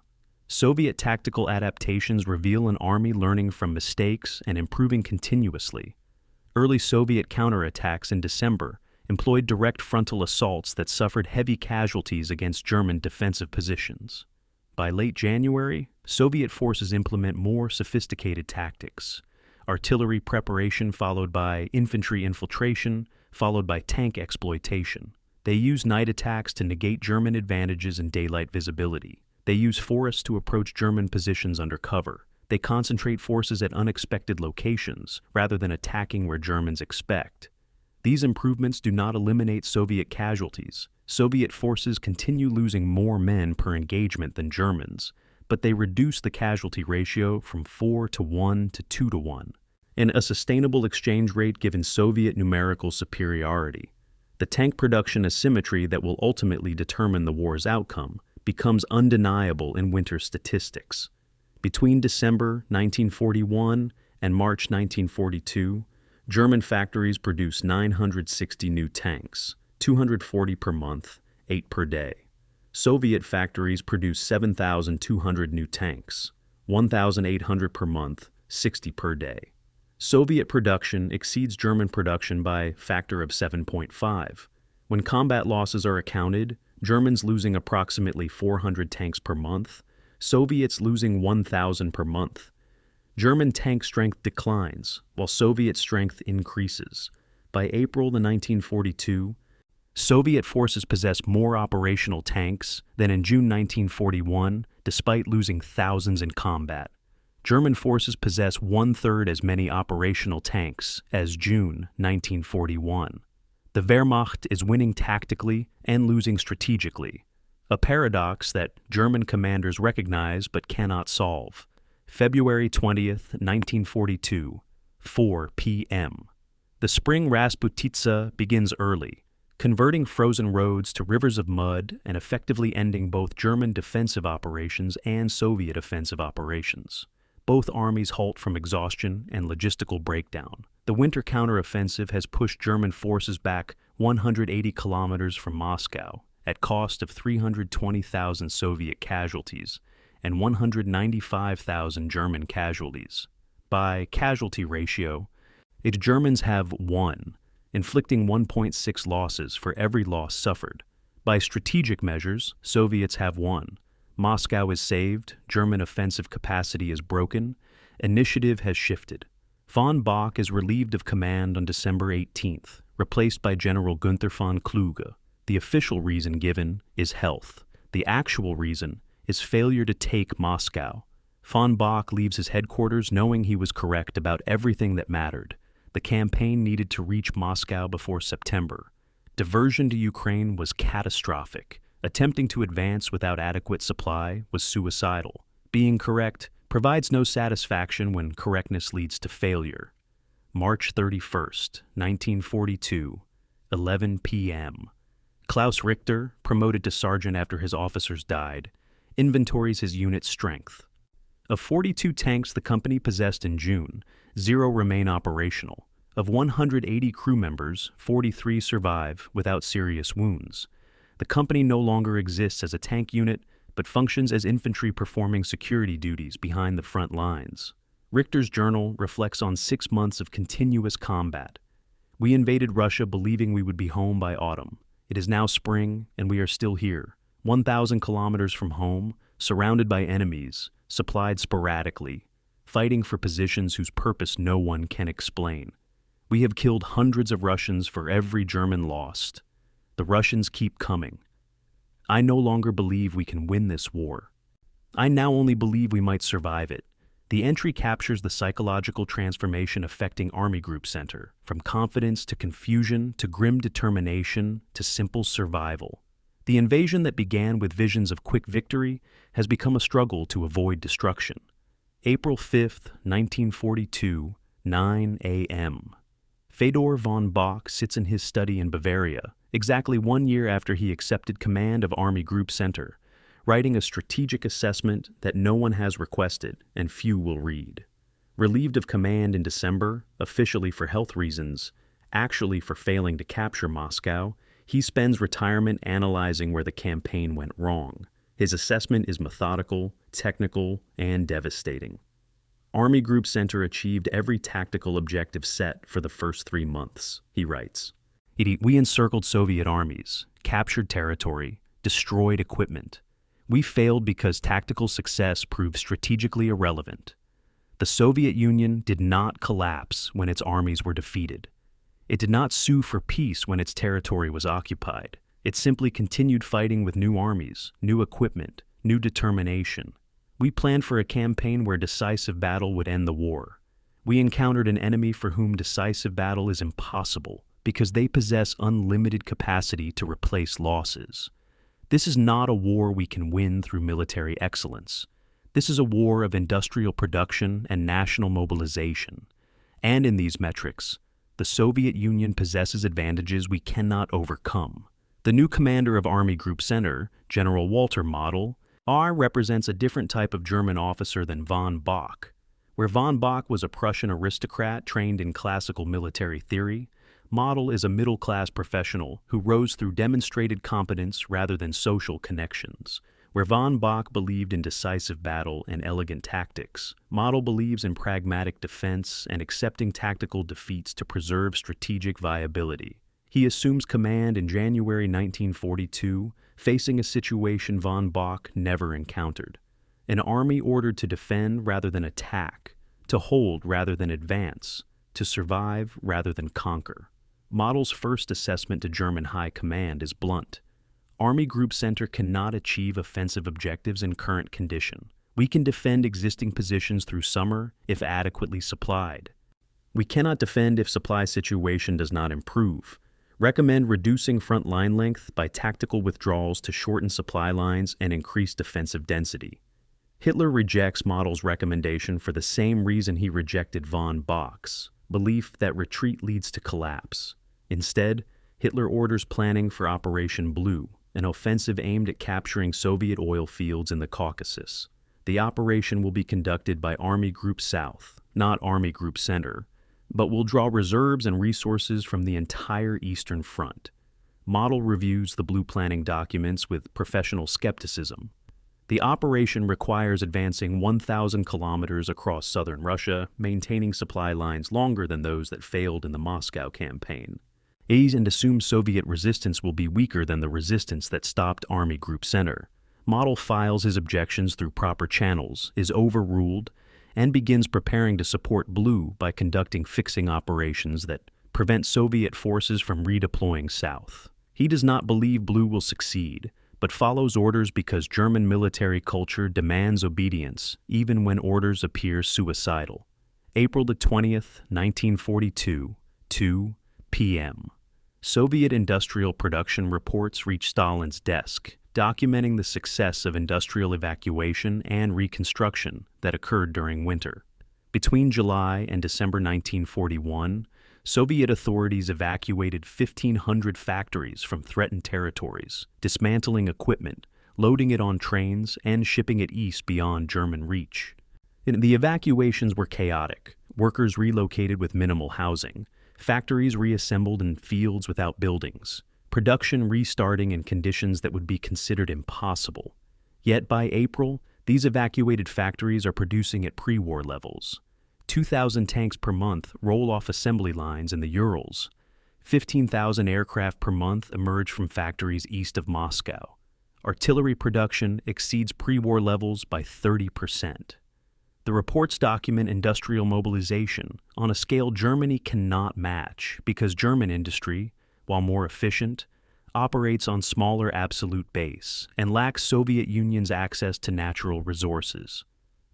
Soviet tactical adaptations reveal an army learning from mistakes and improving continuously. Early Soviet counterattacks in December employed direct frontal assaults that suffered heavy casualties against German defensive positions. By late January, Soviet forces implement more sophisticated tactics. Artillery preparation followed by infantry infiltration, followed by tank exploitation. They use night attacks to negate German advantages in daylight visibility. They use forests to approach German positions under cover. They concentrate forces at unexpected locations rather than attacking where Germans expect. These improvements do not eliminate Soviet casualties. Soviet forces continue losing more men per engagement than Germans, but they reduce the casualty ratio from 4-1 to 2-1, and a sustainable exchange rate given Soviet numerical superiority. The tank production asymmetry that will ultimately determine the war's outcome becomes undeniable in winter statistics. Between December 1941 and March 1942, German factories produced 960 new tanks, 240 per month, 8 per day. Soviet factories produced 7,200 new tanks, 1,800 per month, 60 per day. Soviet production exceeds German production by a factor of 7.5. When combat losses are accounted, Germans losing approximately 400 tanks per month, Soviets losing 1,000 per month. German tank strength declines, while Soviet strength increases. By April 1942, Soviet forces possess more operational tanks than in June 1941, despite losing thousands in combat. German forces possess 1/3 as many operational tanks as June 1941. The Wehrmacht is winning tactically and losing strategically, a paradox that German commanders recognize but cannot solve. February 20th, 1942. 4 p.m. The spring Rasputitsa begins early, converting frozen roads to rivers of mud and effectively ending both German defensive operations and Soviet offensive operations. Both armies halt from exhaustion and logistical breakdown. The winter counteroffensive has pushed German forces back 180 kilometers from Moscow at cost of 320,000 Soviet casualties and 195,000 German casualties. By casualty ratio, its Germans have 1, inflicting 1.6 losses for every loss suffered. By strategic measures, Soviets have 1. Moscow is saved, German offensive capacity is broken, initiative has shifted. Von Bock is relieved of command on December 18th, replaced by General Günther von Kluge. The official reason given is health. The actual reason is failure to take Moscow. Von Bock leaves his headquarters knowing he was correct about everything that mattered. The campaign needed to reach Moscow before September. Diversion to Ukraine was catastrophic. Attempting to advance without adequate supply was suicidal. Being correct provides no satisfaction when correctness leads to failure. March 31st, 1942, 11 p.m. Klaus Richter, promoted to sergeant after his officers died, inventories his unit's strength. Of 42 tanks the company possessed in June, 0 remain operational. Of 180 crew members, 43 survive without serious wounds. The company no longer exists as a tank unit, but functions as infantry performing security duties behind the front lines. Richter's journal reflects on 6 months of continuous combat. We invaded Russia believing we would be home by autumn. It is now spring, and we are still here, 1,000 kilometers from home, surrounded by enemies, supplied sporadically, fighting for positions whose purpose no one can explain. We have killed hundreds of Russians for every German lost. The Russians keep coming. I no longer believe we can win this war. I now only believe we might survive it. The entry captures the psychological transformation affecting Army Group Center, from confidence to confusion to grim determination to simple survival. The invasion that began with visions of quick victory has become a struggle to avoid destruction. April 5th, 1942, 9 a.m. Fedor von Bock sits in his study in Bavaria, exactly 1 year after he accepted command of Army Group Center, writing a strategic assessment that no one has requested and few will read. Relieved of command in December, officially for health reasons, actually for failing to capture Moscow, he spends retirement analyzing where the campaign went wrong. His assessment is methodical, technical, and devastating. Army Group Center achieved every tactical objective set for the first 3 months, he writes. We encircled Soviet armies, captured territory, destroyed equipment. We failed because tactical success proved strategically irrelevant. The Soviet Union did not collapse when its armies were defeated. It did not sue for peace when its territory was occupied. It simply continued fighting with new armies, new equipment, new determination. We planned for a campaign where decisive battle would end the war. We encountered an enemy for whom decisive battle is impossible because they possess unlimited capacity to replace losses. This is not a war we can win through military excellence. This is a war of industrial production and national mobilization. And in these metrics, the Soviet Union possesses advantages we cannot overcome. The new commander of Army Group Center, General Walter Model, represents a different type of German officer than von Bock. Where von Bock was a Prussian aristocrat trained in classical military theory, Model is a middle-class professional who rose through demonstrated competence rather than social connections. Where von Bock believed in decisive battle and elegant tactics, Model believes in pragmatic defense and accepting tactical defeats to preserve strategic viability. He assumes command in January 1942, facing a situation von Bock never encountered. An army ordered to defend rather than attack, to hold rather than advance, to survive rather than conquer. Model's first assessment to German high command is blunt. Army Group Center cannot achieve offensive objectives in current condition. We can defend existing positions through summer if adequately supplied. We cannot defend if supply situation does not improve. Recommend reducing front line length by tactical withdrawals to shorten supply lines and increase defensive density. Hitler rejects Model's recommendation for the same reason he rejected von Bock's belief that retreat leads to collapse. Instead, Hitler orders planning for Operation Blue, an offensive aimed at capturing Soviet oil fields in the Caucasus. The operation will be conducted by Army Group South, not Army Group Center, but will draw reserves and resources from the entire Eastern Front. Model reviews the Blue planning documents with professional skepticism. The operation requires advancing 1,000 kilometers across southern Russia, maintaining supply lines longer than those that failed in the Moscow campaign. And assumes Soviet resistance will be weaker than the resistance that stopped Army Group Center. Model files his objections through proper channels, is overruled, and begins preparing to support Blue by conducting fixing operations that prevent Soviet forces from redeploying south. He does not believe Blue will succeed, but follows orders because German military culture demands obedience, even when orders appear suicidal. April 20th, 1942, 2 p.m. Soviet industrial production reports reach Stalin's desk, documenting the success of industrial evacuation and reconstruction that occurred during winter. Between July and December 1941, Soviet authorities evacuated 1,500 factories from threatened territories, dismantling equipment, loading it on trains, and shipping it east beyond German reach. The evacuations were chaotic. Workers relocated with minimal housing, factories reassembled in fields without buildings, production restarting in conditions that would be considered impossible. Yet by April, these evacuated factories are producing at pre-war levels. 2,000 tanks per month roll off assembly lines in the Urals. 15,000 aircraft per month emerge from factories east of Moscow. Artillery production exceeds pre-war levels by 30%. The reports document industrial mobilization on a scale Germany cannot match because German industry, while more efficient, operates on smaller absolute base and lacks Soviet Union's access to natural resources.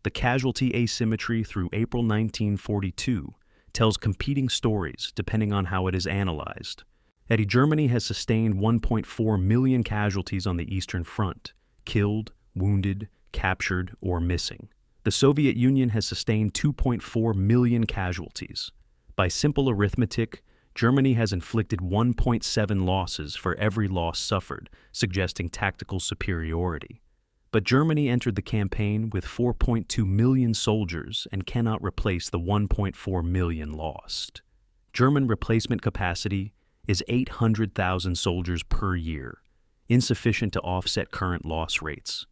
The casualty asymmetry through April 1942 tells competing stories depending on how it is analyzed. Germany has sustained 1.4 million casualties on the Eastern Front, killed, wounded, captured, or missing. The Soviet Union has sustained 2.4 million casualties. By simple arithmetic, Germany has inflicted 1.7 losses for every loss suffered, suggesting tactical superiority. But Germany entered the campaign with 4.2 million soldiers and cannot replace the 1.4 million lost. German replacement capacity is 800,000 soldiers per year, insufficient to offset current loss rates.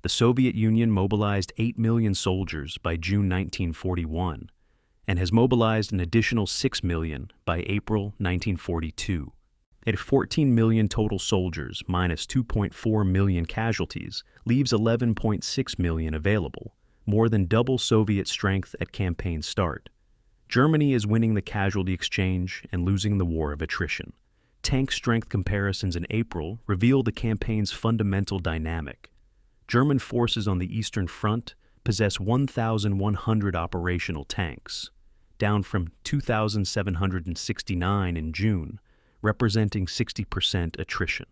The Soviet Union mobilized 8 million soldiers by June 1941 and has mobilized an additional 6 million by April 1942. At 14 million total soldiers minus 2.4 million casualties leaves 11.6 million available, more than double Soviet strength at campaign start. Germany is winning the casualty exchange and losing the war of attrition. Tank strength comparisons in April reveal the campaign's fundamental dynamic. German forces on the Eastern Front possess 1,100 operational tanks, down from 2,769 in June, representing 60% attrition.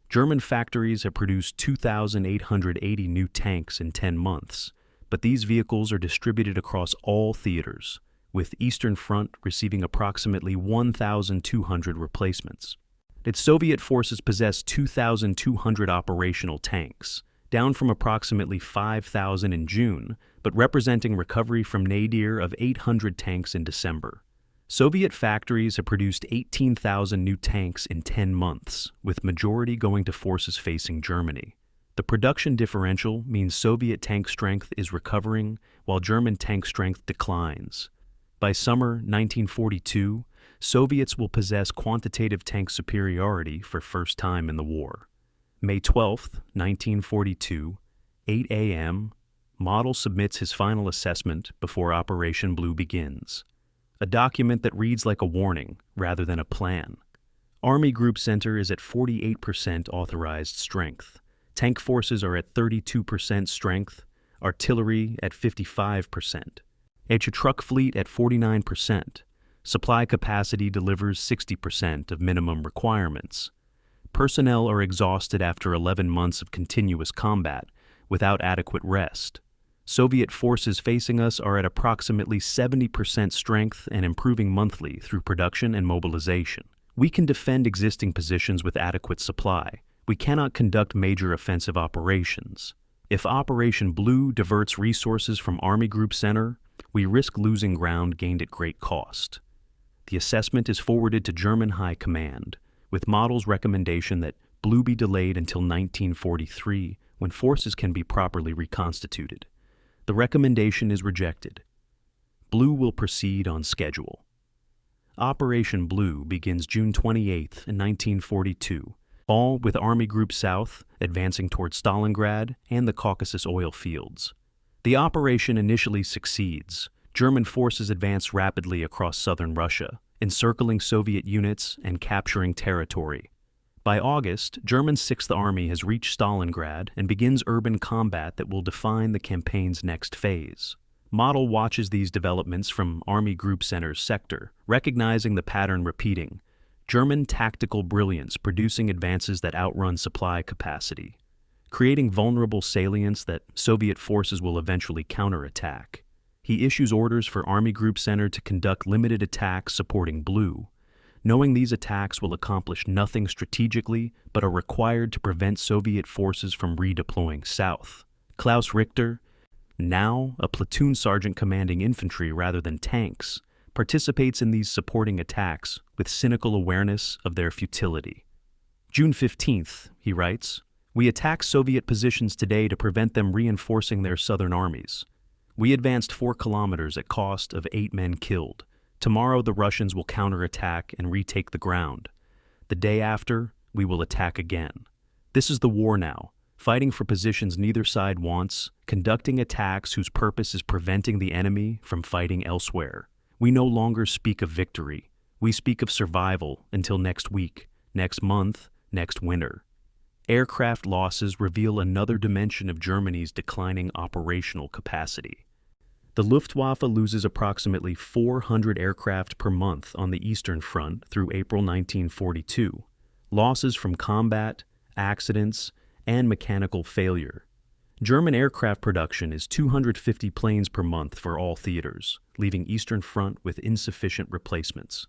German factories have produced 2,880 new tanks in 10 months, but these vehicles are distributed across all theaters, with Eastern Front receiving approximately 1,200 replacements. Its Soviet forces possess 2,200 operational tanks, down from approximately 5,000 in June, but representing recovery from nadir of 800 tanks in December. Soviet factories have produced 18,000 new tanks in 10 months, with majority going to forces facing Germany. The production differential means Soviet tank strength is recovering while German tank strength declines. By summer 1942, Soviets will possess quantitative tank superiority for first time in the war. May 12, 1942, 8 a.m., Model submits his final assessment before Operation Blue begins. A document that reads like a warning rather than a plan. Army Group Center is at 48% authorized strength. Tank forces are at 32% strength, artillery at 55%. Truck fleet at 49%. Supply capacity delivers 60% of minimum requirements. Personnel are exhausted after 11 months of continuous combat without adequate rest. Soviet forces facing us are at approximately 70% strength and improving monthly through production and mobilization. We can defend existing positions with adequate supply. We cannot conduct major offensive operations. If Operation Blue diverts resources from Army Group Center, we risk losing ground gained at great cost. The assessment is forwarded to German High Command, with Model's recommendation that Blue be delayed until 1943, when forces can be properly reconstituted. The recommendation is rejected. Blue will proceed on schedule. Operation Blue begins June 28, 1942, all with Army Group South advancing toward Stalingrad and the Caucasus oil fields. The operation initially succeeds. German forces advance rapidly across southern Russia, encircling Soviet units and capturing territory. By August, German 6th Army has reached Stalingrad and begins urban combat that will define the campaign's next phase. Model watches these developments from Army Group Center's sector, recognizing the pattern repeating. German tactical brilliance producing advances that outrun supply capacity, creating vulnerable salients that Soviet forces will eventually counterattack. He issues orders for Army Group Center to conduct limited attacks supporting Blue, knowing these attacks will accomplish nothing strategically but are required to prevent Soviet forces from redeploying south. Klaus Richter, now a platoon sergeant commanding infantry rather than tanks, participates in these supporting attacks with cynical awareness of their futility. June 15th, he writes, "We attack Soviet positions today to prevent them reinforcing their southern armies. We advanced 4 kilometers at cost of 8 men killed. Tomorrow the Russians will counterattack and retake the ground. The day after, we will attack again. This is the war now. Fighting for positions neither side wants, conducting attacks whose purpose is preventing the enemy from fighting elsewhere. We no longer speak of victory. We speak of survival until next week, next month, next winter." Aircraft losses reveal another dimension of Germany's declining operational capacity. The Luftwaffe loses approximately 400 aircraft per month on the Eastern Front through April 1942. Losses from combat, accidents, and mechanical failure. German aircraft production is 250 planes per month for all theaters, leaving Eastern Front with insufficient replacements.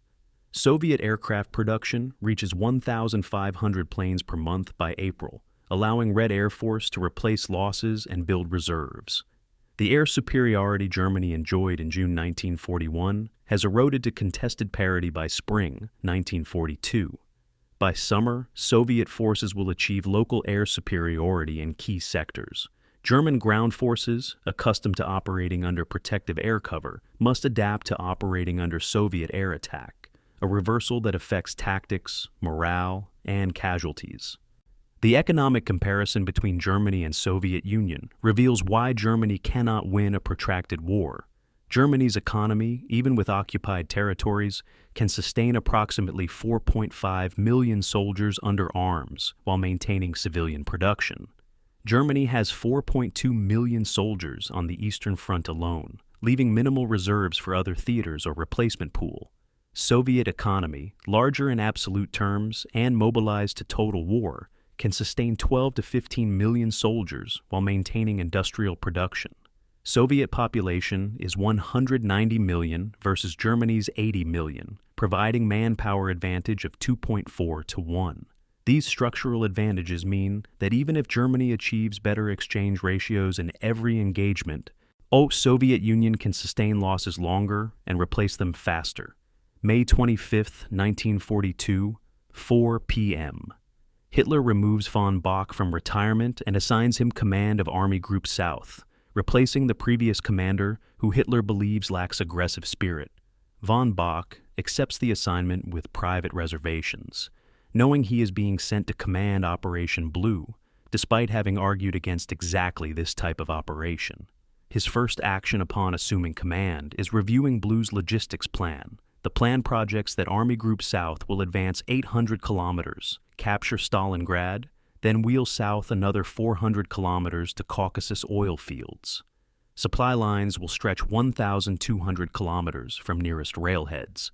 Soviet aircraft production reaches 1,500 planes per month by April, allowing Red Air Force to replace losses and build reserves. The air superiority Germany enjoyed in June 1941 has eroded to contested parity by spring 1942. By summer, Soviet forces will achieve local air superiority in key sectors. German ground forces, accustomed to operating under protective air cover, must adapt to operating under Soviet air attack, a reversal that affects tactics, morale, and casualties. The economic comparison between Germany and Soviet Union reveals why Germany cannot win a protracted war. Germany's economy, even with occupied territories, can sustain approximately 4.5 million soldiers under arms while maintaining civilian production. Germany has 4.2 million soldiers on the Eastern Front alone, leaving minimal reserves for other theaters or replacement pool. Soviet economy, larger in absolute terms and mobilized to total war, can sustain 12 to 15 million soldiers while maintaining industrial production. Soviet population is 190 million versus Germany's 80 million, providing manpower advantage of 2.4 to 1. These structural advantages mean that even if Germany achieves better exchange ratios in every engagement, Soviet Union can sustain losses longer and replace them faster. May 25, 1942, 4 p.m. Hitler removes von Bock from retirement and assigns him command of Army Group South, replacing the previous commander who Hitler believes lacks aggressive spirit. Von Bock accepts the assignment with private reservations, knowing he is being sent to command Operation Blue, despite having argued against exactly this type of operation. His first action upon assuming command is reviewing Blue's logistics plan. The plan projects that Army Group South will advance 800 kilometers, capture Stalingrad, then wheel south another 400 kilometers to Caucasus oil fields. Supply lines will stretch 1,200 kilometers from nearest railheads.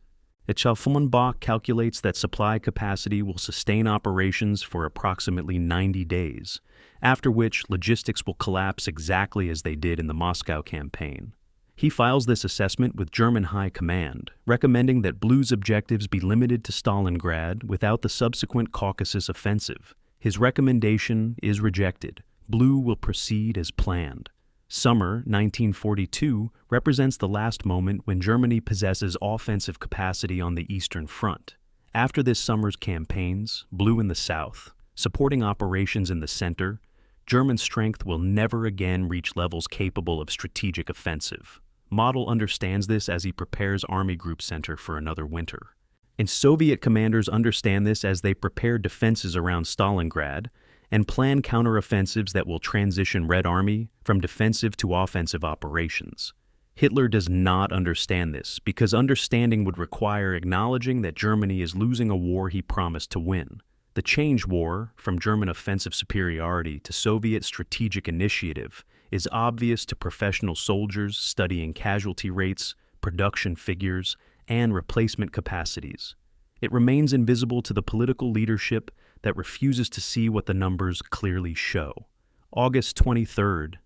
Bock calculates that supply capacity will sustain operations for approximately 90 days, after which logistics will collapse exactly as they did in the Moscow campaign. He files this assessment with German High Command, recommending that Blue's objectives be limited to Stalingrad without the subsequent Caucasus offensive. His recommendation is rejected. Blue will proceed as planned. Summer 1942 represents the last moment when Germany possesses offensive capacity on the Eastern Front. After this summer's campaigns, Blue in the south, supporting operations in the center, German strength will never again reach levels capable of strategic offensive. Model understands this as he prepares Army Group Center for another winter. And Soviet commanders understand this as they prepare defenses around Stalingrad and plan counteroffensives that will transition Red Army from defensive to offensive operations. Hitler does not understand this because understanding would require acknowledging that Germany is losing a war he promised to win. The change war, from German offensive superiority to Soviet strategic initiative, is obvious to professional soldiers studying casualty rates, production figures, and replacement capacities. It remains invisible to the political leadership that refuses to see what the numbers clearly show. August 23,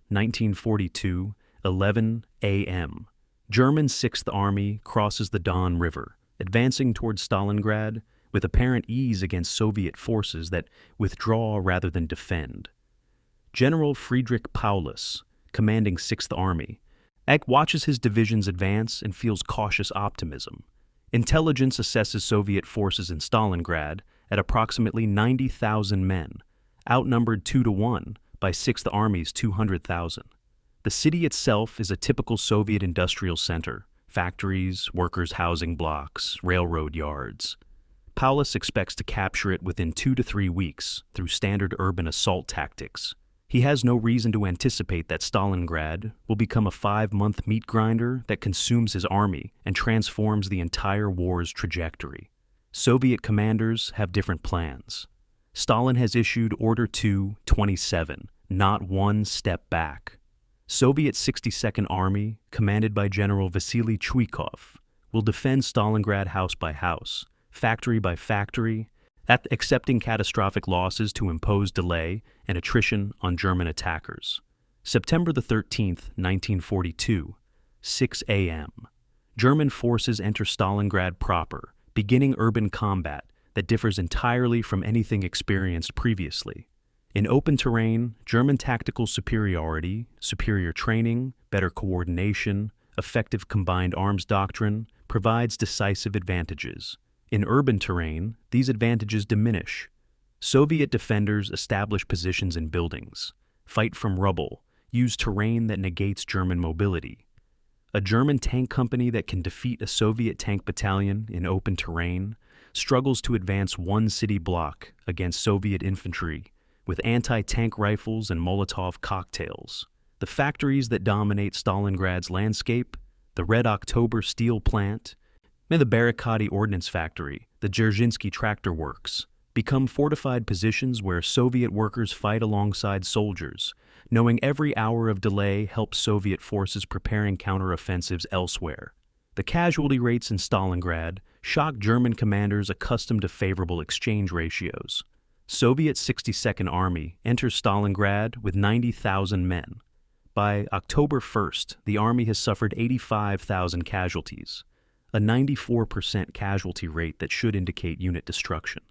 1942, 11 a.m. German 6th Army crosses the Don River, advancing towards Stalingrad with apparent ease against Soviet forces that withdraw rather than defend. General Friedrich Paulus, commanding 6th Army, watches his divisions advance and feels cautious optimism. Intelligence assesses Soviet forces in Stalingrad at approximately 90,000 men, outnumbered 2-1 by 6th Army's 200,000. The city itself is a typical Soviet industrial center: factories, workers' housing blocks, railroad yards. Paulus expects to capture it within 2 to 3 weeks through standard urban assault tactics. He has no reason to anticipate that Stalingrad will become a 5-month meat grinder that consumes his army and transforms the entire war's trajectory. Soviet commanders have different plans. Stalin has issued Order 2-27, not one step back. Soviet 62nd Army, commanded by General Vasily Chuikov, will defend Stalingrad house by house, factory by factory, accepting catastrophic losses to impose delay and attrition on German attackers. September 13, 1942, 6 a.m. German forces enter Stalingrad proper, beginning urban combat that differs entirely from anything experienced previously. In open terrain, German tactical superiority, superior training, better coordination, effective combined arms doctrine provides decisive advantages. In urban terrain, these advantages diminish. Soviet defenders establish positions in buildings, fight from rubble, use terrain that negates German mobility. A German tank company that can defeat a Soviet tank battalion in open terrain struggles to advance one city block against Soviet infantry with anti-tank rifles and Molotov cocktails. The factories that dominate Stalingrad's landscape, the Red October steel plant, and the Barikady Ordnance Factory, the Dzerzhinsky Tractor Works, become fortified positions where Soviet workers fight alongside soldiers, knowing every hour of delay helps Soviet forces preparing counteroffensives elsewhere. The casualty rates in Stalingrad shock German commanders accustomed to favorable exchange ratios. Soviet 62nd Army enters Stalingrad with 90,000 men. By October 1st, the army has suffered 85,000 casualties, a 94% casualty rate that should indicate unit destruction.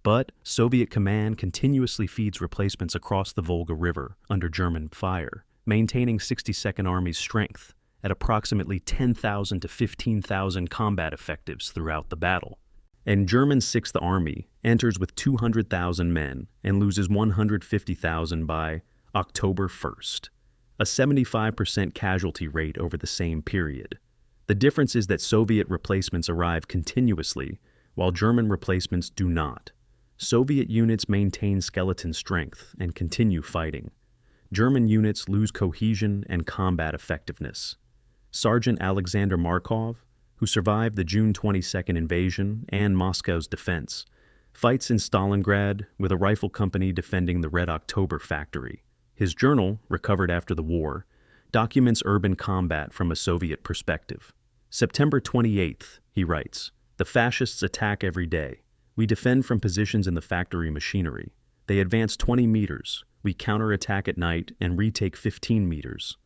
But Soviet command continuously feeds replacements across the Volga River under German fire, maintaining 62nd Army's strength at approximately 10,000 to 15,000 combat effectives throughout the battle. And German 6th Army enters with 200,000 men and loses 150,000 by October 1st, a 75% casualty rate over the same period. The difference is that Soviet replacements arrive continuously, while German replacements do not. Soviet units maintain skeleton strength and continue fighting. German units lose cohesion and combat effectiveness. Sergeant Alexander Markov, who survived the June 22nd invasion and Moscow's defense, fights in Stalingrad with a rifle company defending the Red October factory. His journal, recovered after the war, documents urban combat from a Soviet perspective. September 28th, he writes, The fascists attack every day. We defend from positions in the factory machinery. They advance 20 meters. We counterattack at night and retake 15 meters.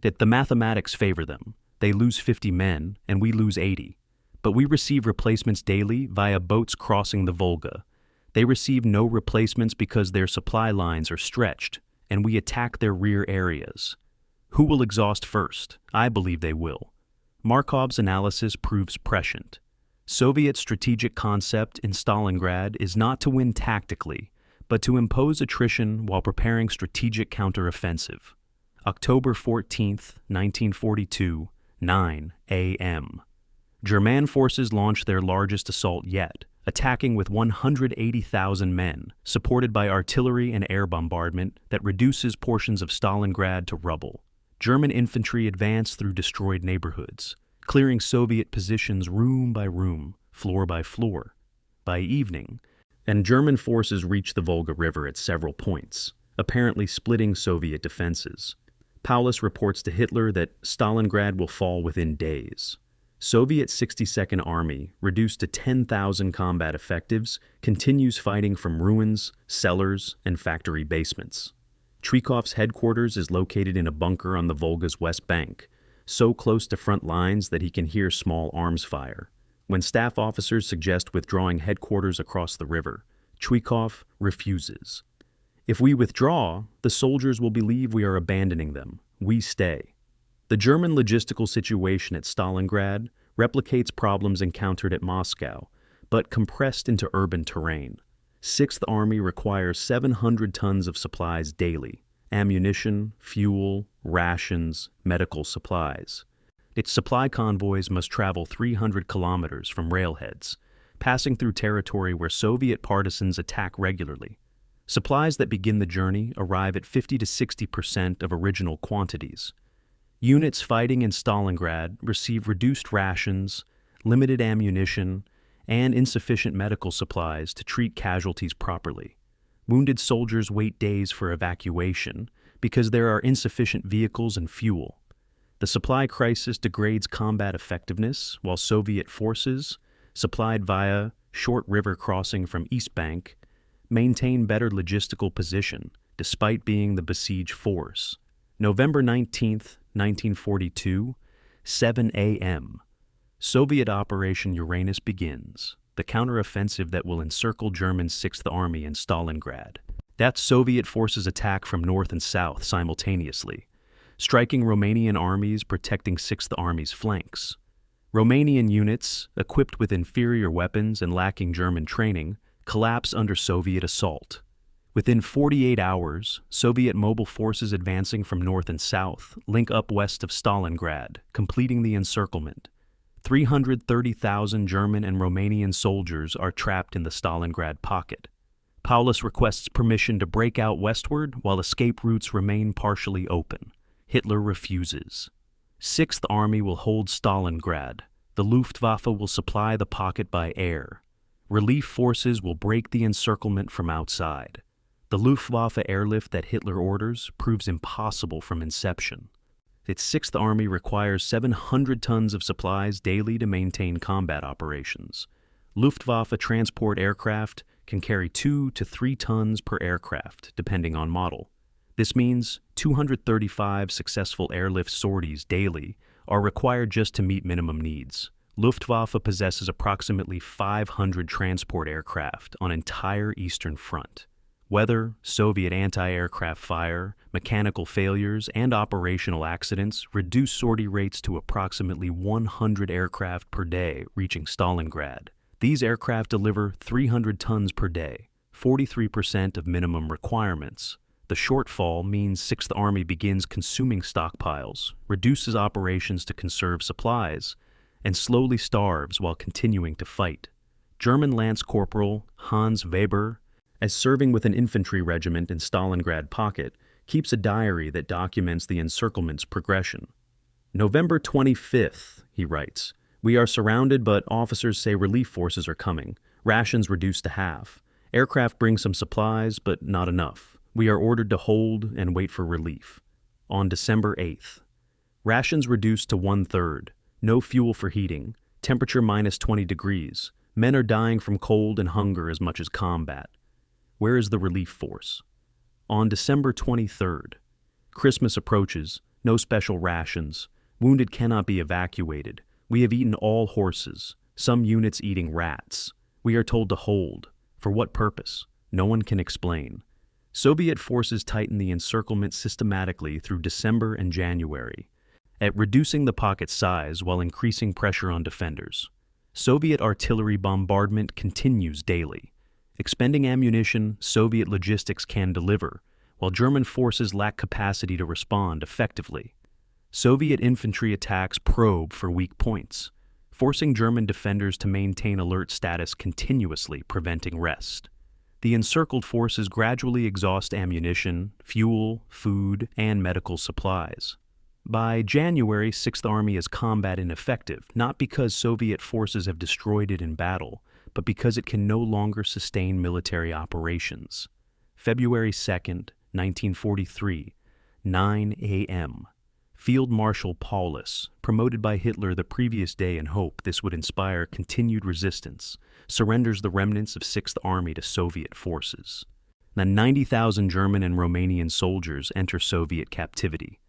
The mathematics favor them. They lose 50 men, and we lose 80. But we receive replacements daily via boats crossing the Volga. They receive no replacements because their supply lines are stretched, and we attack their rear areas. Who will exhaust first? I believe they will. Markov's analysis proves prescient. Soviet strategic concept in Stalingrad is not to win tactically, but to impose attrition while preparing strategic counteroffensive. October 14, 1942, 9 a.m. German forces launched their largest assault yet, attacking with 180,000 men, supported by artillery and air bombardment that reduces portions of Stalingrad to rubble. German infantry advanced through destroyed neighborhoods, clearing Soviet positions room by room, floor by floor. By evening, and German forces reached the Volga River at several points, apparently splitting Soviet defenses. Paulus reports to Hitler that Stalingrad will fall within days. Soviet 62nd Army, reduced to 10,000 combat effectives, continues fighting from ruins, cellars, and factory basements. Trykov's headquarters is located in a bunker on the Volga's west bank, so close to front lines that he can hear small arms fire. When staff officers suggest withdrawing headquarters across the river, Trykov refuses. If we withdraw, the soldiers will believe we are abandoning them. We stay. The German logistical situation at Stalingrad replicates problems encountered at Moscow, but compressed into urban terrain. 6th Army requires 700 tons of supplies daily: ammunition, fuel, rations, medical supplies. Its supply convoys must travel 300 kilometers from railheads, passing through territory where Soviet partisans attack regularly. Supplies that begin the journey arrive at 50 to 60% of original quantities. Units fighting in Stalingrad receive reduced rations, limited ammunition, and insufficient medical supplies to treat casualties properly. Wounded soldiers wait days for evacuation because there are insufficient vehicles and fuel. The supply crisis degrades combat effectiveness, while Soviet forces, supplied via short river crossing from East Bank, maintain better logistical position despite being the besieged force. November 19, 1942, 7 a.m. Soviet Operation Uranus begins, the counteroffensive that will encircle German 6th Army in Stalingrad. That's Soviet forces attack from north and south simultaneously, striking Romanian armies protecting 6th Army's flanks. Romanian units, equipped with inferior weapons and lacking German training, collapse under Soviet assault. Within 48 hours, Soviet mobile forces advancing from north and south link up west of Stalingrad, completing the encirclement. 330,000 German and Romanian soldiers are trapped in the Stalingrad pocket. Paulus requests permission to break out westward while escape routes remain partially open. Hitler refuses. 6th Army will hold Stalingrad. The Luftwaffe will supply the pocket by air. Relief forces will break the encirclement from outside. The Luftwaffe airlift that Hitler orders proves impossible from inception. Its 6th Army requires 700 tons of supplies daily to maintain combat operations. Luftwaffe transport aircraft can carry 2 to 3 tons per aircraft, depending on model. This means 235 successful airlift sorties daily are required just to meet minimum needs. Luftwaffe possesses approximately 500 transport aircraft on entire Eastern Front. Weather, Soviet anti-aircraft fire, mechanical failures, and operational accidents reduce sortie rates to approximately 100 aircraft per day reaching Stalingrad. These aircraft deliver 300 tons per day, 43% of minimum requirements. The shortfall means 6th Army begins consuming stockpiles, reduces operations to conserve supplies, and slowly starves while continuing to fight. German Lance Corporal Hans Weber, as serving with an infantry regiment in Stalingrad pocket, keeps a diary that documents the encirclement's progression. November 25th, he writes, "We are surrounded, but officers say relief forces are coming. Rations reduced to half. Aircraft bring some supplies, but not enough. We are ordered to hold and wait for relief." On December 8th, rations reduced to 1/3, no fuel for heating, Temperature minus 20 degrees. Men are dying from cold and hunger as much as combat. Where is the relief force? On December 23rd, Christmas approaches, no special rations. Wounded cannot be evacuated. We have eaten all horses, some units eating rats. We are told to hold. For what purpose? No one can explain. Soviet forces tighten the encirclement systematically through December and January, at reducing the pocket size while increasing pressure on defenders. Soviet artillery bombardment continues daily. Expending ammunition, Soviet logistics can deliver, while German forces lack capacity to respond effectively. Soviet infantry attacks probe for weak points, forcing German defenders to maintain alert status continuously, preventing rest. The encircled forces gradually exhaust ammunition, fuel, food, and medical supplies. By January, 6th Army is combat ineffective, not because Soviet forces have destroyed it in battle, but because it can no longer sustain military operations. February 2nd, 1943, 9 a.m. Field Marshal Paulus, promoted by Hitler the previous day in hope this would inspire continued resistance, surrenders the remnants of 6th Army to Soviet forces. Now 90,000 German and Romanian soldiers enter Soviet captivity.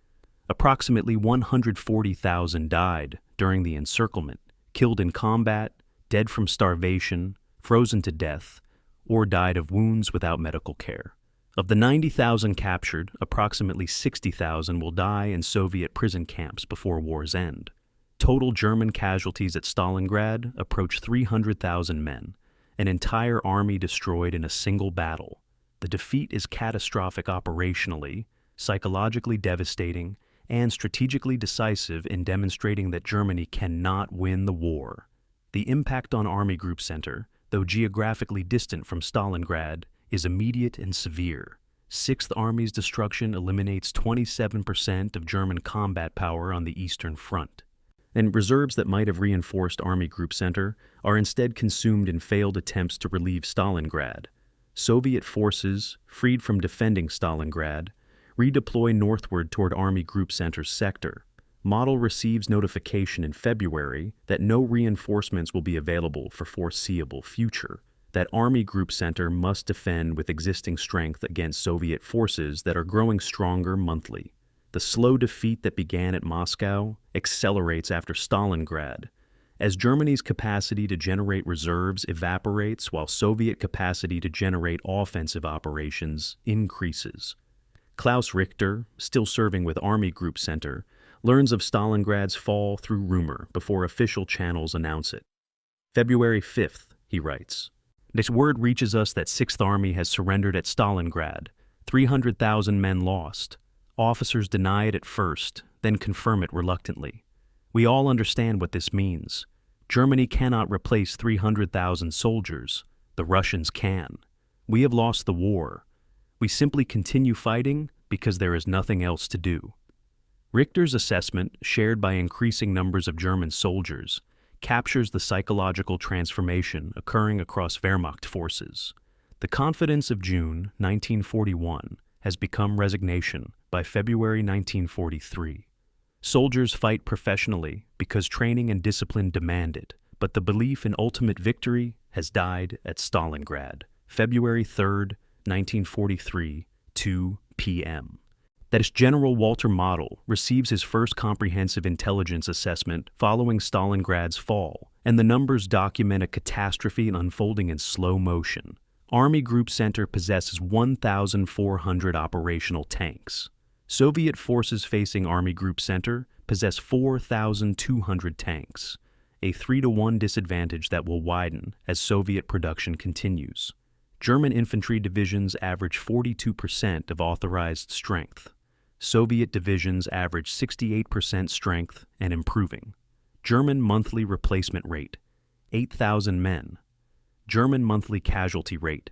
Approximately 140,000 died during the encirclement, killed in combat, dead from starvation, frozen to death, or died of wounds without medical care. Of the 90,000 captured, approximately 60,000 will die in Soviet prison camps before war's end. Total German casualties at Stalingrad approach 300,000 men, an entire army destroyed in a single battle. The defeat is catastrophic operationally, psychologically devastating, and strategically decisive in demonstrating that Germany cannot win the war. The impact on Army Group Center, though geographically distant from Stalingrad, is immediate and severe. 6th Army's destruction eliminates 27% of German combat power on the Eastern Front, and reserves that might have reinforced Army Group Center are instead consumed in failed attempts to relieve Stalingrad. Soviet forces, freed from defending Stalingrad, redeploy northward toward Army Group Center's sector. Model receives notification in February that no reinforcements will be available for foreseeable future, that Army Group Center must defend with existing strength against Soviet forces that are growing stronger monthly. The slow defeat that began at Moscow accelerates after Stalingrad, as Germany's capacity to generate reserves evaporates while Soviet capacity to generate offensive operations increases. Klaus Richter, still serving with Army Group Center, learns of Stalingrad's fall through rumor before official channels announce it. February 5th, he writes, "This word reaches us that 6th Army has surrendered at Stalingrad, 300,000 men lost. Officers deny it at first, then confirm it reluctantly. We all understand what this means. Germany cannot replace 300,000 soldiers. The Russians can. We have lost the war. We simply continue fighting because there is nothing else to do." Richter's assessment, shared by increasing numbers of German soldiers, captures the psychological transformation occurring across Wehrmacht forces. The confidence of June 1941 has become resignation by February 1943. Soldiers fight professionally because training and discipline demand it, but the belief in ultimate victory has died at Stalingrad. February 3rd, 1943, 2 p.m. That is, General Walter Model receives his first comprehensive intelligence assessment following Stalingrad's fall, and the numbers document a catastrophe unfolding in slow motion. Army Group Center possesses 1,400 operational tanks. Soviet forces facing Army Group Center possess 4,200 tanks, a 3-to-1 disadvantage that will widen as Soviet production continues. German infantry divisions average 42% of authorized strength. Soviet divisions average 68% strength and improving. German monthly replacement rate, 8,000 men. German monthly casualty rate,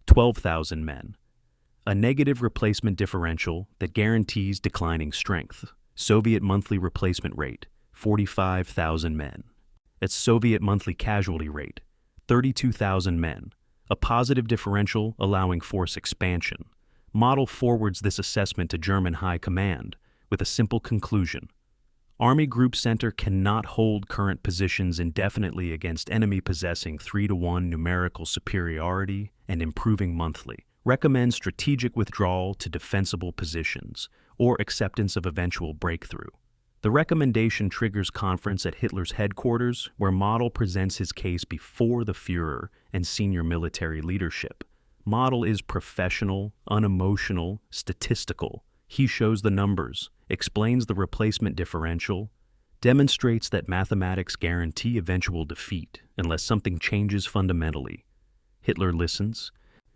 12,000 men. A negative replacement differential that guarantees declining strength. Soviet monthly replacement rate, 45,000 men. Its Soviet monthly casualty rate, 32,000 men. A positive differential allowing force expansion. Model forwards this assessment to German High Command with a simple conclusion. Army Group Center cannot hold current positions indefinitely against enemy possessing 3-to-1 numerical superiority and improving monthly. Recommend strategic withdrawal to defensible positions or acceptance of eventual breakthrough. The recommendation triggers conference at Hitler's headquarters, where Model presents his case before the Führer and senior military leadership. Model is professional, unemotional, statistical. He shows the numbers, explains the replacement differential, demonstrates that mathematics guarantee eventual defeat unless something changes fundamentally. Hitler listens,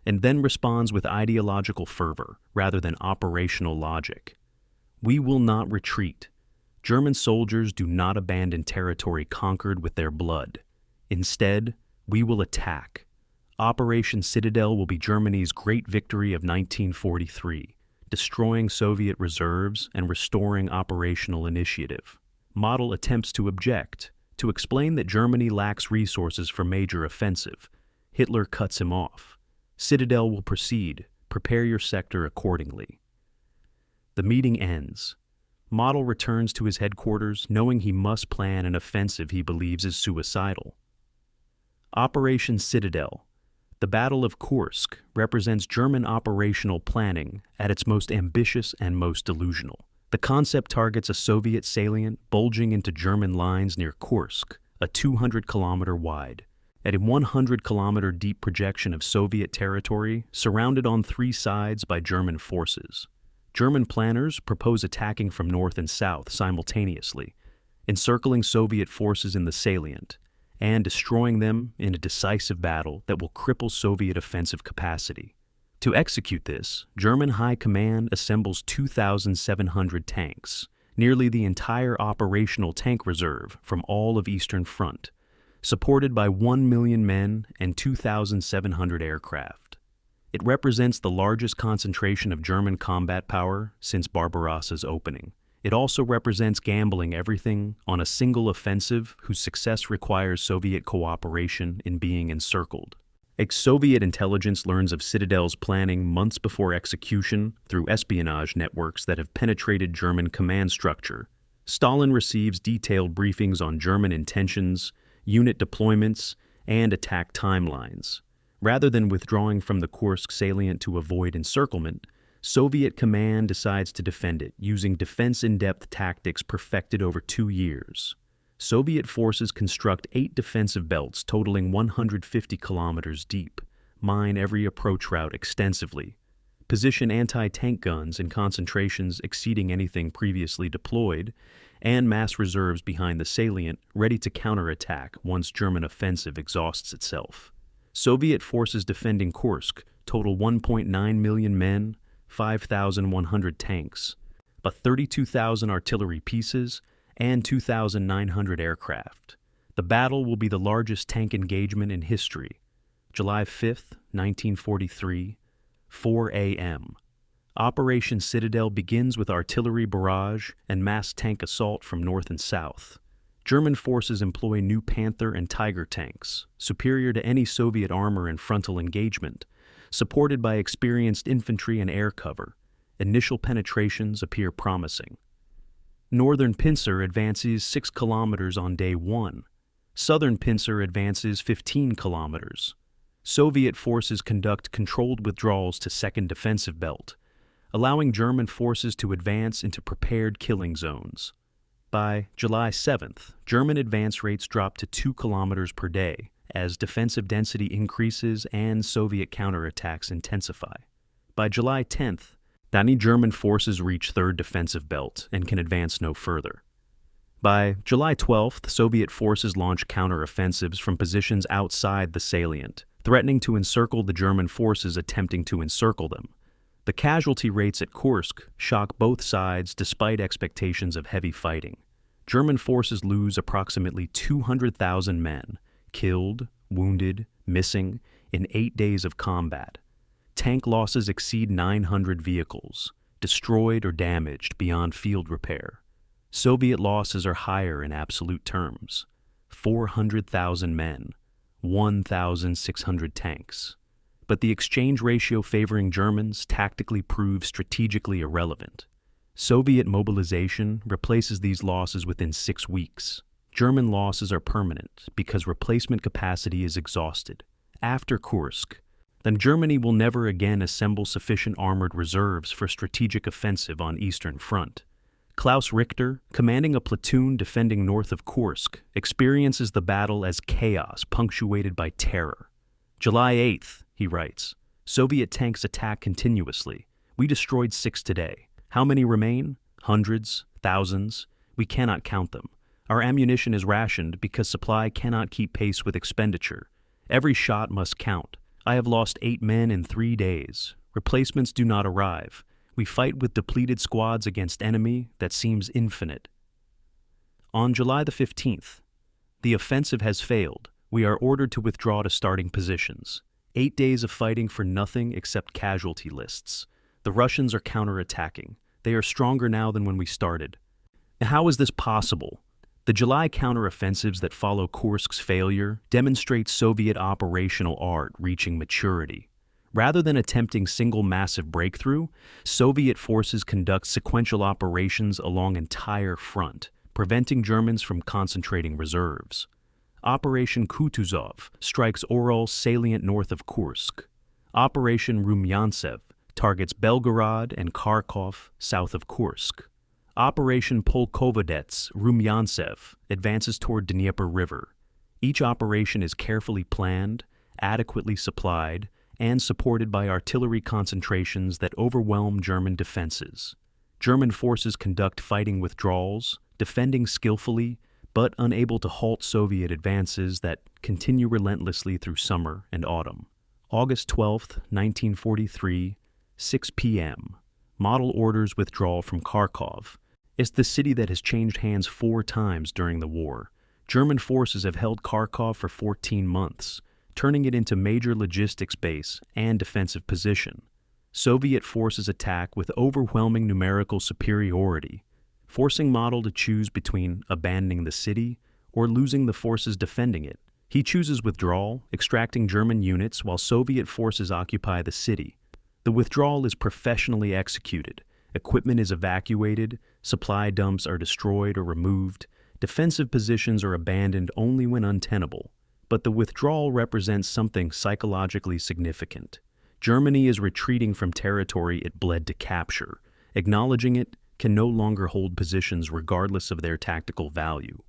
and then responds with ideological fervor rather than operational logic. We will not retreat. German soldiers do not abandon territory conquered with their blood. Instead, we will attack. Operation Citadel will be Germany's great victory of 1943, destroying Soviet reserves and restoring operational initiative. Model attempts to object, to explain that Germany lacks resources for major offensive. Hitler cuts him off. Citadel will proceed. Prepare your sector accordingly. The meeting ends. Model returns to his headquarters, knowing he must plan an offensive he believes is suicidal. Operation Citadel. The Battle of Kursk represents German operational planning at its most ambitious and most delusional. The concept targets a Soviet salient bulging into German lines near Kursk, a 200-kilometer wide, at a 100-kilometer deep projection of Soviet territory surrounded on three sides by German forces. German planners propose attacking from north and south simultaneously, encircling Soviet forces in the salient, and destroying them in a decisive battle that will cripple Soviet offensive capacity. To execute this, German High Command assembles 2,700 tanks, nearly the entire operational tank reserve from all of Eastern Front, supported by 1 million men and 2,700 aircraft. It represents the largest concentration of German combat power since Barbarossa's opening. It also represents gambling everything on a single offensive whose success requires Soviet cooperation in being encircled. Soviet intelligence learns of Citadel's planning months before execution through espionage networks that have penetrated German command structure. Stalin receives detailed briefings on German intentions, unit deployments, and attack timelines. Rather than withdrawing from the Kursk salient to avoid encirclement, Soviet command decides to defend it using defense-in-depth tactics perfected over 2 years. Soviet forces construct 8 defensive belts totaling 150 kilometers deep, mine every approach route extensively, position anti-tank guns in concentrations exceeding anything previously deployed, and mass reserves behind the salient ready to counterattack once German offensive exhausts itself. Soviet forces defending Kursk total 1.9 million men, 5,100 tanks, but 32,000 artillery pieces, and 2,900 aircraft. The battle will be the largest tank engagement in history. July 5, 1943, 4 a.m. Operation Citadel begins with artillery barrage and mass tank assault from north and south. German forces employ new Panther and Tiger tanks, superior to any Soviet armor in frontal engagement, supported by experienced infantry and air cover. Initial penetrations appear promising. Northern Pincer advances 6 kilometers on day 1. Southern Pincer advances 15 kilometers. Soviet forces conduct controlled withdrawals to 2nd Defensive Belt, allowing German forces to advance into prepared killing zones. By July 7th, German advance rates drop to 2 kilometers per day as defensive density increases and Soviet counterattacks intensify. By July 10th, German forces reach 3rd Defensive Belt and can advance no further. By July 12th, Soviet forces launch counteroffensives from positions outside the salient, threatening to encircle the German forces attempting to encircle them. The casualty rates at Kursk shock both sides despite expectations of heavy fighting. German forces lose approximately 200,000 men, killed, wounded, missing, in 8 days of combat. Tank losses exceed 900 vehicles, destroyed or damaged beyond field repair. Soviet losses are higher in absolute terms: 400,000 men, 1,600 tanks. But the exchange ratio favoring Germans tactically proves strategically irrelevant. Soviet mobilization replaces these losses within 6 weeks. German losses are permanent because replacement capacity is exhausted. After Kursk, then Germany will never again assemble sufficient armored reserves for strategic offensive on Eastern Front. Klaus Richter, commanding a platoon defending north of Kursk, experiences the battle as chaos punctuated by terror. July 8th, he writes, Soviet tanks attack continuously. We destroyed 6 today. How many remain? Hundreds, thousands. We cannot count them. Our ammunition is rationed because supply cannot keep pace with expenditure. Every shot must count. I have lost 8 men in 3 days. Replacements do not arrive. We fight with depleted squads against enemy that seems infinite. On July the 15th, the offensive has failed. We are ordered to withdraw to starting positions. 8 days of fighting for nothing except casualty lists. The Russians are counterattacking. They are stronger now than when we started. How is this possible? The July counteroffensives that follow Kursk's failure demonstrate Soviet operational art reaching maturity. Rather than attempting single massive breakthrough, Soviet forces conduct sequential operations along entire front, preventing Germans from concentrating reserves. Operation Kutuzov strikes Ural's salient north of Kursk. Operation Rumyantsev targets Belgorod and Kharkov south of Kursk. Operation Polkovodets Rumyantsev advances toward Dnieper River. Each operation is carefully planned, adequately supplied, and supported by artillery concentrations that overwhelm German defenses. German forces conduct fighting withdrawals, defending skillfully, but unable to halt Soviet advances that continue relentlessly through summer and autumn. August 12, 1943, 6 p.m. Model orders withdrawal from Kharkov. It's the city that has changed hands 4 times during the war. German forces have held Kharkov for 14 months, turning it into major logistics base and defensive position. Soviet forces attack with overwhelming numerical superiority, forcing Model to choose between abandoning the city or losing the forces defending it. He chooses withdrawal, extracting German units while Soviet forces occupy the city. The withdrawal is professionally executed. Equipment is evacuated, supply dumps are destroyed or removed, defensive positions are abandoned only when untenable. But the withdrawal represents something psychologically significant. Germany is retreating from territory it bled to capture. Acknowledging it can no longer hold positions regardless of their tactical value.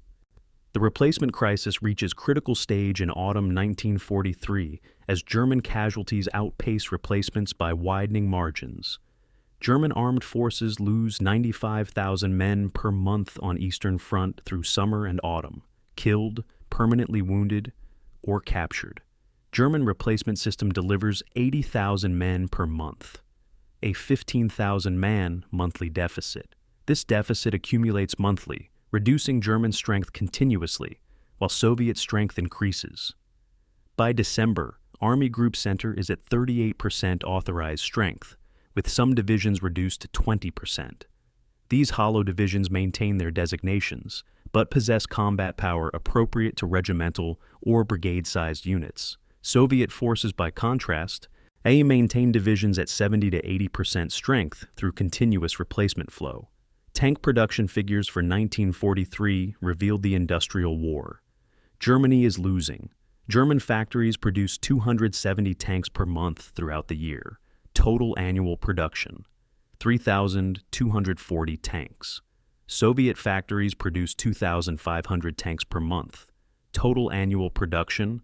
The replacement crisis reaches critical stage in autumn 1943 as German casualties outpace replacements by widening margins. German armed forces lose 95,000 men per month on Eastern Front through summer and autumn, killed, permanently wounded, or captured. German replacement system delivers 80,000 men per month, a 15,000-man monthly deficit. This deficit accumulates monthly, reducing German strength continuously, while Soviet strength increases. By December, Army Group Center is at 38% authorized strength, with some divisions reduced to 20%. These hollow divisions maintain their designations, but possess combat power appropriate to regimental or brigade-sized units. Soviet forces, by contrast, maintain divisions at 70 to 80% strength through continuous replacement flow. Tank production figures for 1943 revealed the industrial war. Germany is losing. German factories produce 270 tanks per month throughout the year. Total annual production, 3,240 tanks. Soviet factories produce 2,500 tanks per month. Total annual production,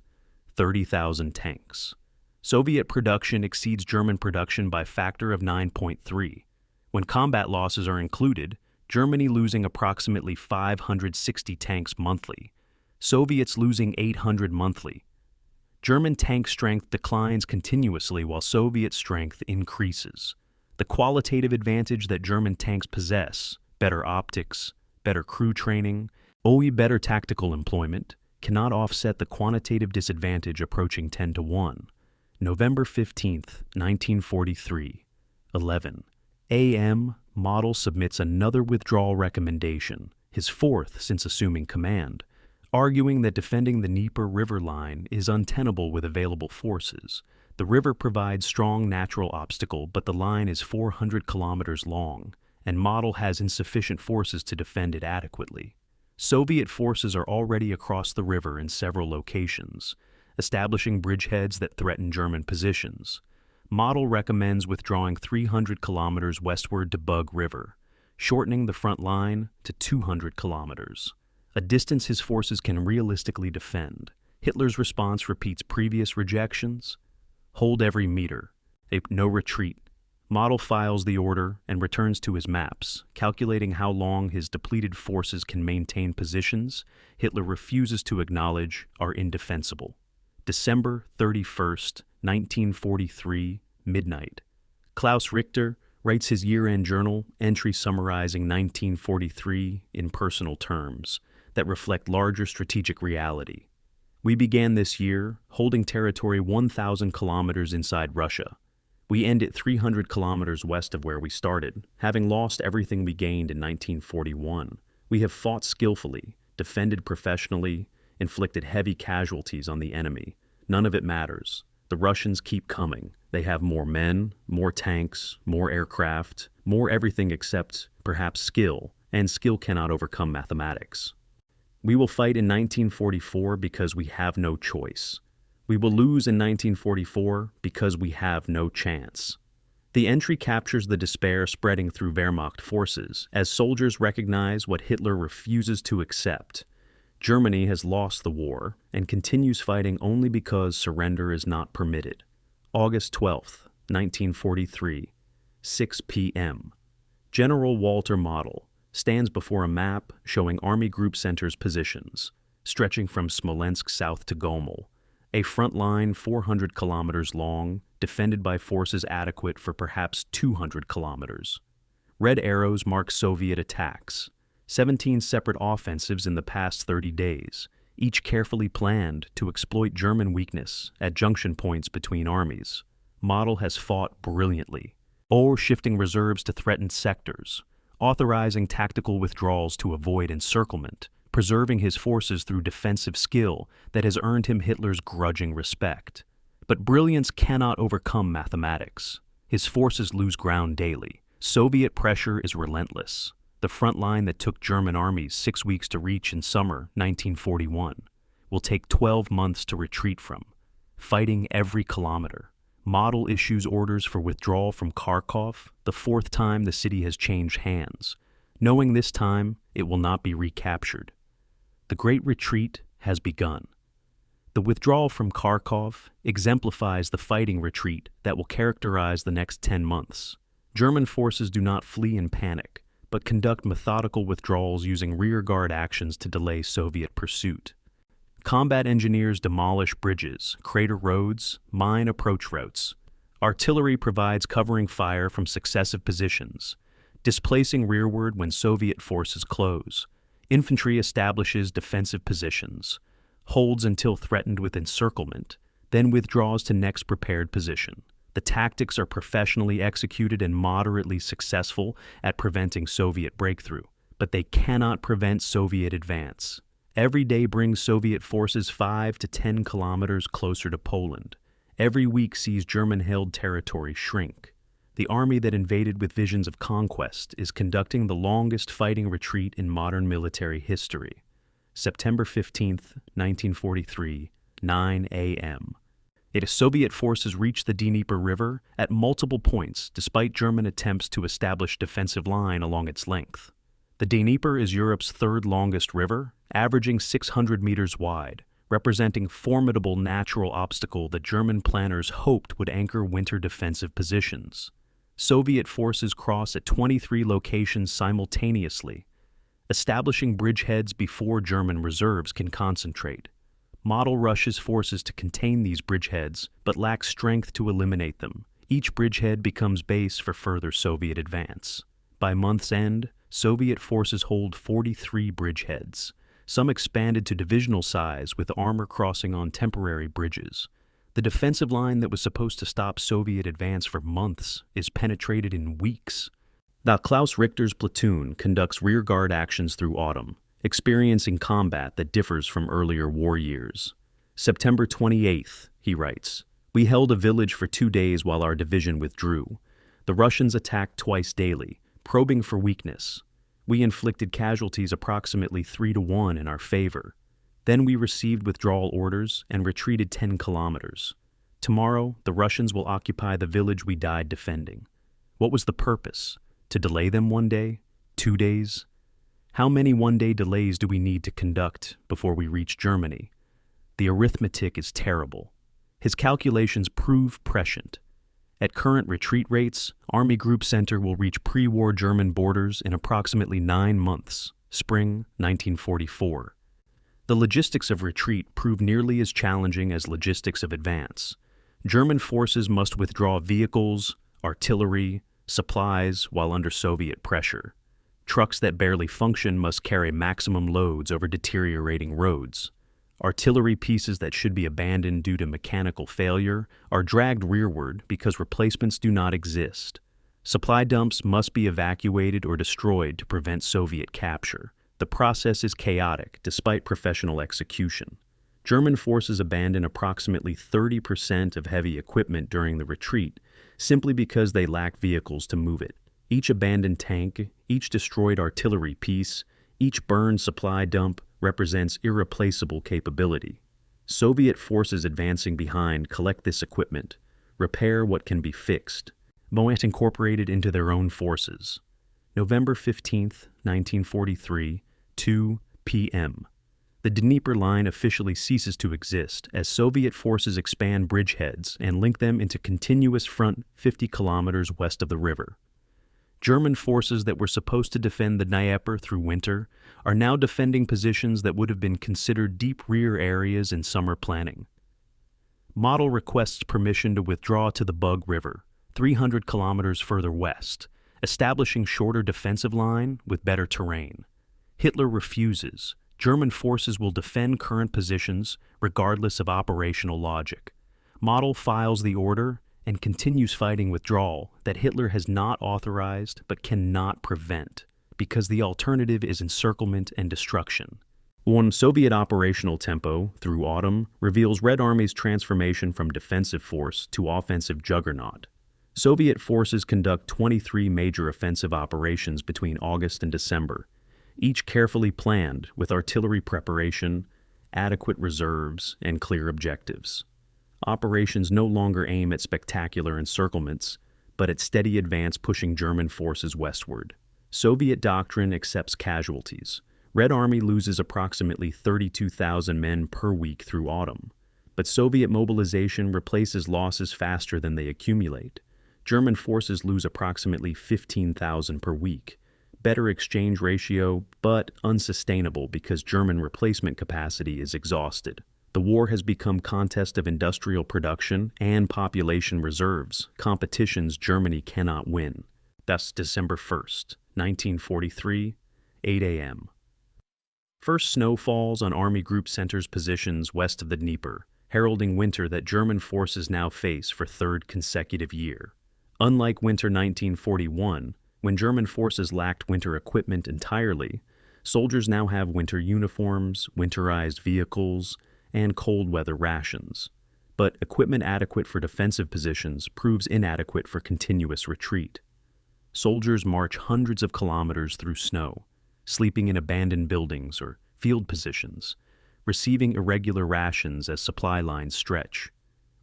30,000 tanks. Soviet production exceeds German production by a factor of 9.3. When combat losses are included, Germany losing approximately 560 tanks monthly, Soviets losing 800 monthly. German tank strength declines continuously while Soviet strength increases. The qualitative advantage that German tanks possess, better optics, better crew training, better tactical employment, cannot offset the quantitative disadvantage approaching 10 to 1. November 15, 1943, 11 a.m., Model submits another withdrawal recommendation, his 4th since assuming command, arguing that defending the Dnieper River line is untenable with available forces. The river provides strong natural obstacle, but the line is 400 kilometers long, and Model has insufficient forces to defend it adequately. Soviet forces are already across the river in several locations, establishing bridgeheads that threaten German positions. Model recommends withdrawing 300 kilometers westward to Bug River, shortening the front line to 200 kilometers, a distance his forces can realistically defend. Hitler's response repeats previous rejections. Hold every meter. No retreat. Model files the order and returns to his maps, calculating how long his depleted forces can maintain positions Hitler refuses to acknowledge are indefensible. December 31st, 1943, midnight. Klaus Richter writes his year-end journal entry summarizing 1943 in personal terms that reflect larger strategic reality. We began this year holding territory 1,000 kilometers inside Russia. We end at 300 kilometers west of where we started, having lost everything we gained in 1941. We have fought skillfully, defended professionally, inflicted heavy casualties on the enemy. None of it matters. The Russians keep coming. They have more men, more tanks, more aircraft, more everything except, perhaps, skill, and skill cannot overcome mathematics. We will fight in 1944 because we have no choice. We will lose in 1944 because we have no chance. The entry captures the despair spreading through Wehrmacht forces as soldiers recognize what Hitler refuses to accept. Germany has lost the war and continues fighting only because surrender is not permitted. August 12, 1943, 6 p.m. General Walter Model stands before a map showing Army Group Center's positions, stretching from Smolensk south to Gomel, a front line 400 kilometers long, defended by forces adequate for perhaps 200 kilometers. Red arrows mark Soviet attacks, 17 separate offensives in the past 30 days, each carefully planned to exploit German weakness at junction points between armies. Model has fought brilliantly, or shifting reserves to threatened sectors, authorizing tactical withdrawals to avoid encirclement, preserving his forces through defensive skill that has earned him Hitler's grudging respect. But brilliance cannot overcome mathematics. His forces lose ground daily. Soviet pressure is relentless. The front line that took German armies 6 weeks to reach in summer 1941 will take 12 months to retreat from, fighting every kilometer. Model issues orders for withdrawal from Kharkov, the fourth time the city has changed hands, knowing this time it will not be recaptured. The Great Retreat has begun. The withdrawal from Kharkov exemplifies the fighting retreat that will characterize the next 10 months. German forces do not flee in panic, but conduct methodical withdrawals using rearguard actions to delay Soviet pursuit. Combat engineers demolish bridges, crater roads, mine approach routes. Artillery provides covering fire from successive positions, displacing rearward when Soviet forces close. Infantry establishes defensive positions, holds until threatened with encirclement, then withdraws to next prepared position. The tactics are professionally executed and moderately successful at preventing Soviet breakthrough, but they cannot prevent Soviet advance. Every day brings Soviet forces 5 to 10 kilometers closer to Poland. Every week sees German-held territory shrink. The army that invaded with visions of conquest is conducting the longest fighting retreat in modern military history. September 15th, 1943, 9 a.m. Soviet forces reached the Dnieper River at multiple points despite German attempts to establish defensive line along its length. The Dnieper is Europe's third longest river, averaging 600 meters wide, representing formidable natural obstacle that German planners hoped would anchor winter defensive positions. Soviet forces cross at 23 locations simultaneously, establishing bridgeheads before German reserves can concentrate. Model rushes forces to contain these bridgeheads, but lacks strength to eliminate them. Each bridgehead becomes base for further Soviet advance. By month's end, Soviet forces hold 43 bridgeheads, some expanded to divisional size with armor crossing on temporary bridges. The defensive line that was supposed to stop Soviet advance for months is penetrated in weeks. Now Klaus Richter's platoon conducts rearguard actions through autumn, experiencing combat that differs from earlier war years. September 28th, he writes, "We held a village for 2 days while our division withdrew. The Russians attacked twice daily, probing for weakness. We inflicted casualties approximately 3-1 in our favor. Then we received withdrawal orders and retreated 10 kilometers. Tomorrow, the Russians will occupy the village we died defending. What was the purpose? To delay them 1 day? 2 days? How many one-day delays do we need to conduct before we reach Germany? The arithmetic is terrible. His calculations prove prescient. At current retreat rates, Army Group Center will reach pre-war German borders in approximately 9 months, spring 1944. The logistics of retreat prove nearly as challenging as logistics of advance. German forces must withdraw vehicles, artillery, supplies while under Soviet pressure. Trucks that barely function must carry maximum loads over deteriorating roads. Artillery pieces that should be abandoned due to mechanical failure are dragged rearward because replacements do not exist. Supply dumps must be evacuated or destroyed to prevent Soviet capture. The process is chaotic despite professional execution. German forces abandon approximately 30% of heavy equipment during the retreat simply because they lack vehicles to move it. Each abandoned tank, each destroyed artillery piece, each burned supply dump represents irreplaceable capability. Soviet forces advancing behind collect this equipment, repair what can be fixed, Moet incorporated into their own forces. November 15, 1943, 2 p.m. The Dnieper Line officially ceases to exist as Soviet forces expand bridgeheads and link them into continuous front 50 kilometers west of the river. German forces that were supposed to defend the Dnieper through winter are now defending positions that would have been considered deep rear areas in summer planning. Model requests permission to withdraw to the Bug River, 300 kilometers further west, establishing shorter defensive line with better terrain. Hitler refuses. German forces will defend current positions regardless of operational logic. Model files the order and continues fighting withdrawal that Hitler has not authorized but cannot prevent, because the alternative is encirclement and destruction. One Soviet operational tempo through autumn reveals Red Army's transformation from defensive force to offensive juggernaut. Soviet forces conduct 23 major offensive operations between August and December, each carefully planned with artillery preparation, adequate reserves, and clear objectives. Operations no longer aim at spectacular encirclements, but at steady advance pushing German forces westward. Soviet doctrine accepts casualties. Red Army loses approximately 32,000 men per week through autumn, but Soviet mobilization replaces losses faster than they accumulate. German forces lose approximately 15,000 per week. Better exchange ratio, but unsustainable because German replacement capacity is exhausted. The war has become contest of industrial production and population reserves, competitions Germany cannot win. Thus, December 1st, 1943, 8 a.m. First snow falls on Army Group Center's positions west of the Dnieper, heralding winter that German forces now face for third consecutive year. Unlike winter 1941, when German forces lacked winter equipment entirely, soldiers now have winter uniforms, winterized vehicles, and cold weather rations. But equipment adequate for defensive positions proves inadequate for continuous retreat. Soldiers march hundreds of kilometers through snow, sleeping in abandoned buildings or field positions, receiving irregular rations as supply lines stretch.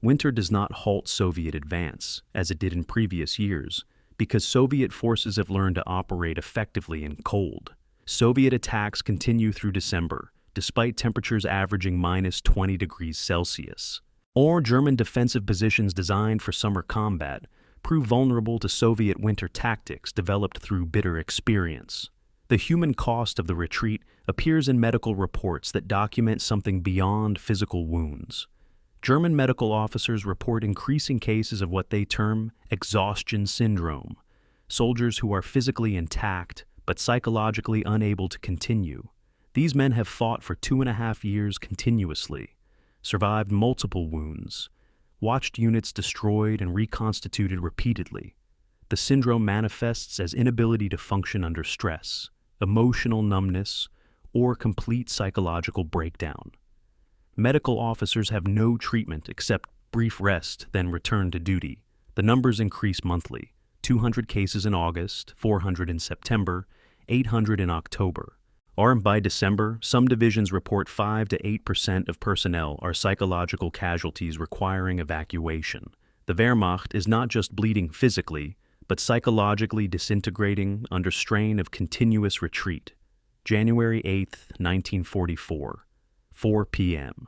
Winter does not halt Soviet advance, as it did in previous years, because Soviet forces have learned to operate effectively in cold. Soviet attacks continue through December, despite temperatures averaging minus 20 degrees Celsius. Or German defensive positions designed for summer combat prove vulnerable to Soviet winter tactics developed through bitter experience. The human cost of the retreat appears in medical reports that document something beyond physical wounds. German medical officers report increasing cases of what they term exhaustion syndrome, soldiers who are physically intact but psychologically unable to continue. These men have fought for 2.5 years continuously, survived multiple wounds, watched units destroyed and reconstituted repeatedly. The syndrome manifests as inability to function under stress, emotional numbness, or complete psychological breakdown. Medical officers have no treatment except brief rest, then return to duty. The numbers increase monthly. 200 cases in August, 400 in September, 800 in October. Armed by December, some divisions report 5 to 8% of personnel are psychological casualties requiring evacuation. The Wehrmacht is not just bleeding physically, but psychologically disintegrating under strain of continuous retreat. January 8, 1944, 4 p.m.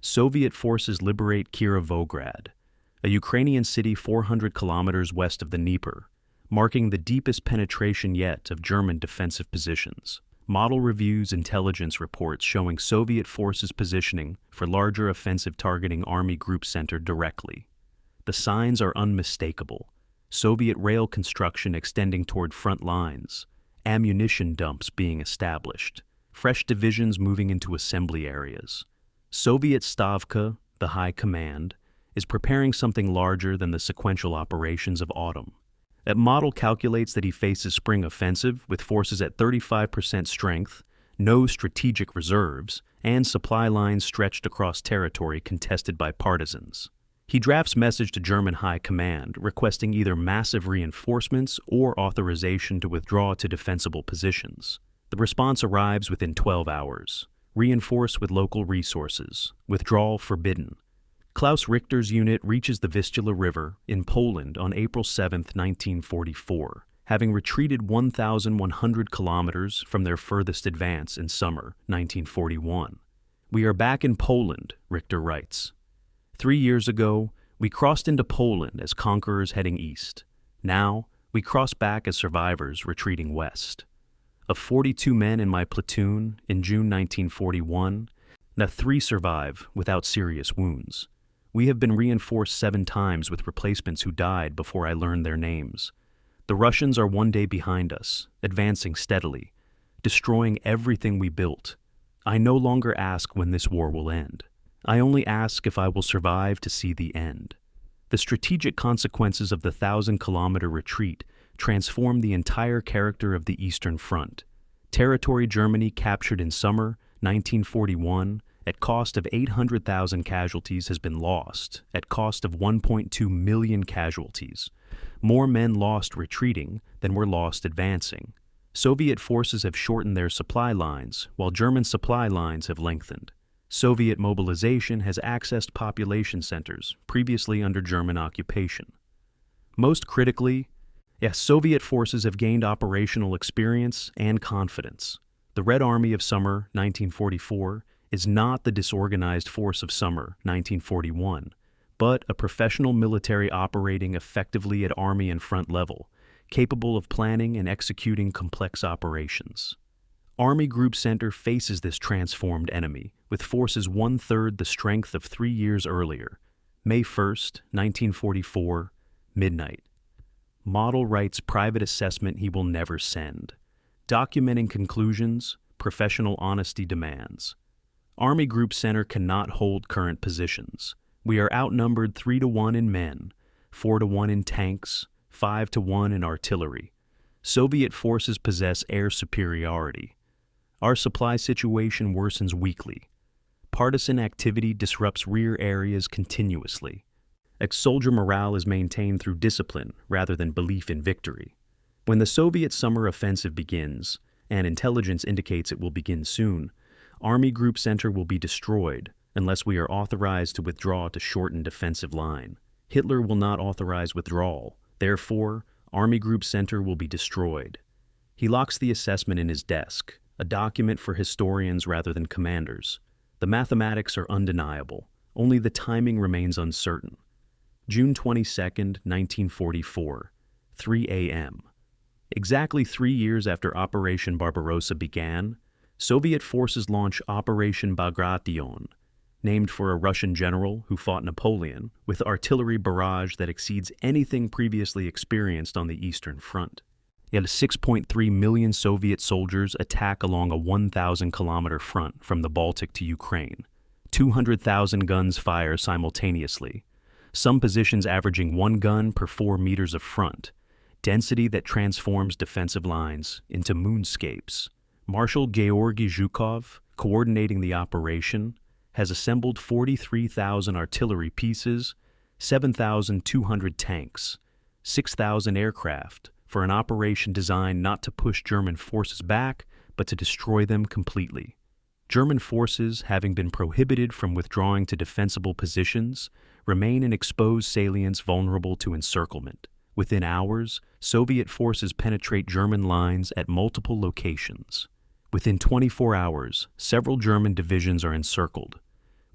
Soviet forces liberate Kirovograd, a Ukrainian city 400 kilometers west of the Dnieper, marking the deepest penetration yet of German defensive positions. Model reviews intelligence reports showing Soviet forces positioning for larger offensive targeting Army Group Center directly. The signs are unmistakable. Soviet rail construction extending toward front lines, ammunition dumps being established, fresh divisions moving into assembly areas. Soviet Stavka, the High Command, is preparing something larger than the sequential operations of autumn. That model calculates that he faces spring offensive with forces at 35% strength, no strategic reserves, and supply lines stretched across territory contested by partisans. He drafts message to German High Command requesting either massive reinforcements or authorization to withdraw to defensible positions. The response arrives within 12 hours. Reinforce with local resources. Withdrawal forbidden. Klaus Richter's unit reaches the Vistula River in Poland on April 7, 1944, having retreated 1,100 kilometers from their furthest advance in summer 1941. "We are back in Poland," Richter writes. 3 years ago, we crossed into Poland as conquerors heading east. Now, we cross back as survivors retreating west. Of 42 men in my platoon in June 1941, now 3 survive without serious wounds. We have been reinforced 7 times with replacements who died before I learned their names. The Russians are 1 day behind us, advancing steadily, destroying everything we built. I no longer ask when this war will end. I only ask if I will survive to see the end. The strategic consequences of the 1,000-kilometer retreat transformed the entire character of the Eastern Front. Territory Germany captured in summer 1941 at cost of 800,000 casualties has been lost, at cost of 1.2 million casualties. More men lost retreating than were lost advancing. Soviet forces have shortened their supply lines, while German supply lines have lengthened. Soviet mobilization has accessed population centers previously under German occupation. Most critically, Soviet forces have gained operational experience and confidence. The Red Army of summer 1944 is not the disorganized force of summer 1941, but a professional military operating effectively at army and front level, capable of planning and executing complex operations. Army Group Center faces this transformed enemy with forces 1/3 the strength of 3 years earlier, May 1, 1944, midnight. Model writes private assessment he will never send. Documenting conclusions, professional honesty demands. Army Group Center cannot hold current positions. We are outnumbered 3 to 1 in men, 4 to 1 in tanks, 5 to 1 in artillery. Soviet forces possess air superiority. Our supply situation worsens weekly. Partisan activity disrupts rear areas continuously. Ex-soldier morale is maintained through discipline rather than belief in victory. When the Soviet summer offensive begins, and intelligence indicates it will begin soon, Army Group Center will be destroyed unless we are authorized to withdraw to shorten defensive line. Hitler will not authorize withdrawal. Therefore, Army Group Center will be destroyed. He locks the assessment in his desk, a document for historians rather than commanders. The mathematics are undeniable. Only the timing remains uncertain. June 22, 1944, 3 a.m. Exactly 3 years after Operation Barbarossa began, Soviet forces launch Operation Bagration, named for a Russian general who fought Napoleon, with artillery barrage that exceeds anything previously experienced on the Eastern Front. Yet 6.3 million Soviet soldiers attack along a 1,000-kilometer front from the Baltic to Ukraine. 200,000 guns fire simultaneously, some positions averaging 1 gun per 4 meters of front, density that transforms defensive lines into moonscapes. Marshal Georgy Zhukov, coordinating the operation, has assembled 43,000 artillery pieces, 7,200 tanks, 6,000 aircraft, for an operation designed not to push German forces back, but to destroy them completely. German forces, having been prohibited from withdrawing to defensible positions, remain in exposed salients vulnerable to encirclement. Within hours, Soviet forces penetrate German lines at multiple locations. Within 24 hours, several German divisions are encircled.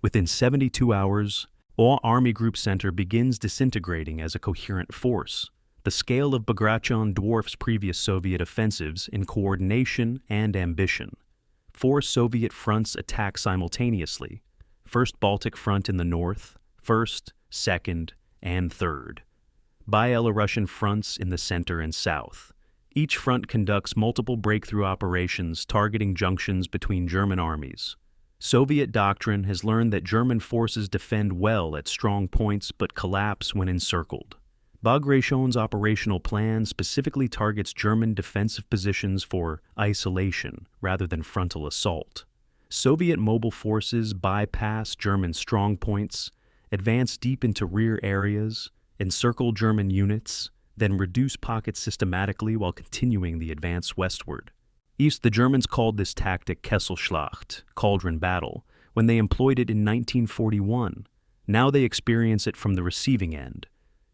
Within 72 hours, all Army Group Center begins disintegrating as a coherent force. The scale of Bagration dwarfs previous Soviet offensives in coordination and ambition. 4 Soviet fronts attack simultaneously: First Baltic Front in the north, 1st, 2nd, and 3rd. Byelorussian fronts in the center and south. Each front conducts multiple breakthrough operations targeting junctions between German armies. Soviet doctrine has learned that German forces defend well at strong points but collapse when encircled. Bagration's operational plan specifically targets German defensive positions for isolation rather than frontal assault. Soviet mobile forces bypass German strongpoints, advance deep into rear areas, encircle German units, then reduce pockets systematically while continuing the advance westward. The Germans called this tactic Kesselschlacht, cauldron battle, when they employed it in 1941. Now they experience it from the receiving end.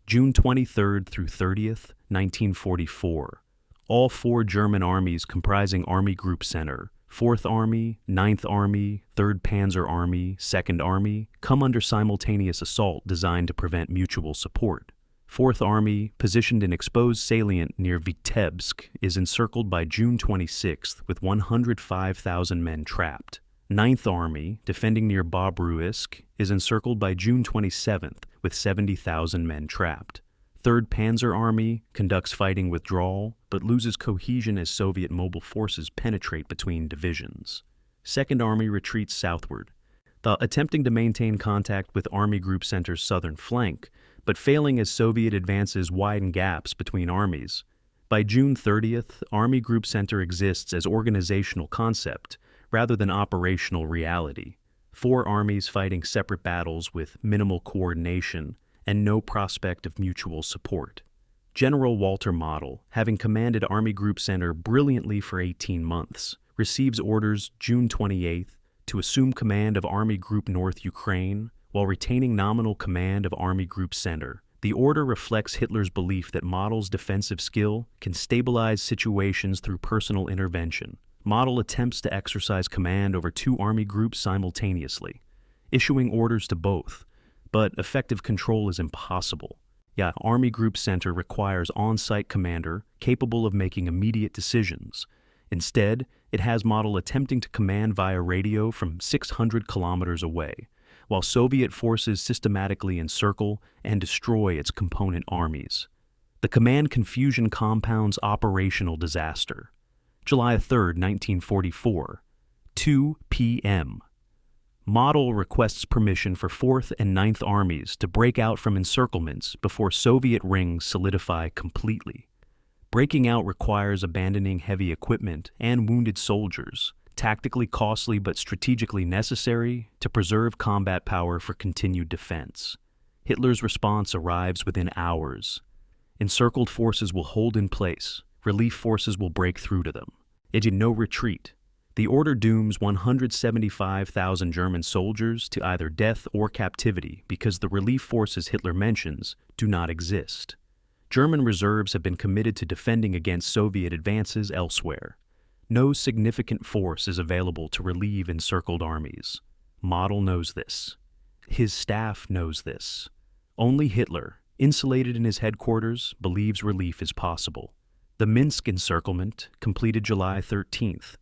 June 23rd through 30th, 1944. All 4 German armies comprising Army Group Center, 4th Army, 9th Army, 3rd Panzer Army, 2nd Army, come under simultaneous assault designed to prevent mutual support. 4th Army, positioned in exposed salient near Vitebsk, is encircled by June 26th with 105,000 men trapped. 9th Army, defending near Bobruisk, is encircled by June 27th with 70,000 men trapped. 3rd Panzer Army conducts fighting withdrawal, but loses cohesion as Soviet mobile forces penetrate between divisions. 2nd Army retreats southward, attempting to maintain contact with Army Group Center's southern flank, but failing as Soviet advances widen gaps between armies. By June 30th, Army Group Center exists as organizational concept rather than operational reality. 4 armies fighting separate battles with minimal coordination and no prospect of mutual support. General Walter Model, having commanded Army Group Center brilliantly for 18 months, receives orders June 28th to assume command of Army Group North Ukraine while retaining nominal command of Army Group Center. The order reflects Hitler's belief that Model's defensive skill can stabilize situations through personal intervention. Model attempts to exercise command over 2 army groups simultaneously, issuing orders to both, but effective control is impossible. Army Group Center requires on-site commander capable of making immediate decisions. Instead, it has Model attempting to command via radio from 600 kilometers away, while Soviet forces systematically encircle and destroy its component armies. The command confusion compounds operational disaster. July 3, 1944, 2 p.m. Model requests permission for 4th and 9th Armies to break out from encirclements before Soviet rings solidify completely. Breaking out requires abandoning heavy equipment and wounded soldiers, tactically costly but strategically necessary to preserve combat power for continued defense. Hitler's response arrives within hours. Encircled forces will hold in place. Relief forces will break through to them. No retreat. The order dooms 175,000 German soldiers to either death or captivity because the relief forces Hitler mentions do not exist. German reserves have been committed to defending against Soviet advances elsewhere. No significant force is available to relieve encircled armies. Model knows this. His staff knows this. Only Hitler, insulated in his headquarters, believes relief is possible. The Minsk encirclement, completed July 13th,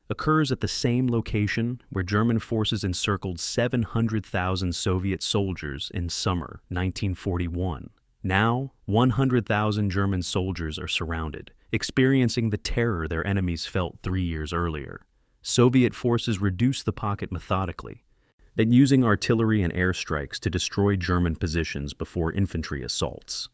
occurs at the same location where German forces encircled 700,000 Soviet soldiers in summer 1941. Now, 100,000 German soldiers are surrounded, experiencing the terror their enemies felt 3 years earlier. Soviet forces reduce the pocket methodically, then using artillery and airstrikes to destroy German positions before infantry assaults.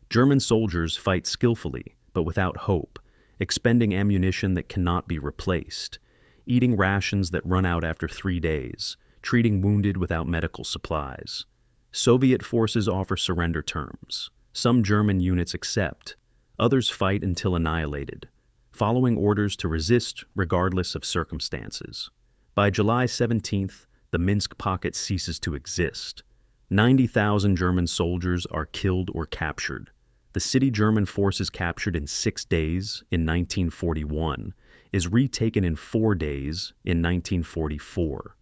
German soldiers fight skillfully, but without hope, expending ammunition that cannot be replaced, eating rations that run out after 3 days, treating wounded without medical supplies. Soviet forces offer surrender terms. Some German units accept, others fight until annihilated, following orders to resist regardless of circumstances. By July 17th, the Minsk pocket ceases to exist. 90,000 German soldiers are killed or captured. The city German forces captured in 6 days in 1941 is retaken in 4 days in 1944.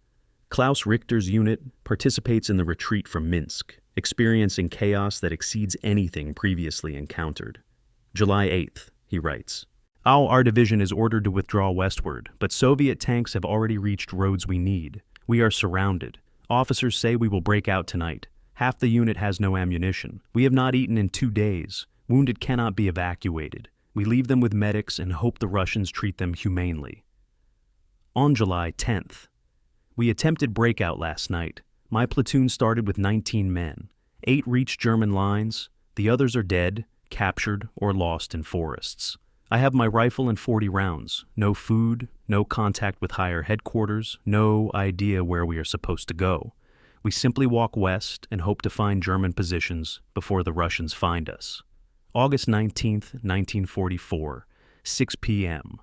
Klaus Richter's unit participates in the retreat from Minsk, experiencing chaos that exceeds anything previously encountered. July 8th, he writes, Our division is ordered to withdraw westward, but Soviet tanks have already reached roads we need. We are surrounded. Officers say we will break out tonight. Half the unit has no ammunition. We have not eaten in 2 days. Wounded cannot be evacuated. We leave them with medics and hope the Russians treat them humanely. On July 10th, we attempted breakout last night. My platoon started with 19 men. 8 reached German lines. The others are dead, captured, or lost in forests. I have my rifle and 40 rounds. No food, no contact with higher headquarters, no idea where we are supposed to go. We simply walk west and hope to find German positions before the Russians find us. August 19th, 1944, 6 p.m.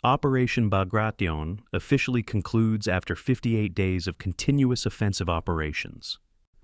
Operation Bagration officially concludes after 58 days of continuous offensive operations.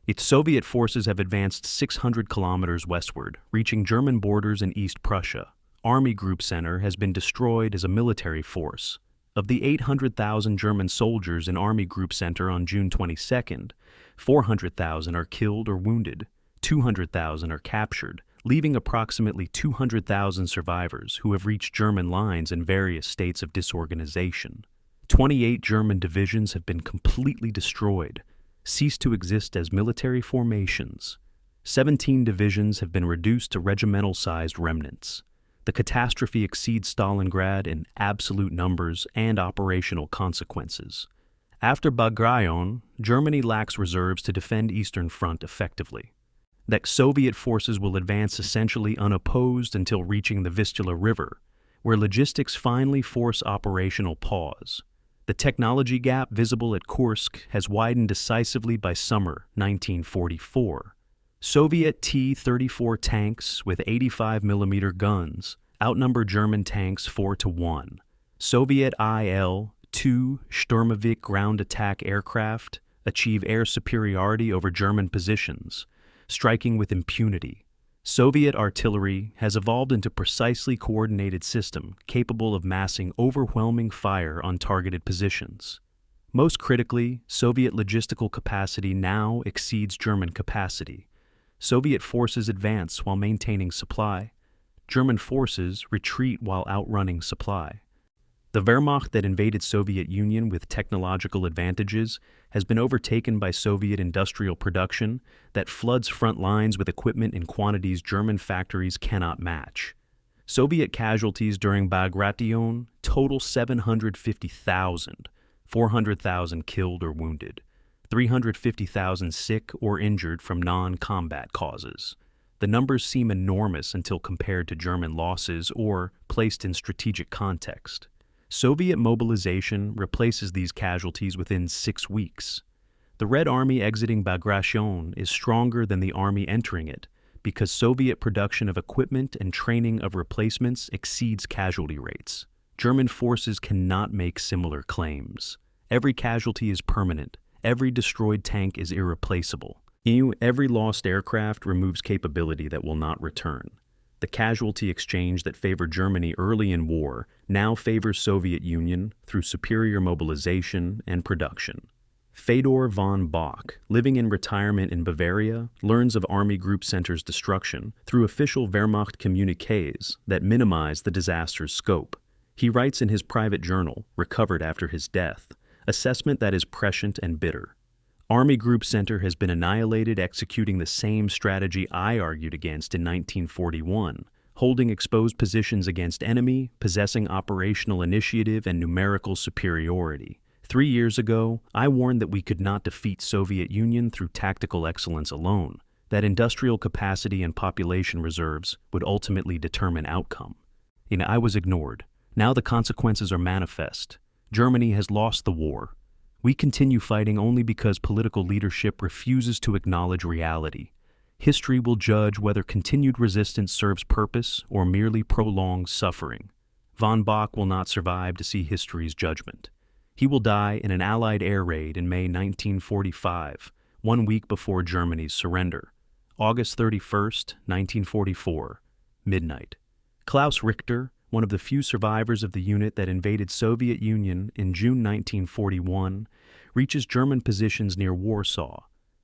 Its Soviet forces have advanced 600 kilometers westward, reaching German borders in East Prussia. Army Group Center has been destroyed as a military force. Of the 800,000 German soldiers in Army Group Center on June 22nd, 400,000 are killed or wounded, 200,000 are captured, leaving approximately 200,000 survivors who have reached German lines in various states of disorganization. 28 German divisions have been completely destroyed, ceased to exist as military formations. 17 divisions have been reduced to regimental-sized remnants. The catastrophe exceeds Stalingrad in absolute numbers and operational consequences. After Bagration, Germany lacks reserves to defend Eastern Front effectively. That Soviet forces will advance essentially unopposed until reaching the Vistula River, where logistics finally force operational pause. The technology gap visible at Kursk has widened decisively by summer 1944. Soviet T-34 tanks with 85mm guns outnumber German tanks 4-1. Soviet Il-2 Sturmovik ground attack aircraft achieve air superiority over German positions, striking with impunity. Soviet artillery has evolved into a precisely coordinated system capable of massing overwhelming fire on targeted positions. Most critically, Soviet logistical capacity now exceeds German capacity. Soviet forces advance while maintaining supply. German forces retreat while outrunning supply. The Wehrmacht that invaded Soviet Union with technological advantages has been overtaken by Soviet industrial production that floods front lines with equipment in quantities German factories cannot match. Soviet casualties during Bagration total 750,000, 400,000 killed or wounded, 350,000 sick or injured from non-combat causes. The numbers seem enormous until compared to German losses or placed in strategic context. Soviet mobilization replaces these casualties within 6 weeks. The Red Army exiting Bagration is stronger than the army entering it because Soviet production of equipment and training of replacements exceeds casualty rates. German forces cannot make similar claims. Every casualty is permanent. Every destroyed tank is irreplaceable. Every lost aircraft removes capability that will not return. The casualty exchange that favored Germany early in war now favors Soviet Union through superior mobilization and production. Fedor von Bock, living in retirement in Bavaria, learns of Army Group Center's destruction through official Wehrmacht communiques that minimize the disaster's scope. He writes in his private journal, recovered after his death, assessment that is prescient and bitter. Army Group Center has been annihilated executing the same strategy I argued against in 1941, holding exposed positions against enemy, possessing operational initiative and numerical superiority. 3 years ago, I warned that we could not defeat Soviet Union through tactical excellence alone, that industrial capacity and population reserves would ultimately determine outcome. I was ignored. Now the consequences are manifest. Germany has lost the war. We continue fighting only because political leadership refuses to acknowledge reality. History will judge whether continued resistance serves purpose or merely prolongs suffering. Von Bock will not survive to see history's judgment. He will die in an Allied air raid in May 1945, 1 week before Germany's surrender. August 31st, 1944, midnight. Klaus Richter, one of the few survivors of the unit that invaded Soviet Union in June 1941, reaches German positions near Warsaw.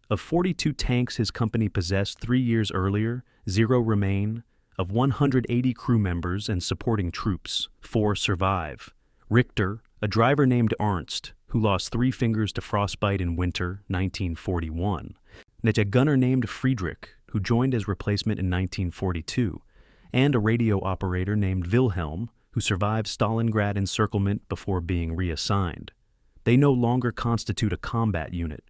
Of 42 tanks his company possessed 3 years earlier, 0 remain. Of 180 crew members and supporting troops, 4 survive. Richter, a driver named Ernst, who lost 3 fingers to frostbite in winter 1941, and a gunner named Friedrich, who joined as replacement in 1942, and a radio operator named Wilhelm, who survived Stalingrad encirclement before being reassigned. They no longer constitute a combat unit.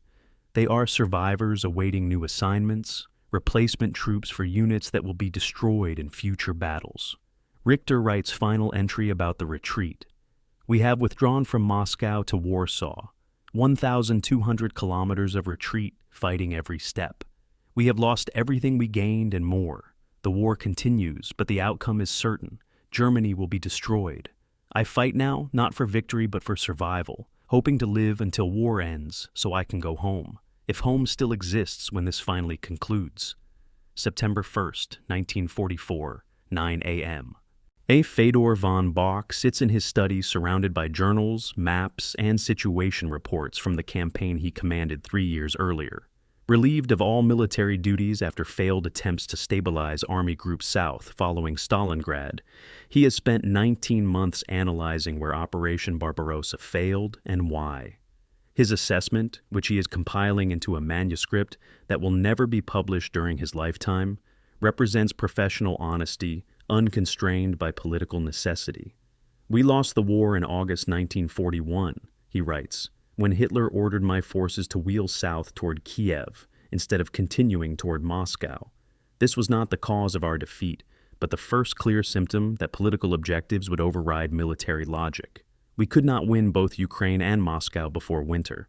They are survivors awaiting new assignments, replacement troops for units that will be destroyed in future battles. Richter writes final entry about the retreat. We have withdrawn from Moscow to Warsaw, 1,200 kilometers of retreat, fighting every step. We have lost everything we gained and more. The war continues, but the outcome is certain. Germany will be destroyed. I fight now, not for victory but for survival, hoping to live until war ends so I can go home, if home still exists when this finally concludes. September 1st, 1944, 9 a.m. A. Fedor von Bock sits in his study surrounded by journals, maps, and situation reports from the campaign he commanded 3 years earlier. Relieved of all military duties after failed attempts to stabilize Army Group South following Stalingrad, he has spent 19 months analyzing where Operation Barbarossa failed and why. His assessment, which he is compiling into a manuscript that will never be published during his lifetime, represents professional honesty, unconstrained by political necessity. We lost the war in August 1941, he writes, when Hitler ordered my forces to wheel south toward Kiev instead of continuing toward Moscow. This was not the cause of our defeat, but the first clear symptom that political objectives would override military logic. We could not win both Ukraine and Moscow before winter.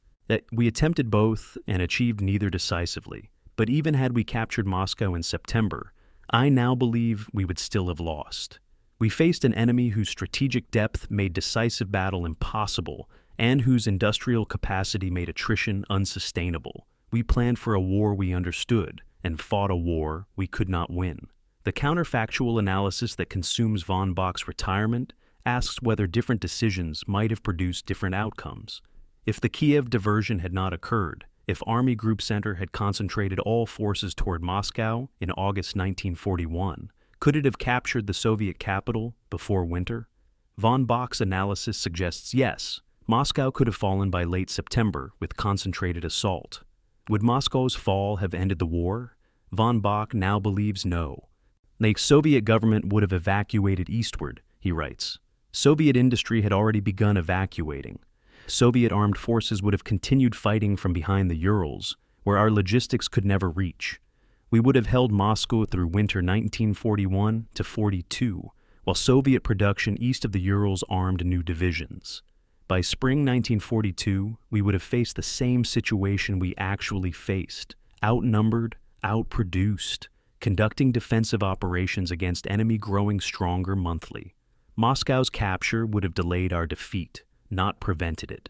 We attempted both and achieved neither decisively, but even had we captured Moscow in September, I now believe we would still have lost. We faced an enemy whose strategic depth made decisive battle impossible and whose industrial capacity made attrition unsustainable. We planned for a war we understood and fought a war we could not win. The counterfactual analysis that consumes von Bock's retirement asks whether different decisions might have produced different outcomes. If the Kiev diversion had not occurred, if Army Group Center had concentrated all forces toward Moscow in August 1941, could it have captured the Soviet capital before winter? Von Bock's analysis suggests yes. Moscow could have fallen by late September with concentrated assault. Would Moscow's fall have ended the war? Von Bock now believes no. The Soviet government would have evacuated eastward, he writes. Soviet industry had already begun evacuating. Soviet armed forces would have continued fighting from behind the Urals, where our logistics could never reach. We would have held Moscow through winter 1941 to 42, while Soviet production east of the Urals armed new divisions. By spring 1942, we would have faced the same situation we actually faced, outnumbered, outproduced, conducting defensive operations against enemy growing stronger monthly. Moscow's capture would have delayed our defeat, not prevented it.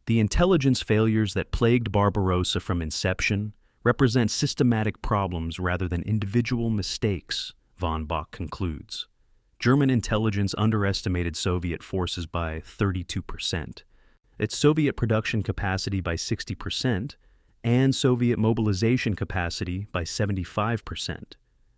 The intelligence failures that plagued Barbarossa from inception represent systematic problems rather than individual mistakes, von Bock concludes. German intelligence underestimated Soviet forces by 32%, its Soviet production capacity by 60%, and Soviet mobilization capacity by 75%.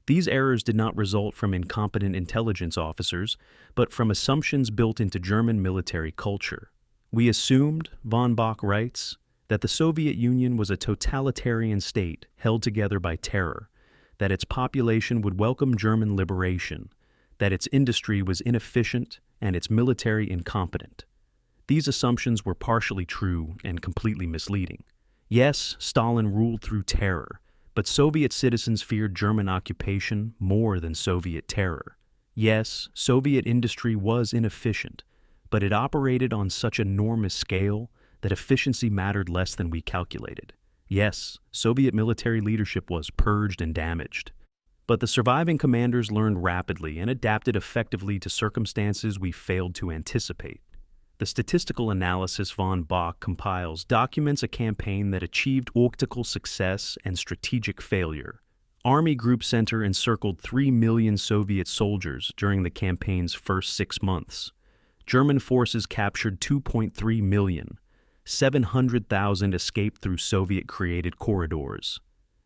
These errors did not result from incompetent intelligence officers, but from assumptions built into German military culture. We assumed, von Bock writes, that the Soviet Union was a totalitarian state held together by terror, that its population would welcome German liberation, that its industry was inefficient and its military incompetent. These assumptions were partially true and completely misleading. Yes, Stalin ruled through terror, but Soviet citizens feared German occupation more than Soviet terror. Yes, Soviet industry was inefficient, but it operated on such enormous scale that efficiency mattered less than we calculated. Yes, Soviet military leadership was purged and damaged. But the surviving commanders learned rapidly and adapted effectively to circumstances we failed to anticipate. The statistical analysis von Bock compiles documents a campaign that achieved tactical success and strategic failure. Army Group Center encircled 3 million Soviet soldiers during the campaign's first 6 months. German forces captured 2.3 million. 700,000 escaped through Soviet-created corridors.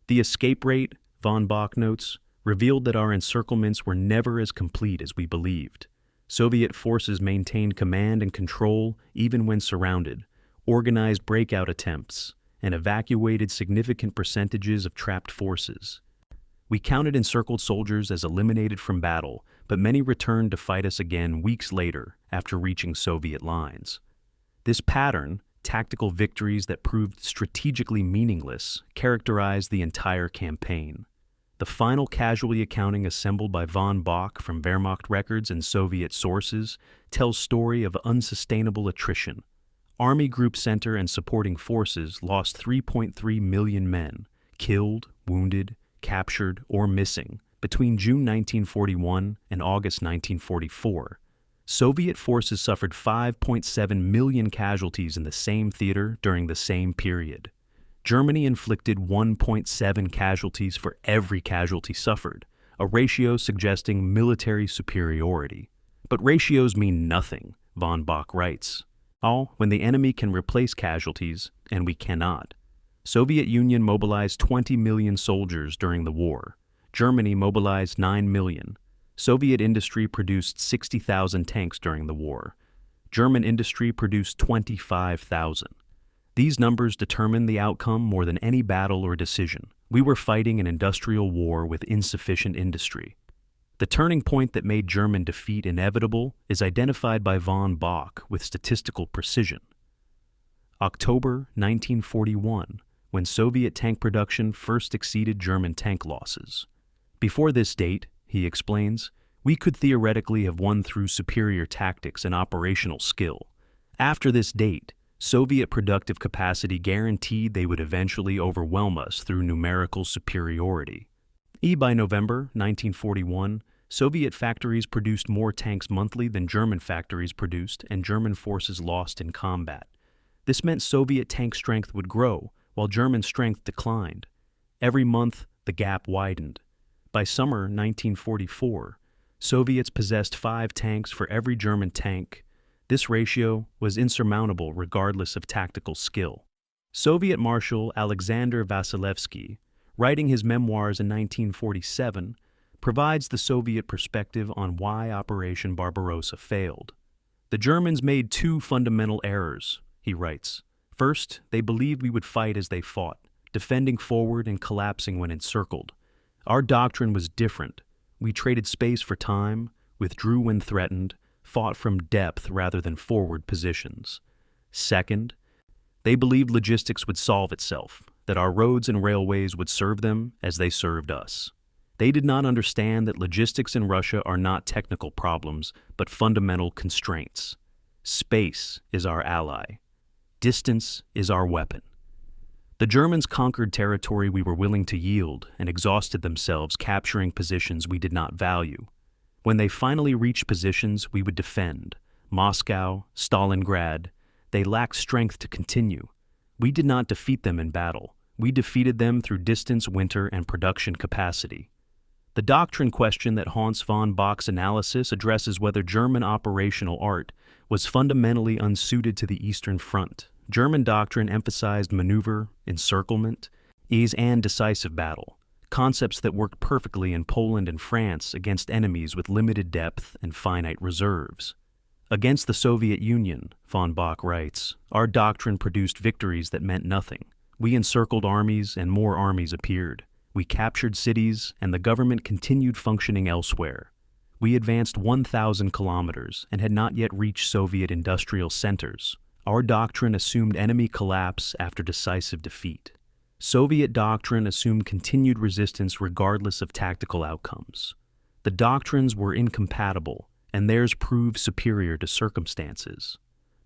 The escape rate, von Bock notes, revealed that our encirclements were never as complete as we believed. Soviet forces maintained command and control even when surrounded, organized breakout attempts, and evacuated significant percentages of trapped forces. We counted encircled soldiers as eliminated from battle, but many returned to fight us again weeks later after reaching Soviet lines. This pattern, tactical victories that proved strategically meaningless, characterized the entire campaign. The final casualty accounting assembled by von Bock from Wehrmacht records and Soviet sources tells story of unsustainable attrition. Army Group Center and supporting forces lost 3.3 million men, killed, wounded, captured, or missing, between June 1941 and August 1944. Soviet forces suffered 5.7 million casualties in the same theater during the same period. Germany inflicted 1.7 casualties for every casualty suffered, a ratio suggesting military superiority. But ratios mean nothing, von Bock writes. When the enemy can replace casualties, and we cannot. Soviet Union mobilized 20 million soldiers during the war. Germany mobilized 9 million. Soviet industry produced 60,000 tanks during the war. German industry produced 25,000. These numbers determine the outcome more than any battle or decision. We were fighting an industrial war with insufficient industry. The turning point that made German defeat inevitable is identified by von Bock with statistical precision. October 1941, when Soviet tank production first exceeded German tank losses. Before this date, he explains, we could theoretically have won through superior tactics and operational skill. After this date, Soviet productive capacity guaranteed they would eventually overwhelm us through numerical superiority. By November 1941, Soviet factories produced more tanks monthly than German factories produced, and German forces lost in combat. This meant Soviet tank strength would grow, while German strength declined. Every month, the gap widened. By summer 1944, Soviets possessed 5 tanks for every German tank. This ratio was insurmountable regardless of tactical skill. Soviet Marshal Alexander Vasilevsky, writing his memoirs in 1947, provides the Soviet perspective on why Operation Barbarossa failed. The Germans made 2 fundamental errors, he writes. First, they believed we would fight as they fought, defending forward and collapsing when encircled. Our doctrine was different. We traded space for time, withdrew when threatened, fought from depth rather than forward positions. Second, they believed logistics would solve itself, that our roads and railways would serve them as they served us. They did not understand that logistics in Russia are not technical problems, but fundamental constraints. Space is our ally. Distance is our weapon. The Germans conquered territory we were willing to yield and exhausted themselves capturing positions we did not value. When they finally reached positions we would defend, Moscow, Stalingrad, they lacked strength to continue. We did not defeat them in battle. We defeated them through distance, winter, and production capacity. The doctrine question that haunts von Bock's analysis addresses whether German operational art was fundamentally unsuited to the Eastern Front. German doctrine emphasized maneuver, encirclement, ease, and decisive battle, concepts that worked perfectly in Poland and France against enemies with limited depth and finite reserves. Against the Soviet Union, von Bock writes, our doctrine produced victories that meant nothing. We encircled armies and more armies appeared. We captured cities and the government continued functioning elsewhere. We advanced 1,000 kilometers and had not yet reached Soviet industrial centers. Our doctrine assumed enemy collapse after decisive defeat. Soviet doctrine assumed continued resistance regardless of tactical outcomes. The doctrines were incompatible, and theirs proved superior to circumstances.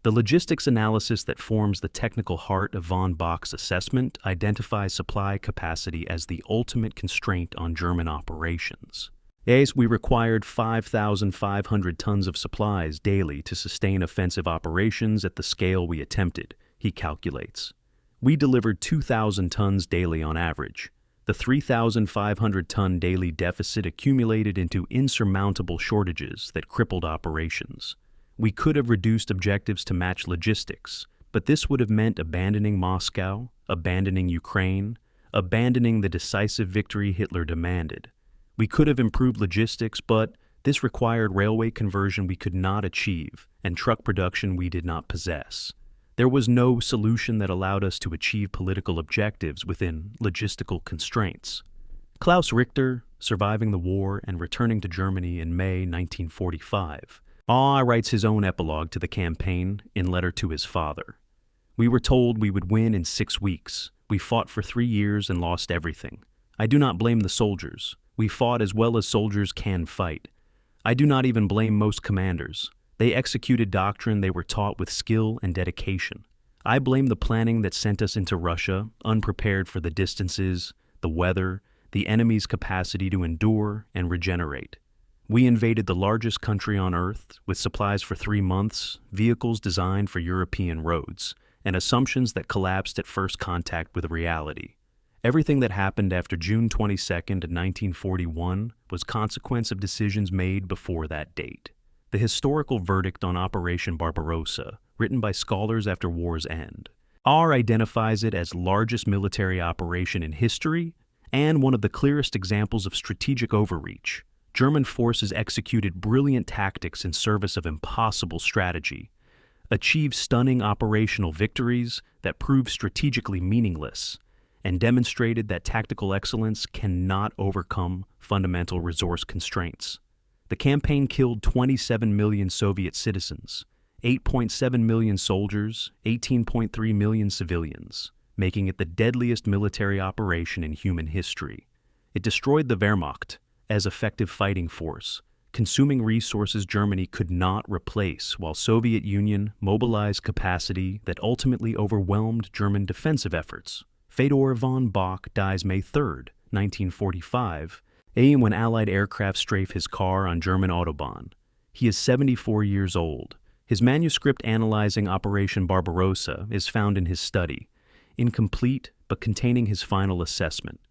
The logistics analysis that forms the technical heart of von Bock's assessment identifies supply capacity as the ultimate constraint on German operations. Yes, we required 5,500 tons of supplies daily to sustain offensive operations at the scale we attempted, he calculates. We delivered 2,000 tons daily on average. The 3,500-ton daily deficit accumulated into insurmountable shortages that crippled operations. We could have reduced objectives to match logistics, but this would have meant abandoning Moscow, abandoning Ukraine, abandoning the decisive victory Hitler demanded. We could have improved logistics, but this required railway conversion we could not achieve and truck production we did not possess. There was no solution that allowed us to achieve political objectives within logistical constraints. Klaus Richter, surviving the war and returning to Germany in May 1945, writes his own epilogue to the campaign in letter to his father. We were told we would win in 6 weeks. We fought for 3 years and lost everything. I do not blame the soldiers. We fought as well as soldiers can fight. I do not even blame most commanders. They executed doctrine they were taught with skill and dedication. I blame the planning that sent us into Russia, unprepared for the distances, the weather, the enemy's capacity to endure and regenerate. We invaded the largest country on earth, with supplies for 3 months, vehicles designed for European roads, and assumptions that collapsed at first contact with reality. Everything that happened after June 22nd, 1941 was consequence of decisions made before that date. The historical verdict on Operation Barbarossa, written by scholars after war's end, identifies it as largest military operation in history and one of the clearest examples of strategic overreach. German forces executed brilliant tactics in service of impossible strategy, achieved stunning operational victories that proved strategically meaningless, and demonstrated that tactical excellence cannot overcome fundamental resource constraints. The campaign killed 27 million Soviet citizens, 8.7 million soldiers, 18.3 million civilians, making it the deadliest military operation in human history. It destroyed the Wehrmacht as effective fighting force, consuming resources Germany could not replace, while Soviet Union mobilized capacity that ultimately overwhelmed German defensive efforts. Fedor von Bock dies May 3, 1945, when Allied aircraft strafe his car on German Autobahn. He is 74 years old. His manuscript analyzing Operation Barbarossa is found in his study, incomplete but containing his final assessment.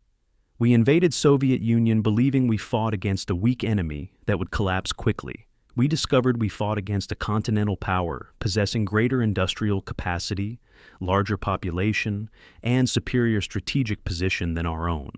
We invaded Soviet Union believing we fought against a weak enemy that would collapse quickly. We discovered we fought against a continental power possessing greater industrial capacity, larger population, and superior strategic position than our own.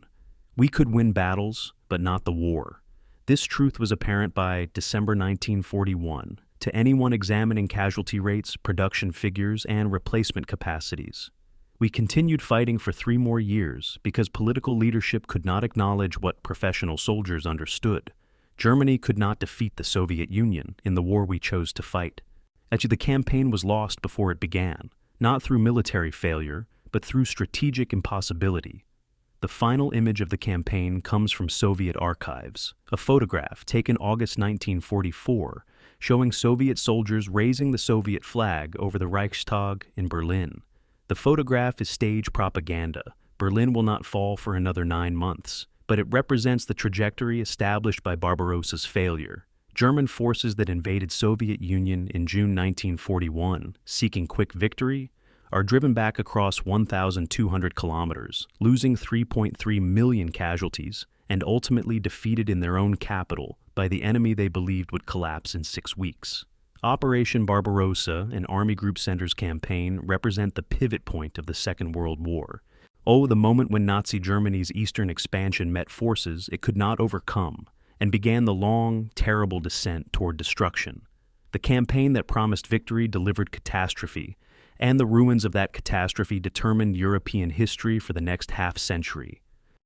We could win battles, but not the war. This truth was apparent by December 1941 to anyone examining casualty rates, production figures, and replacement capacities. We continued fighting for 3 more years because political leadership could not acknowledge what professional soldiers understood. Germany could not defeat the Soviet Union in the war we chose to fight. Actually, the campaign was lost before it began, not through military failure, but through strategic impossibility. The final image of the campaign comes from Soviet archives, a photograph taken August 1944 showing Soviet soldiers raising the Soviet flag over the Reichstag in Berlin. The photograph is stage propaganda. Berlin will not fall for another 9 months, but it represents the trajectory established by Barbarossa's failure. German forces that invaded Soviet Union in June 1941, seeking quick victory, are driven back across 1,200 kilometers, losing 3.3 million casualties, and ultimately defeated in their own capital by the enemy they believed would collapse in 6 weeks. Operation Barbarossa and Army Group Center's campaign represent the pivot point of the Second World War. The moment when Nazi Germany's eastern expansion met forces it could not overcome, and began the long, terrible descent toward destruction. The campaign that promised victory delivered catastrophe, and the ruins of that catastrophe determined European history for the next half-century.